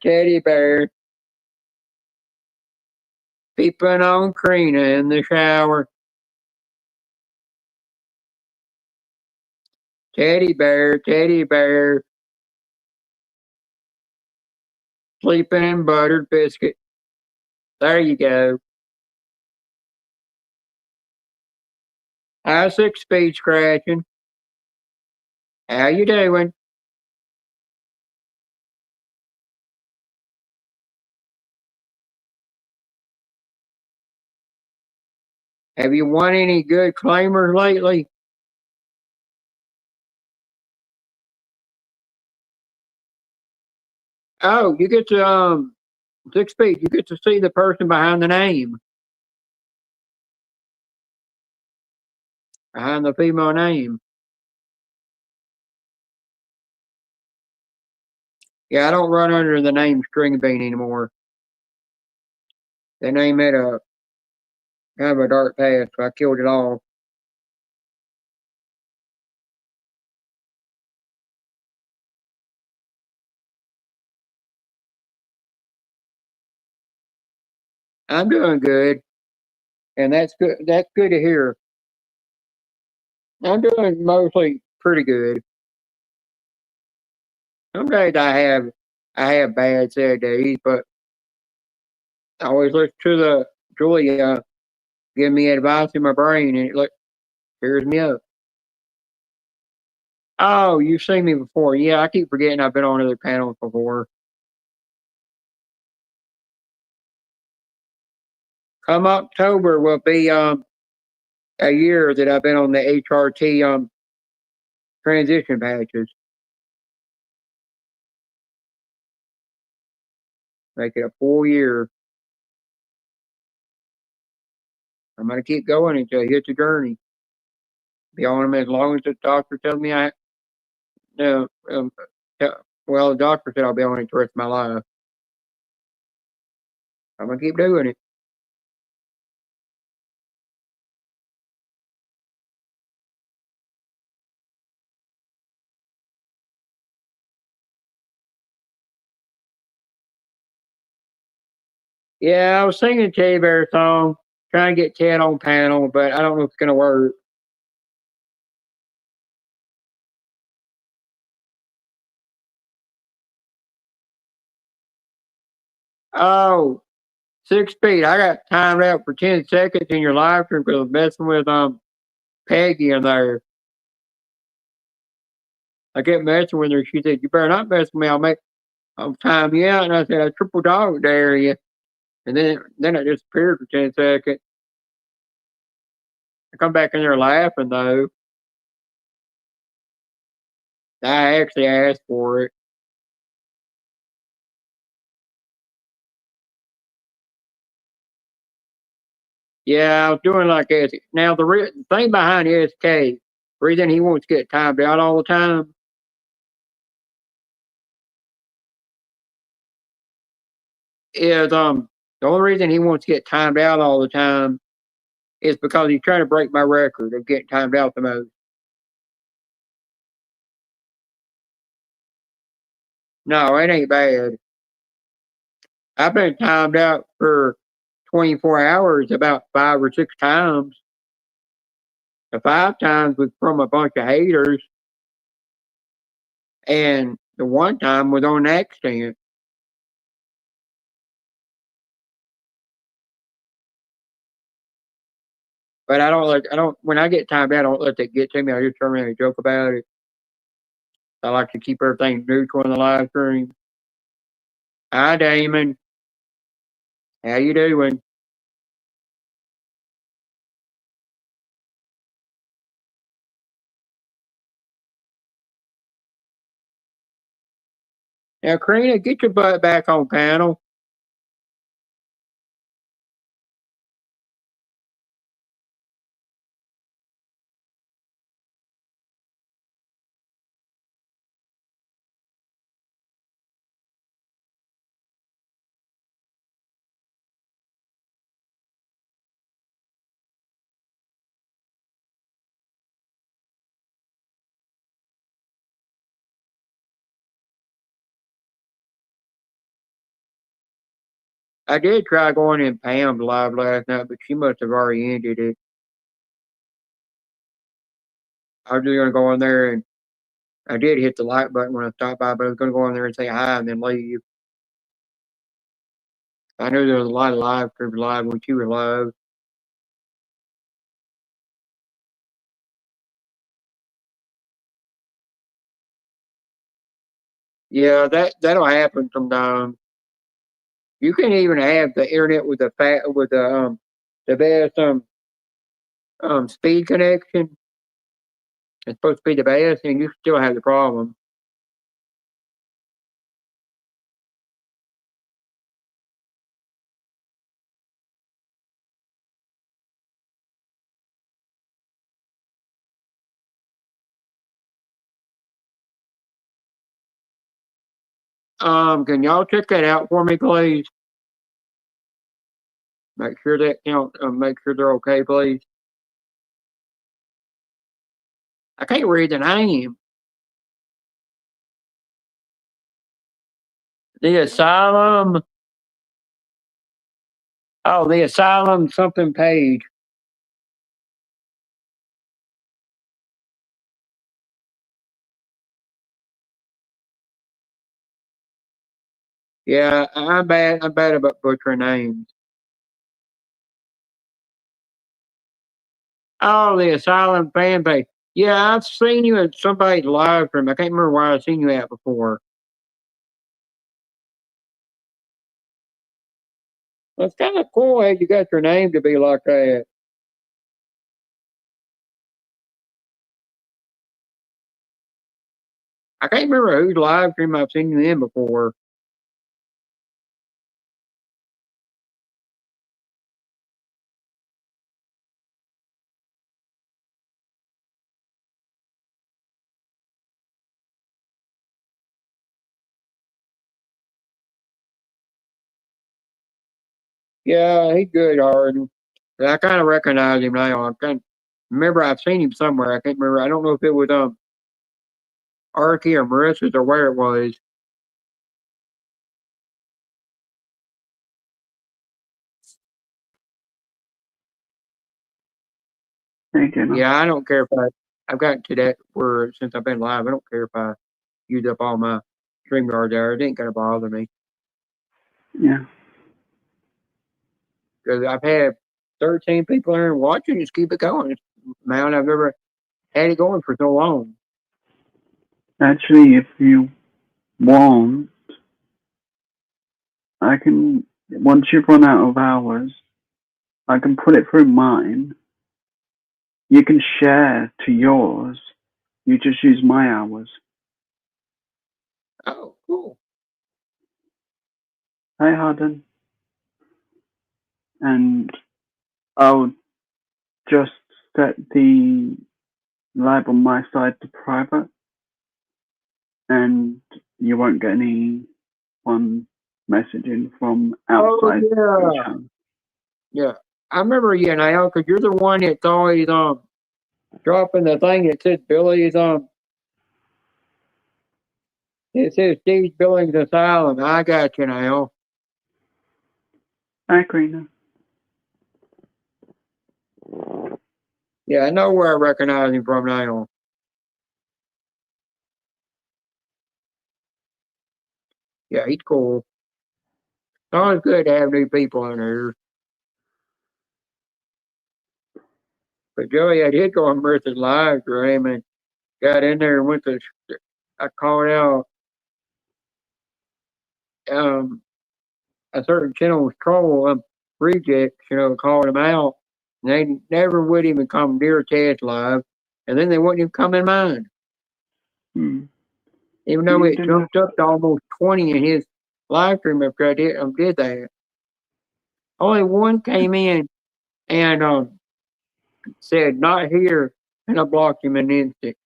peeping on Karina in the shower. Teddy bear, sleeping in buttered biscuit. There you go. How's 6 feet scratching? How you doing? Have you won any good claimers lately? Oh, you get to 6 feet. You get to see the person behind the name, behind the female name. Yeah, I don't run under the name String Bean anymore. The name had a kind of a dark past, so I killed it all. I'm doing good, and that's good. That's good to hear. I'm doing mostly pretty good. Some days I have bad sad days, but I always listen to the Julia give me advice in my brain, and it cheers me up. Oh, you've seen me before. Yeah, I keep forgetting I've been on other panels before. Come October will be a year that I've been on the HRT transition patches. Make it a full year. I'm gonna keep going until I hit the journey. Be on them as long as the doctor tells me I. No, well, the doctor said I'll be on it the rest of my life. I'm gonna keep doing it. Yeah, I was singing Teddy Bear song, trying to get Ted on panel, but I don't know if it's gonna work. Oh, 6 feet. I got timed out for 10 seconds in your live stream because I was messing with Peggy in there. I kept messing with her. She said, "You better not mess with me. I'll time you out." And I said, "I triple dog dare you." And then it disappeared for 10 seconds. I come back in there laughing though. I actually asked for it. Yeah, I was doing like this. Now the thing behind SK, reason he wants to get timed out all the time is the only reason he wants to get timed out all the time is because he's trying to break my record of getting timed out the most. No, it ain't bad. I've been timed out for 24 hours about 5 or 6 times. The 5 times was from a bunch of haters, and the one time was on accident. But when I get timed out, I don't let that get to me. I just turn around and joke about it. I like to keep everything neutral in the live stream. Hi, Damon. How you doing? Now, Karina, get your butt back on panel. I did try going in Pam's live last night, but she must have already ended it. I was just gonna go in there and I did hit the like button when I stopped by, but I was gonna go in there and say hi and then leave. I knew there was a lot of live streams live when she was live. Yeah, that'll happen sometimes. You can even have the internet with the best speed connection. It's supposed to be the best, and you still have the problem. Can y'all check that out for me, please? Make sure that count. Make sure they're okay, please. I can't read the name. The asylum. Oh, the asylum something page. Yeah, I'm bad. I'm bad about butchering names. Oh, the asylum fan page. Yeah, I've seen you at somebody's live stream. I can't remember where I've seen you at before. It's kind of cool how you got your name to be like that. I can't remember whose live stream I've seen you in before. Yeah, he's good, Harden. I kind of recognize him now. I can't remember. I've seen him somewhere. I can't remember. I don't know if it was Arky or Marissa's or where it was. Thank you. Yeah, I don't care if I've gotten to that where since I've been live. I don't care if I use up all my StreamYard there. It ain't gonna bother me Yeah. because I've had 13 people there and watching. Just keep it going. Man, I've never had it going for so long. Actually, if you want, I can, once you've run out of hours, I can put it through mine. You can share to yours. You just use my hours. Oh, cool. Hi, Harden. And I'll just set the live on my side to private, and you won't get anyone messaging from outside the yeah. channel. Yeah. I remember you now because you're the one that's always dropping the thing that says Billy's it says Steve Billings Asylum. I got you now. Hi, Karina. Yeah, I know where I recognize him from now. Yeah, he's cool. It's always good to have new people in here. But Joey, I did go on Bertha's live stream and got in there and went to I called out a certain channel's troll rejects, calling them out. And they never would even come near Ted's live, and then they wouldn't even come in mine. Even though it jumped up to almost 20 in his live stream after I did that. Only one came in and said not here, and I blocked him in an instant.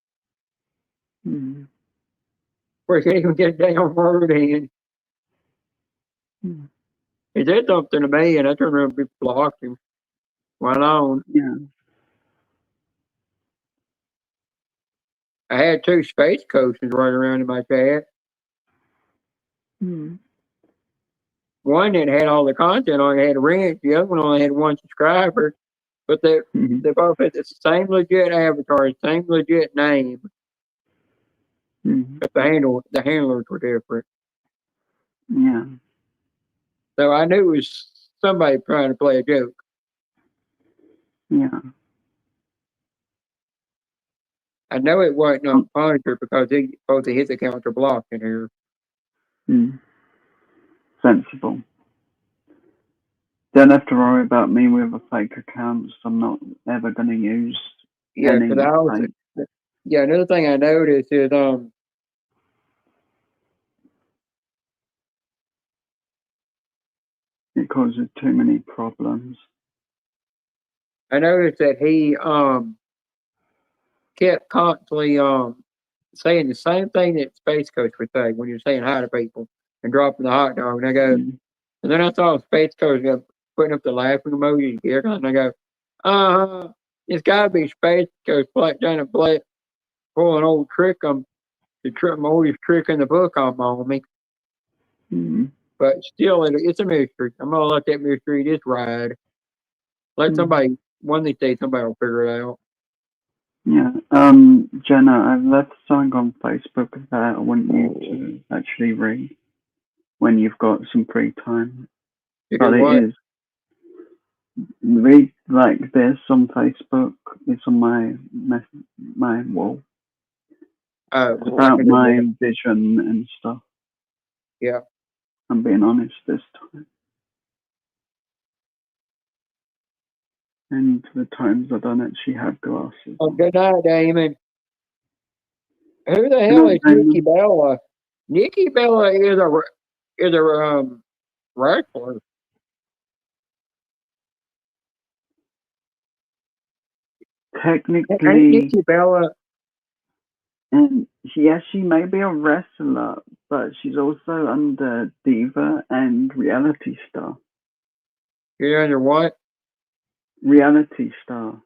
Where he couldn't even get a damn word in. He said something to me, and I turned around and blocked him. Went on. Yeah. I had 2 space coaches running around in my chat. one that had all the content on it had a ranch, the other one only had 1 subscriber, but they both had the same legit avatar, same legit name, but the handlers were different. Yeah. So I knew it was somebody trying to play a joke. Yeah. I know it wasn't on Punisher because both of his accounts are blocked in here. Sensible. Don't have to worry about me with a fake account. So I'm not ever going to use Yeah, any because I was. fake. Yeah, another thing I noticed is It causes too many problems. I noticed that he kept constantly saying the same thing that Space Coach would say when you're saying hi to people and dropping the hot dog. And I go, and then I saw Space Coach putting up the laughing emoji here, and I go, it's got to be Space Coach trying to pull an old trick on the oldest trick in the book on me. But still, it's a mystery. I'm gonna let that mystery just ride. Let somebody, one of these days, somebody will figure it out. Yeah. Jenna, I've left something on Facebook that I want you to actually read when you've got some free time. But it is read like this on Facebook. It's on my wall. It's about my vision and stuff. Yeah. I'm being honest this time. And the times I don't actually have glasses. Oh, good night, Damon. Who the hell is Nikki Bella? Nikki Bella is a wrestler. Technically, Nikki Bella. And she may be a wrestler, but she's also under diva and reality star. You're under what? Reality star.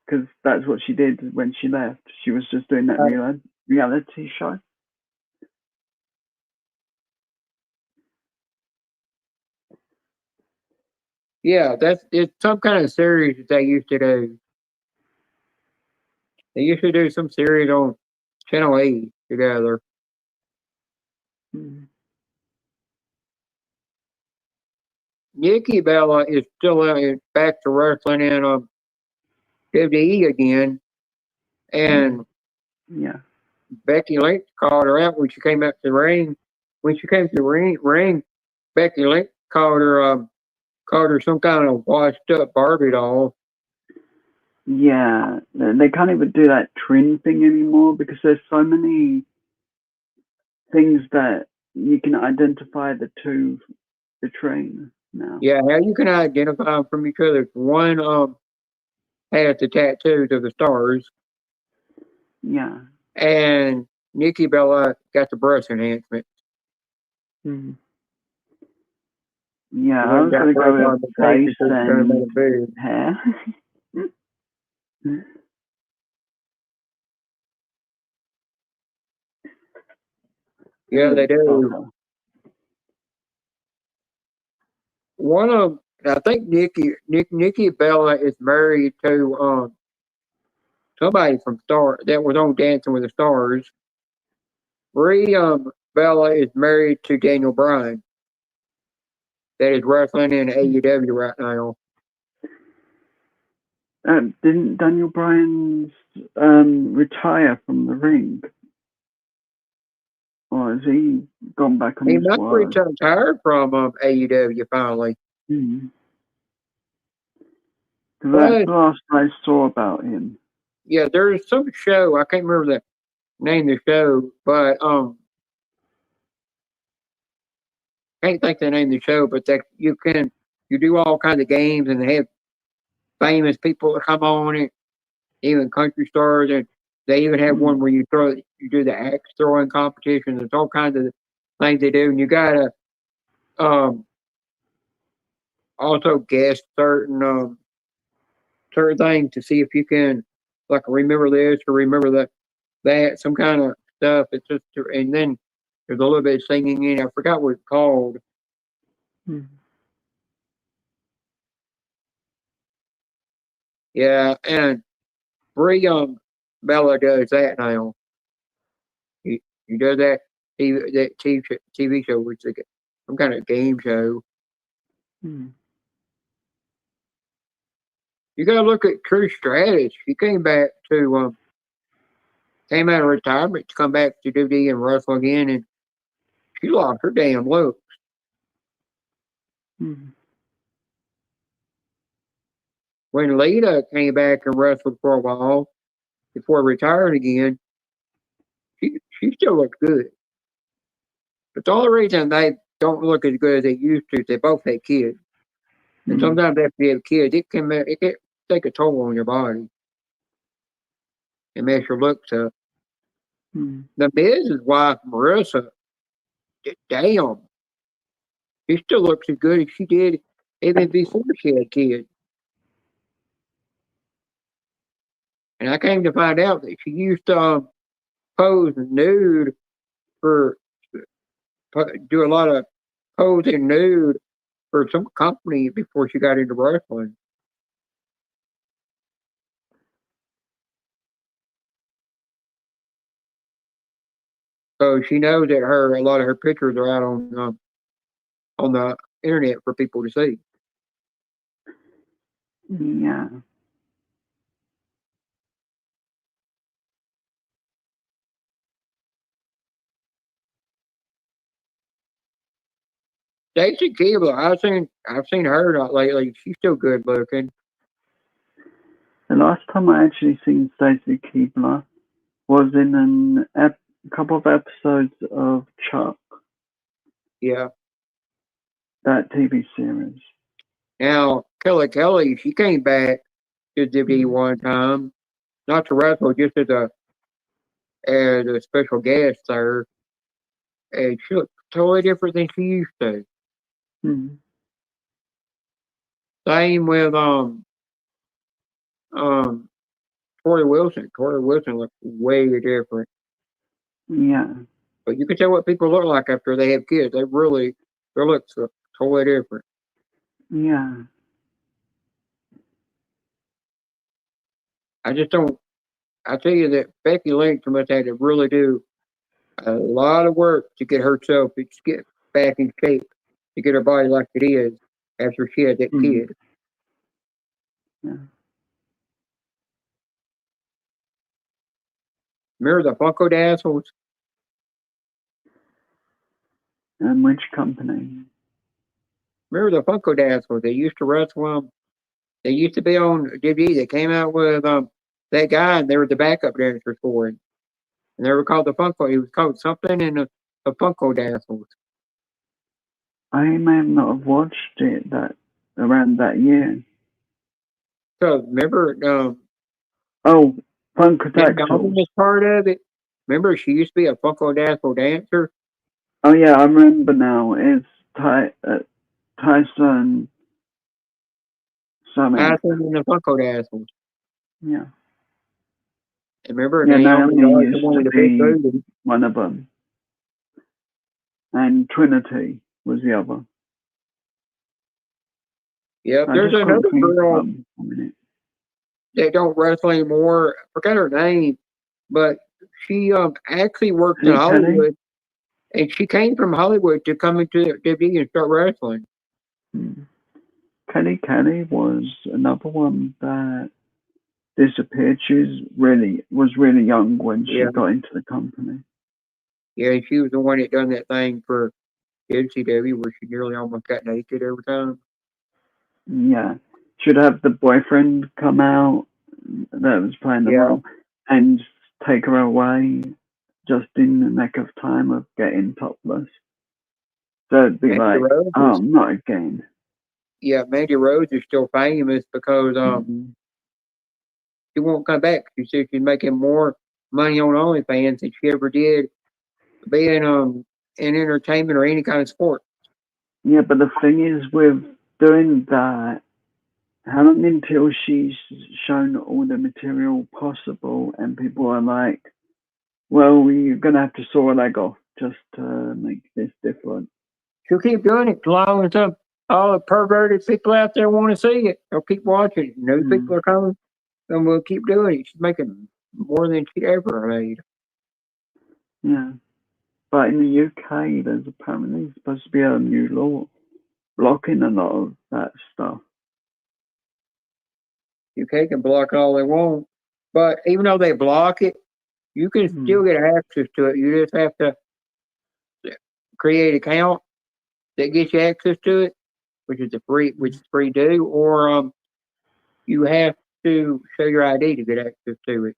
Because that's what she did when she left. She was just doing that reality show. Yeah, it's some kind of series that they used to do. They used to do some series on Channel 8 together. Nikki Bella is still back to wrestling in WWE again, and Becky Lynch called her out when she came up to the ring. When she came to the ring, Becky Lynch called her some kind of washed up Barbie doll. Yeah, they can't even do that twin thing anymore because there's so many things that you can identify the two between now. Yeah, how you can identify them from each other. One has the tattoos of the stars. Yeah. And Nikki Bella got the breast enhancement. Yeah, I was going to go with face and hair. Yeah, they do. One of I think Nikki Bella is married to somebody from Star that was on Dancing with the Stars. Brie Bella is married to Daniel Bryan. That is wrestling in AEW right now. Didn't Daniel Bryan retire from the ring? Or has he gone back on his word? He might retired from AEW finally. That's the last I saw about him. Yeah, there's some show, I can't remember the name of the show, but can't think the name of the show, but that you do all kinds of games and they have famous people that come on it, even country stars, and they even have one where you do the axe throwing competition. There's all kinds of things they do, and you gotta also guess certain things to see if you can like remember this or remember that some kind of stuff. It's just, and then there's a little bit of singing in. I forgot what it's called, Hmm. Yeah, and Brie Bella does that now. He does that TV show, which is some kind of game show. Hmm. You gotta look at Trish Stratus. She came out of retirement to come back to WWE and wrestle again, and she lost her damn look. Hmm. When Lita came back and wrestled for a while before retiring again, she still looked good. But the only reason they don't look as good as they used to is they both had kids. And Hmm. sometimes after you have kids, it can take a toll on your body and mess your looks up. Hmm. The Miz's wife, Marissa, damn, she still looks as good as she did even before she had kids. And I came to find out that she used to pose nude for do a lot of posing nude for some company before she got into wrestling. So she knows that a lot of her pictures are out on the internet for people to see. Yeah. Stacy Keibler, I've seen her not lately. She's still good looking. The last time I actually seen Stacy Keibler was in a couple of episodes of Chuck, Yeah. that TV series. Now Kelly, she came back to WWE one time, not to wrestle, just as a special guest there, and she looked totally different than she used to. Hmm. Same with um Tori Wilson. Tori Wilson looked way different. Yeah. But you can tell what people look like after they have kids. Their looks are totally different. Yeah. I just don't. I tell you that Becky Lynch must have to really do a lot of work to get herself to get back in shape to get her body like it is after she had that Hmm. kid. Yeah. Remember the Funko Dazzles? And which company? Remember the Funko Dazzles? They used to wrestle them. They used to be on WWE. They came out with that guy, and they were the backup dancers for him. And they were called the Funko. He was called something in the Funko Dazzles. I may not have watched it that around that year. So remember, Oh, Funko Kim Dazzle. Dalton was part of it. Remember, she used to be a Funko Dazzle dancer. Oh yeah, I remember now. It's Tyson something. Tyson and the Funko Dazzles. Yeah. And remember, Yeah, Naomi Naomi also used wanted to a big be booty. one of them. And Trinity was the other. Yep, I there's just couldn't another think of girl them a minute. that don't wrestle anymore. I forgot her name, but she actually worked in Hey, Kelly? Hollywood, and she came from Hollywood to come into WWE and start wrestling. Kelly was another one that disappeared. She was really young when she got into the company. Yeah, she was the one that done that thing for NCW where she nearly almost got naked every time. Yeah. Should have the boyfriend come out that was playing the role and take her away just in the nick of time of getting topless. So it'd be Mandy like, Rose oh, not again. Yeah, Mandy Rose is still famous because she won't come back. She said she's making more money on OnlyFans than she ever did being in entertainment or any kind of sport. Yeah, but the thing is with doing that, how long until she's shown all the material possible and people are like, well, you're going to have to saw a leg off just to make this different. she'll keep doing it as long as all the perverted people out there want to see it. They'll keep watching it. New people are coming, and we'll keep doing it. She's making more than she ever made. Yeah. But in the UK, there's apparently supposed to be a new law blocking a lot of that stuff. UK can block all they want, but even though they block it, you can still get access to it. You just have to create an account that gets you access to it, which is free to do, or you have to show your ID to get access to it.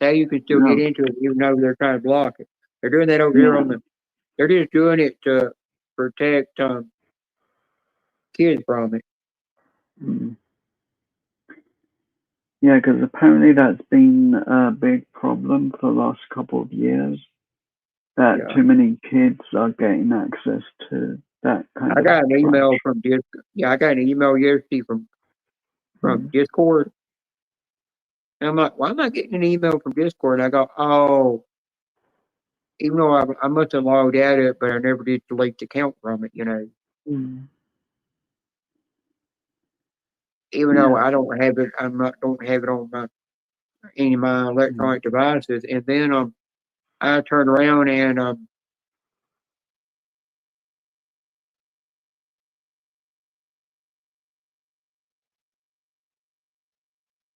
Now you can still get into it, even though they're trying to block it. They're doing that over here they're just doing it to protect kids from it. Yeah, because apparently that's been a big problem for the last couple of years. That too many kids are getting access to that kind of. I got an email from I got an email yesterday from Discord. And I'm like, why am I getting an email from Discord? And I go, oh, even though I must have logged out of it, but I never did delete the account from it, Even though I don't have it, don't have it on any of my electronic devices. And then I turned around and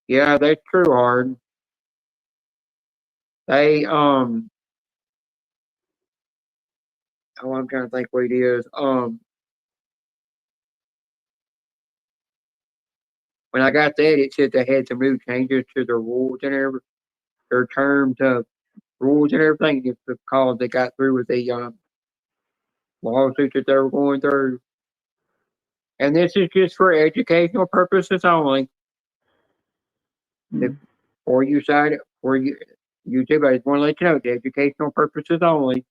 yeah, that's true, Hard. They oh, I'm trying to think what it is. When I got that, it said they had some new changes to their rules and everything, their terms of rules and everything. It's because they got through with the lawsuits that they were going through. And this is just for educational purposes only. For you side, for you YouTube, I just want to let you know, the educational purposes only.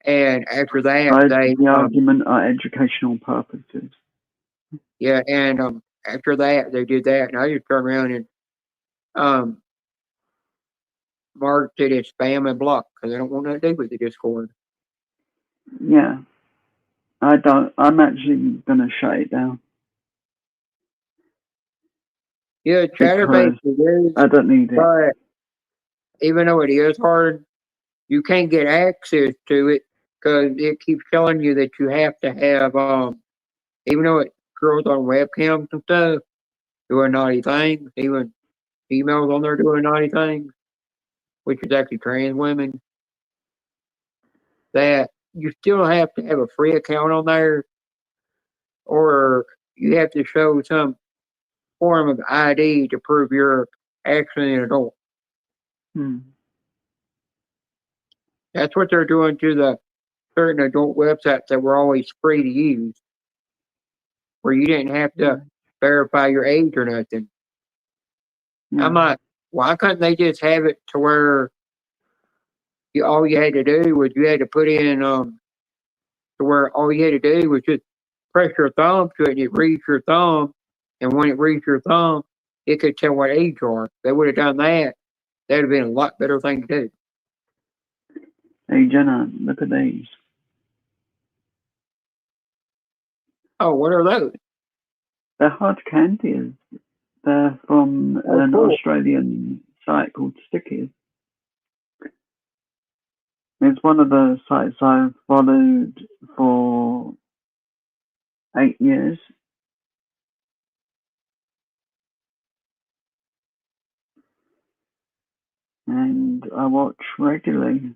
And after that, the argument are educational purposes. Yeah, and after that, they did that, and I just turned around and marked it as spam and block because I don't want nothing to do with the Discord. Yeah, I'm actually gonna shut it down. Yeah, Chatterbait is. I don't need it. But even though it is hard, you can't get access to it because it keeps telling you that you have to have even though it girls on webcams and stuff doing naughty things, even females on there doing naughty things, which is actually trans women, that you still have to have a free account on there, or you have to show some form of ID to prove you're actually an adult. That's what they're doing to the certain adult websites that were always free to use, where you didn't have to verify your age or nothing. I'm like, why couldn't they just have it to where all you had to do was you had to put in to where all you had to do was just press your thumb to it and it reads your thumb, and when it reads your thumb, it could tell what age you are. If they would have done that, that'd have been a lot better thing to do. Hey Jenna, look at these. Oh, what are those? They're hard candies. They're from an Australian site called Stickies. It's one of the sites I've followed for 8 years. And I watch regularly.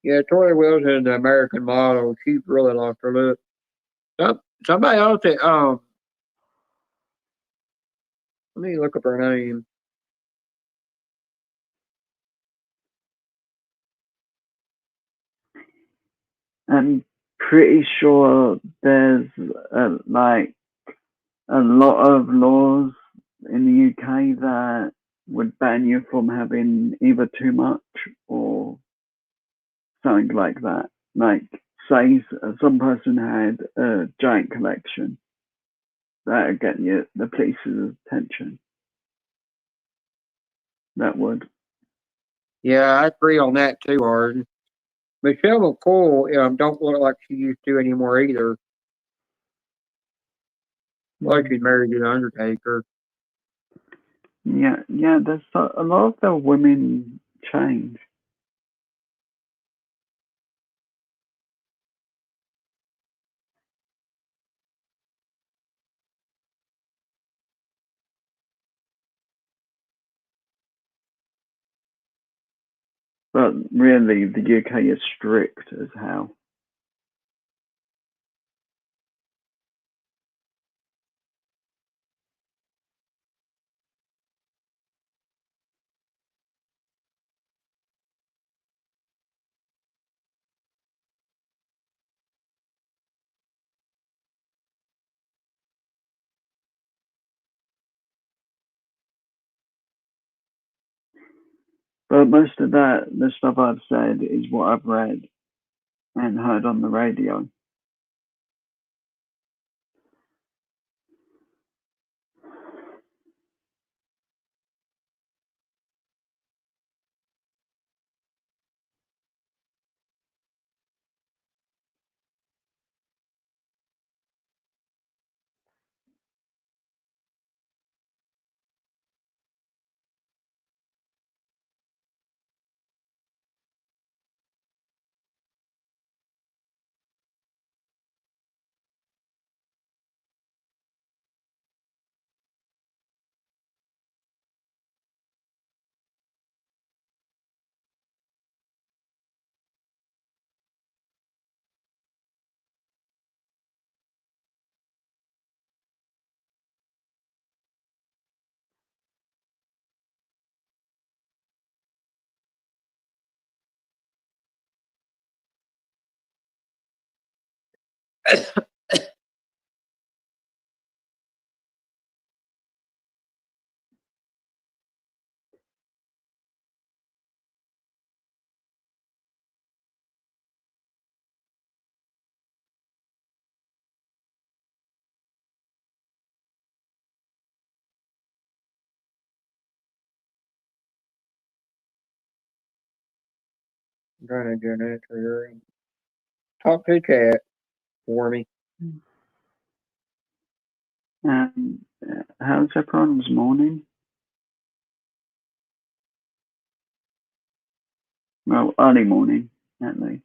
Yeah, Tori Wilson, the American model, she's really lost her look. Somebody else that let me look up her name. I'm pretty sure there's like a lot of laws in the UK that would ban you from having either too much or something like that. Like say some person had a giant collection, that would get you the police's attention. That would. Yeah, I agree on that too, Arden. Michelle McCoy don't look like she used to anymore either. Like she's married to the Undertaker. Yeah, there's a lot of the women change. But really, the UK is strict as hell. But most of the stuff I've said is what I've read and heard on the radio. I'm trying to get an answer here. Talk to the chat for me. How's everyone's morning? Well, early morning, at least.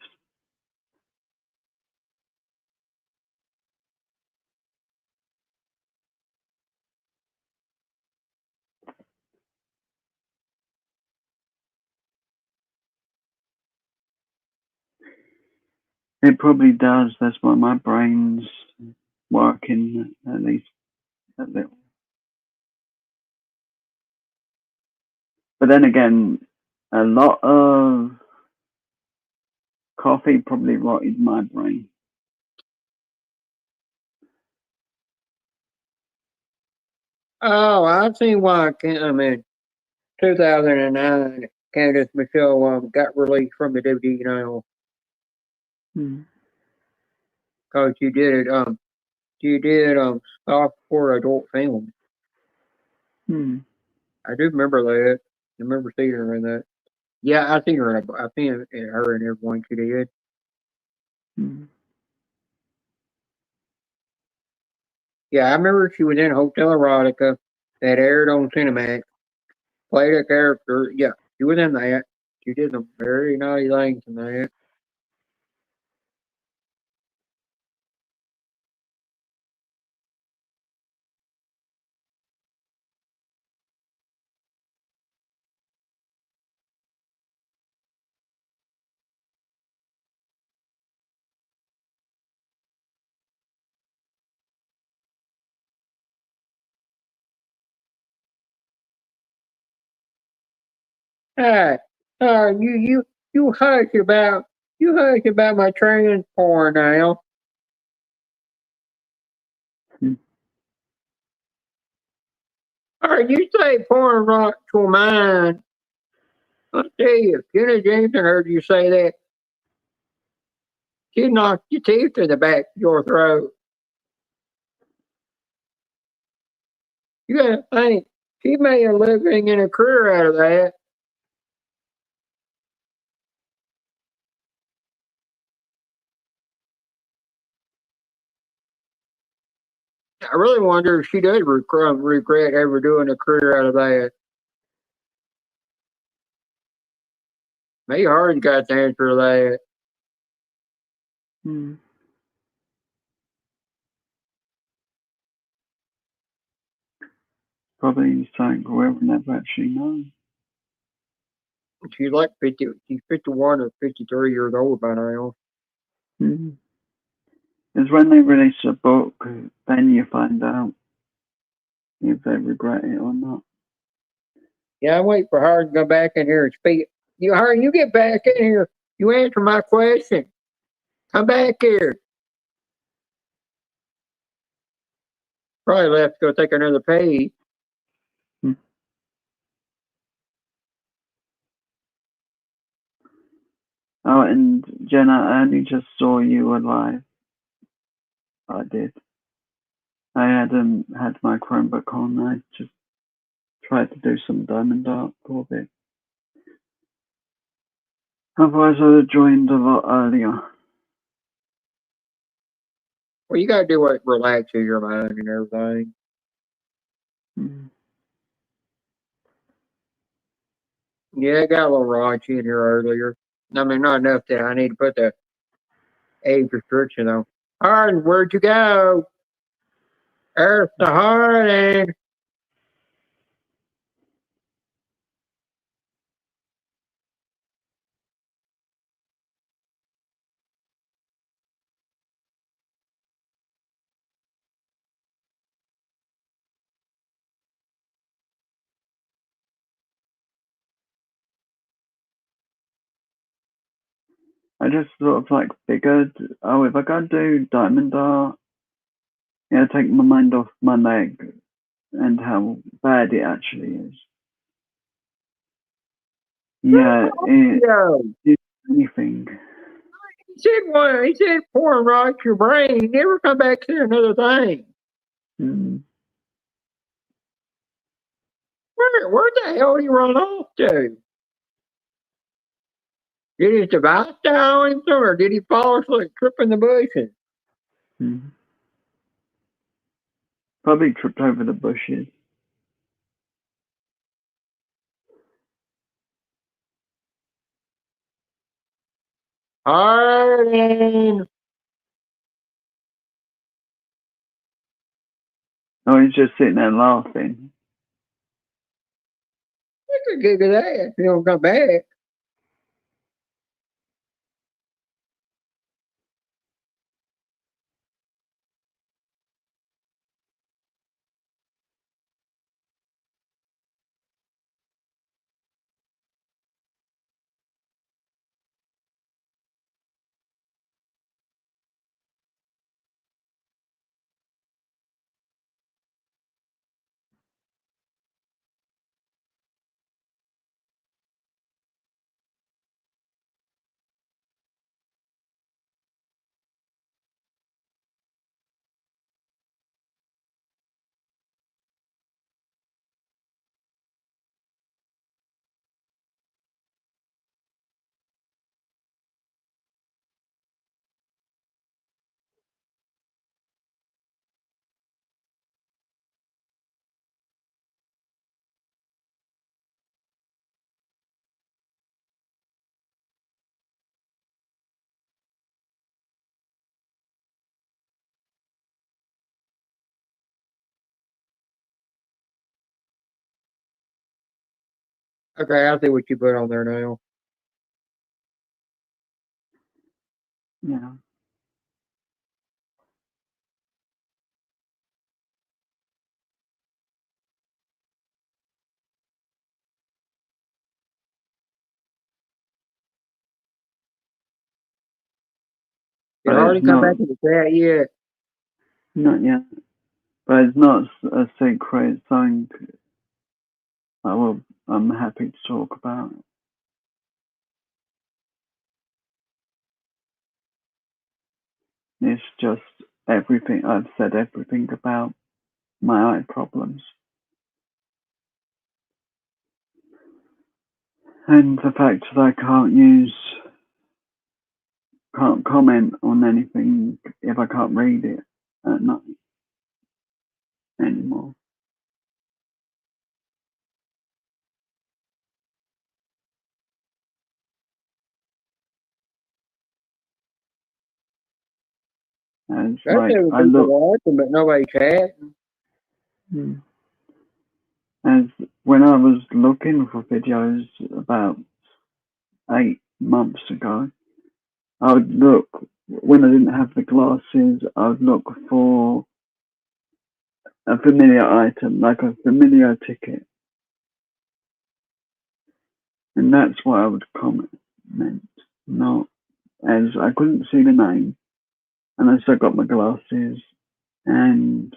It probably does. That's why my brain's working at least a little. But then again, a lot of coffee probably rotted my brain. Oh, I've seen why. I mean, 2009, Candace Michelle got released from the WWE now because she did it. She did stuff for adult films. I do remember that. I remember seeing her in that. Yeah, I seen her. I seen her in everyone she did. Yeah, I remember she was in Hotel Erotica that aired on Cinemax. Played a character. Yeah, she was in that. She did some very naughty things in that. Hey, you hush about my trans porn now. All right, you say porn rock to mine. I'll tell you, if Jenna Jameson heard you say that, She knocked your teeth in the back of your throat. You gotta think, she made a living and a career out of that. I really wonder if she does regret ever doing a career out of that. Maybe Hard's got the answer to that. Hmm. Probably something we'll never actually know. She's like 50, she's 51 or 53 years old by now. Hmm. It's when they release a book, then you find out if they regret it or not. Yeah, I'm waiting for Hard to come back in here and speak. You, Hard, you get back in here. You answer my question. Come back here. Probably left to go take another page. Oh, and Jenna, I only just saw you were live. I did. I had my Chromebook on. I just tried to do some Diamond Art for a bit. Otherwise, I would have joined a lot earlier. Well, you gotta do what relaxes your mind and everything. Hmm. Yeah, I got a little raunchy in here earlier. I mean, not enough that I need to put the age restriction on. Hard, where'd you go? Earth to Harding. I just sort of like figured, oh, if I gotta do Diamond Art, yeah, take my mind off my leg and how bad it actually is. Yeah, it Yo, is anything. he said pour and rot your brain. He never come back to another thing. Hmm. Where the hell did he run off to? Did his device die on him, or did he fall asleep, trip in the bushes? Hmm. Probably tripped over the bushes. Harding. Oh, he's just sitting there laughing. What's the gig of that if he don't come back? Okay, I see what you put on there now. Yeah. Did But Harding it's come not, back to the chat yet? not yet. But it's not a secret. It's something I'm happy to talk about. It's just everything. I've said everything about my eye problems. And the fact that I can't comment on anything if I can't read it at night anymore. And it's That's like the I people look. watching, but nobody chatting. As when I was looking for videos about 8 months ago, I would look when I didn't have the glasses. I would look for a familiar item, like a familiar ticket, and that's what I would comment. Not as I couldn't see the name unless I got my glasses, and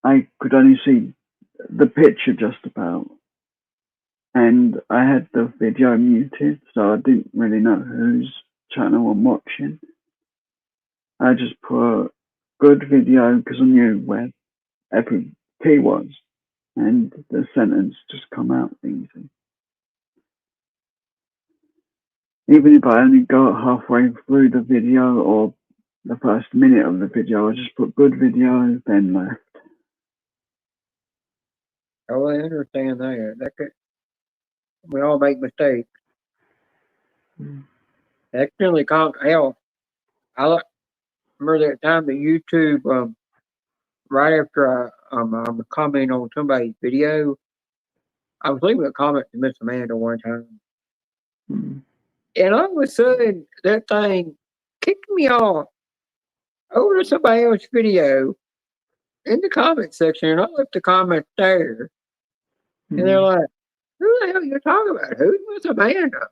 I could only see the picture just about. And I had the video muted, so I didn't really know whose channel I'm watching. I just put good video because I knew where every P was, and the sentence just come out easy. Even if I only got halfway through the video or the first minute of the video, I just put good video, then left. Oh, I understand that. We all make mistakes. That really can't help. Remember that time that YouTube, right after I'm commenting on somebody's video, I was leaving a comment to Miss Amanda one time, Mm. and all of a sudden that thing kicked me off over to somebody else's video in the comment section, and I left the comment there, and they're Mm. like, "Who the hell are you talking about? Who's Miss Amanda?"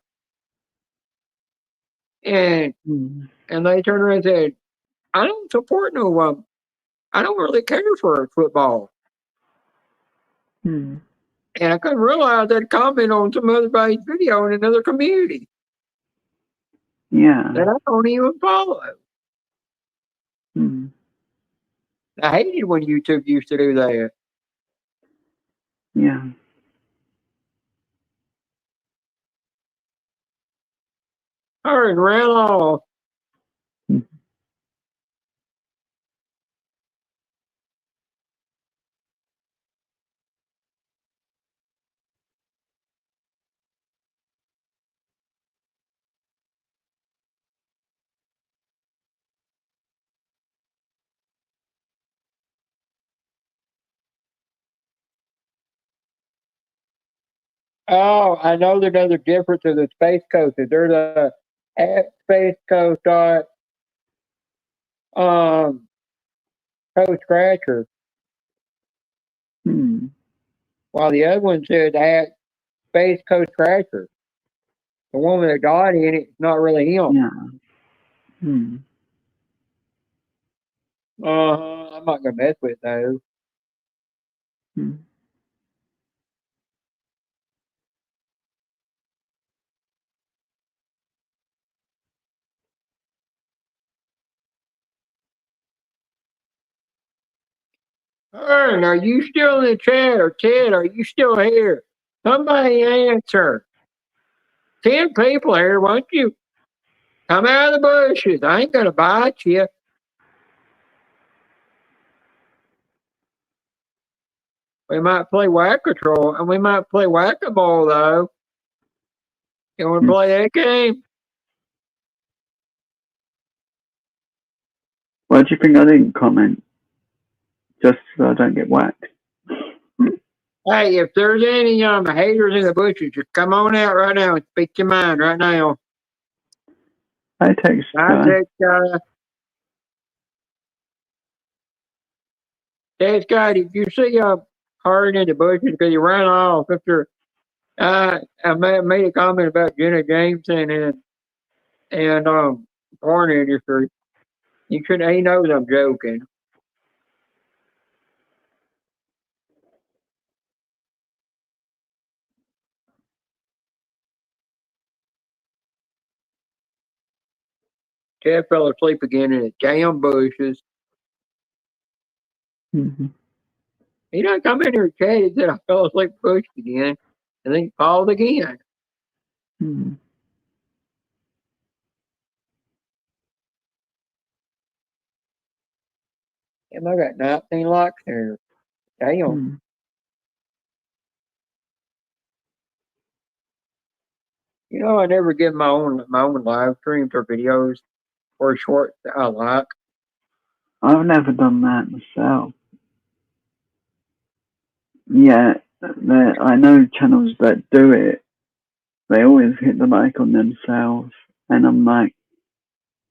And Mm. and they turned around and said, "I don't support no I don't really care for football." Mm. And I couldn't realize that comment on some other guy's video in another community Yeah. that I don't even follow. Mm. I hated when YouTube used to do that. Yeah. I heard ran off. Mm. Oh, I know another difference of the Space Coasters. There's a at Space Coast um Coast Scratcher, Mm. while the other one says at Space Coast Scratcher. The one with the dot in it's not really him. Yeah. Mm. I'm not gonna mess with those. Mm. Ern, are you still in the chat? Or Ted, are you still here? Somebody answer. 10 people here. Why don't you come out of the bushes? I ain't gonna bite you. We might play Whack-A-Troll, and we might play Whack-A-Ball, though. You want to Mm. play that game? Why do you think I didn't comment? Just so I don't get whacked. Hey, if there's any haters in the bushes, just come on out right now and speak your mind right now. I text I guy. said, Scott, if you see hard in the bushes because you ran off after I made a comment about Jenna Jameson and porn industry. You should. He knows I'm joking. Ted fell asleep again in the damn bushes. Mm-hmm. He done come in here, Ted. He said I fell asleep bush again, and then he called again. Mm-hmm. And I got 19 likes here. Damn. Mm-hmm. You know, I never get my own live streams or videos or shorts that I like. I've never done that myself. Yeah, I know channels that do it. They always hit the like on themselves, and I'm like,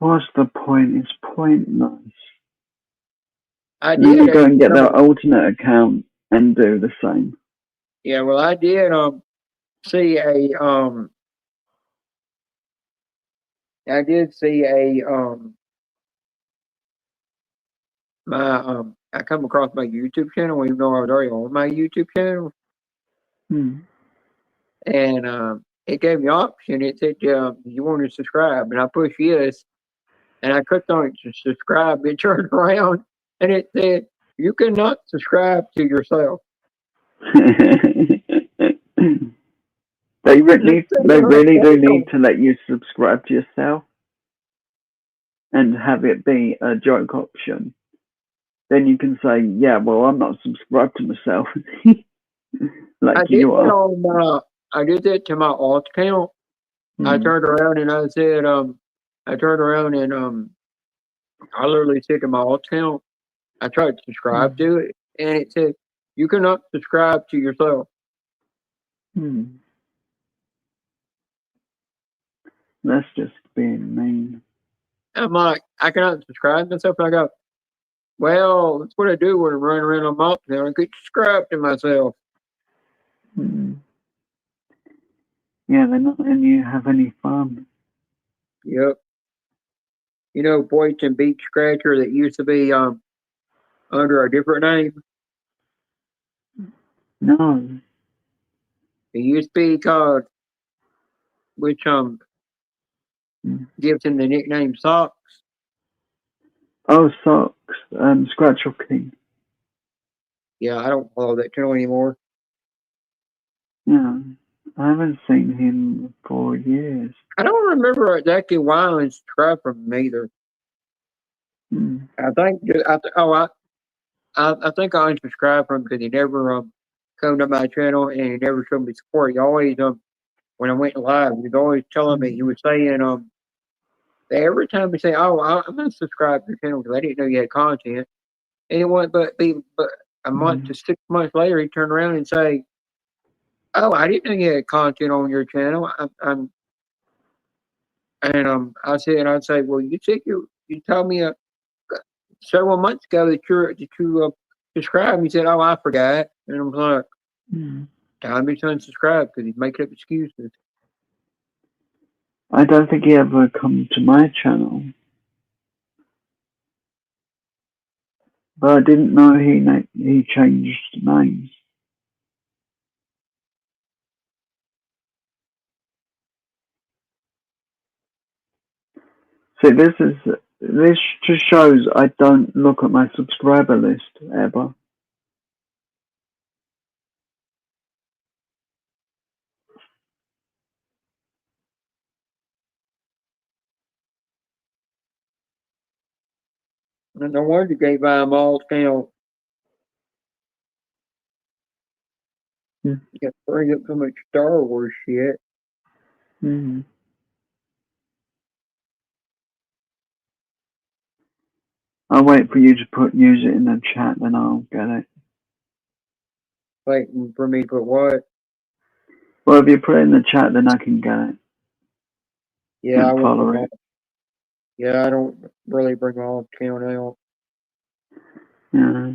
what's the point? It's pointless. I And then they did go and get their alternate account and do the same. Yeah, well, I did see a I did see a my I come across my YouTube channel even though I was already on my YouTube channel, and it gave me an option. It said you want to subscribe, and I pushed yes, and I clicked on it to subscribe. It turned around and it said you cannot subscribe to yourself. They really do need to let you subscribe to yourself and have it be a joke option. Then you can say, yeah, well, I'm not subscribed to myself. Like I did you that are. on I did that to my alt account. I turned around and I said I turned around and I literally said to my alt account, I tried to subscribe to it, and it said you cannot subscribe to yourself. That's just being mean. I'm like, I cannot subscribe to myself. And I go, well, that's what I do when I'm running around on my alt account. I could subscribe to myself. Yeah, they're not letting you have any fun. Yep. You know, Boyton Beach Scratcher that used to be under a different name. No. It used to be called, which gives him the nickname Socks. Oh, Socks. Scratcher King. Yeah, I don't follow that channel anymore. Yeah. I haven't seen him for years. I don't remember exactly why I unsubscribed from him either. I think I think I unsubscribed from him because he never come to my channel and he never showed me support. He always when I went live, he was always telling me, he was saying that every time he say, "Oh, I'm gonna subscribe to your channel because I didn't know you had content," and it wasn't but a month to 6 months later, he turned around and say, "Oh, I didn't know you had content on your channel." I said, I'd say, "Well, you said you told me several months ago that you subscribed." He said, "Oh, I forgot," and I'm like, "Time to unsubscribe because he's making up excuses." I don't think he ever come to my channel. But I didn't know he changed names. See, this just shows I don't look at my subscriber list ever. And no wonder they buy them all down. You got to bring up so much Star Wars shit. I'll wait for you to use it in the chat, then I'll get it. Waiting for me to put what? Well, if you put it in the chat, then I can get it. Yeah, I won't follow bring it. Yeah, I don't really bring my own account out. Yeah.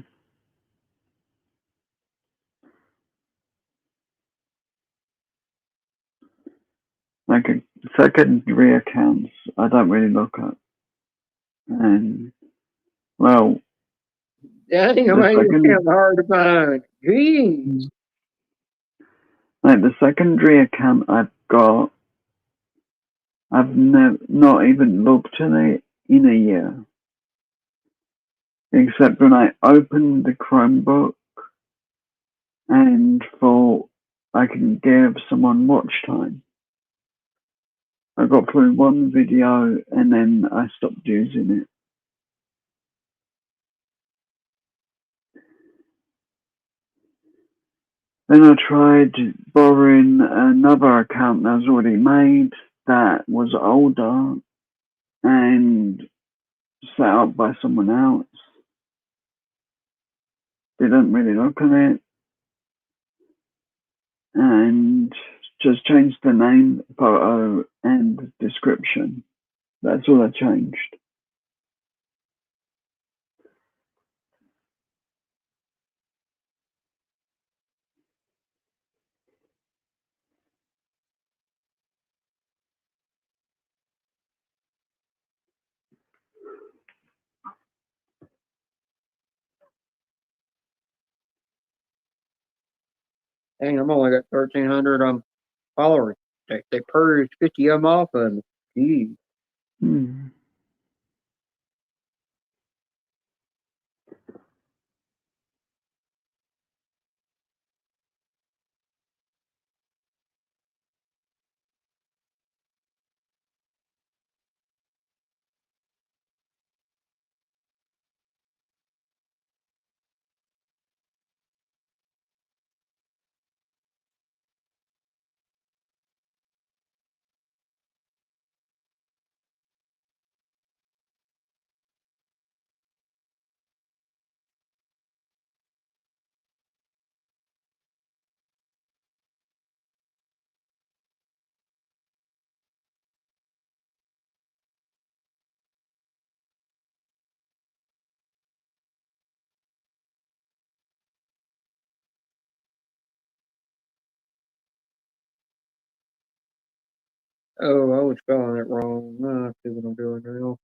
Like secondary accounts, I don't really look at. And, well, Yeah, I think I'm hard to find. Jeez. Like the secondary account I've got, I've not even looked at it in a year. Except when I opened the Chromebook and thought I can give someone watch time. I got through one video and then I stopped using it. Then I tried borrowing another account that was already made that was older and set up by someone else. Didn't really look at it and just changed the name, photo, and description. That's all I changed. Dang, I'm only got 1,300 followers. They purged 50 of them off of me. Gee. Hmm. Oh, I was spelling it wrong. I see what I'm doing now.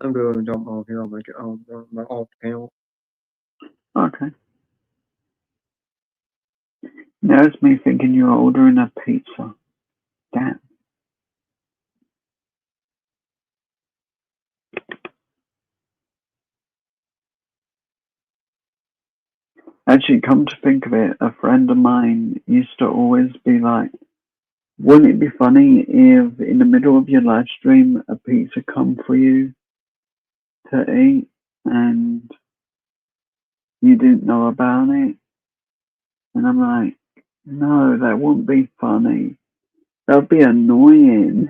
I'm doing a dump on here on my alt account. Okay. Now it's me thinking you're ordering a pizza. Damn. Actually, come to think of it, a friend of mine used to always be like, wouldn't it be funny if in the middle of your live stream a pizza come for you to eat and you didn't know about it? And I'm like, no, that wouldn't be funny. That would be annoying.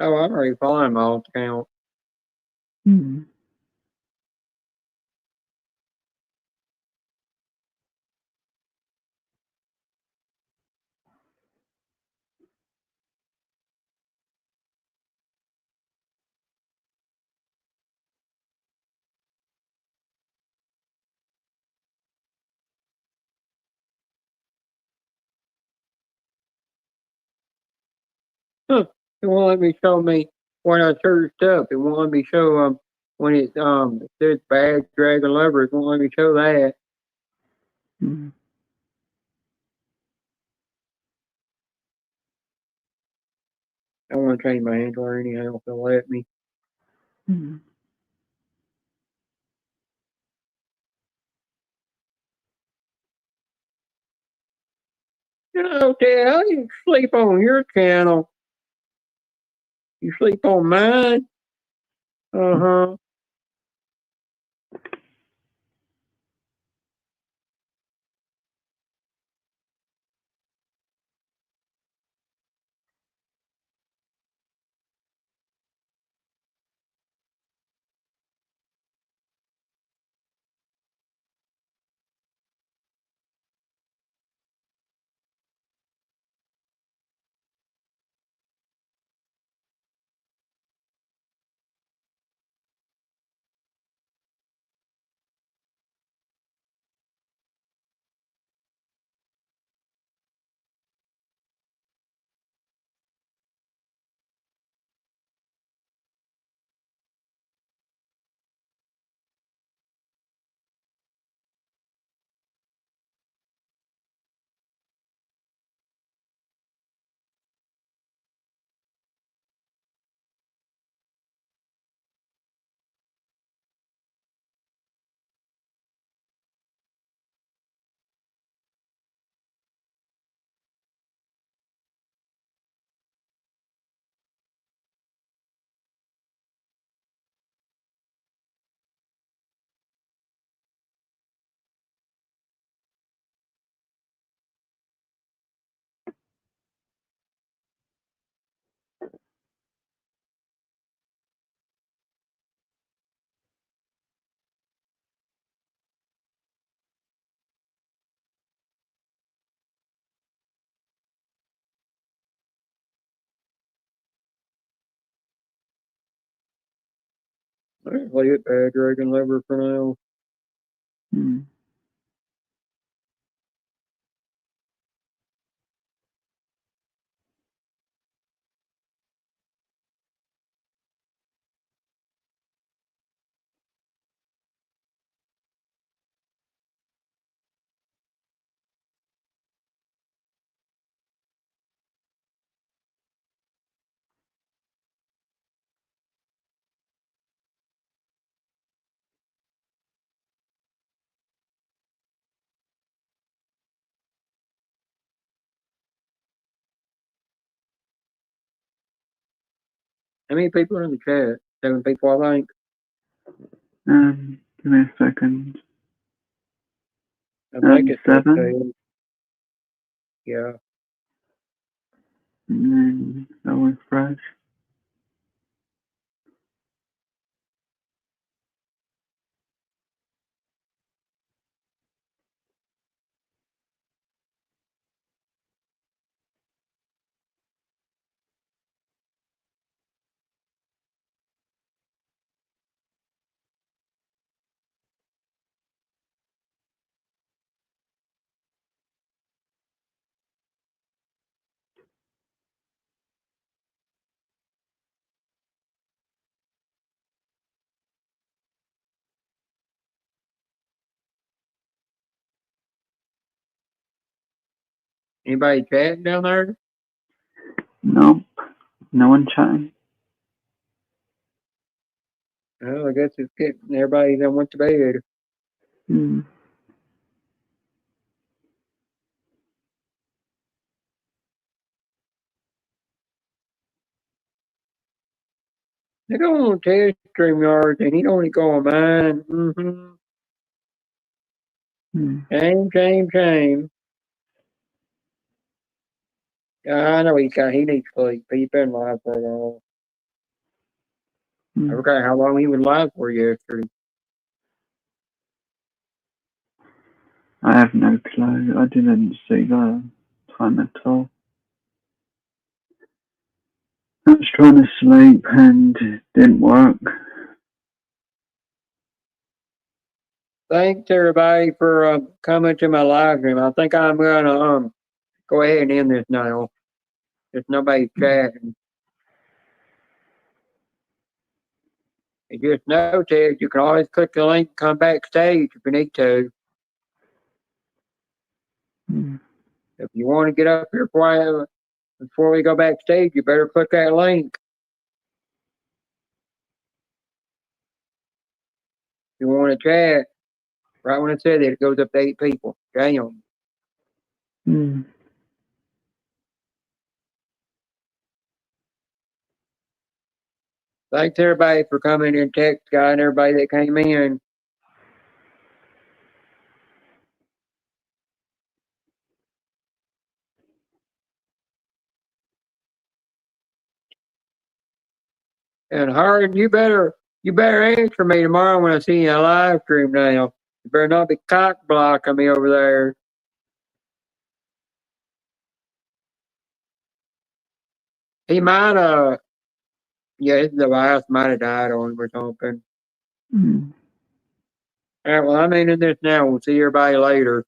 Oh, I'm already following my alt account. Hmm. Huh. It won't let me show me when I searched up. It won't let me show when it says bad dragon lever. It won't let me show that. Hmm. I want to change my handler anyhow if they'll let me. Hmm. You know, Ted, how do you sleep on your channel? You sleep on mine? Uh-huh. Let's leave it bad dragon lever for now. Hmm. How many people are in the chat? 7 people, I think. Give me a second. I think it's 7. 15. Yeah. And then I'll refresh. Anybody chatting down there? Nope. No one chatting. Well, I guess it's getting everybody that went to bed. Hmm. They go on Ted's StreamYard and he don't only go on mine. Mm-hmm. Hmm. Shame. I know he needs sleep. He's been live for a while. Hmm. I forgot how long he was live for yesterday. I have no clue. I didn't see the time at all. I was trying to sleep and it didn't work. Thanks everybody for coming to my live stream. I think I'm gonna go ahead and end this now. There's nobody chatting. And just know, Ted, you can always click the link and come backstage if you need to. Hmm. If you want to get up here before we go backstage, you better click that link. If you want to chat, right when it said it goes up to 8 people. Damn. Hmm. Thanks everybody for coming in, text guy, and everybody that came in. And Hard, you better answer me tomorrow when I see you in a live stream now. You better not be cock blocking me over there. He might his device might have died on him or something. Hmm. All right, well I'm ending this now. We'll see everybody later.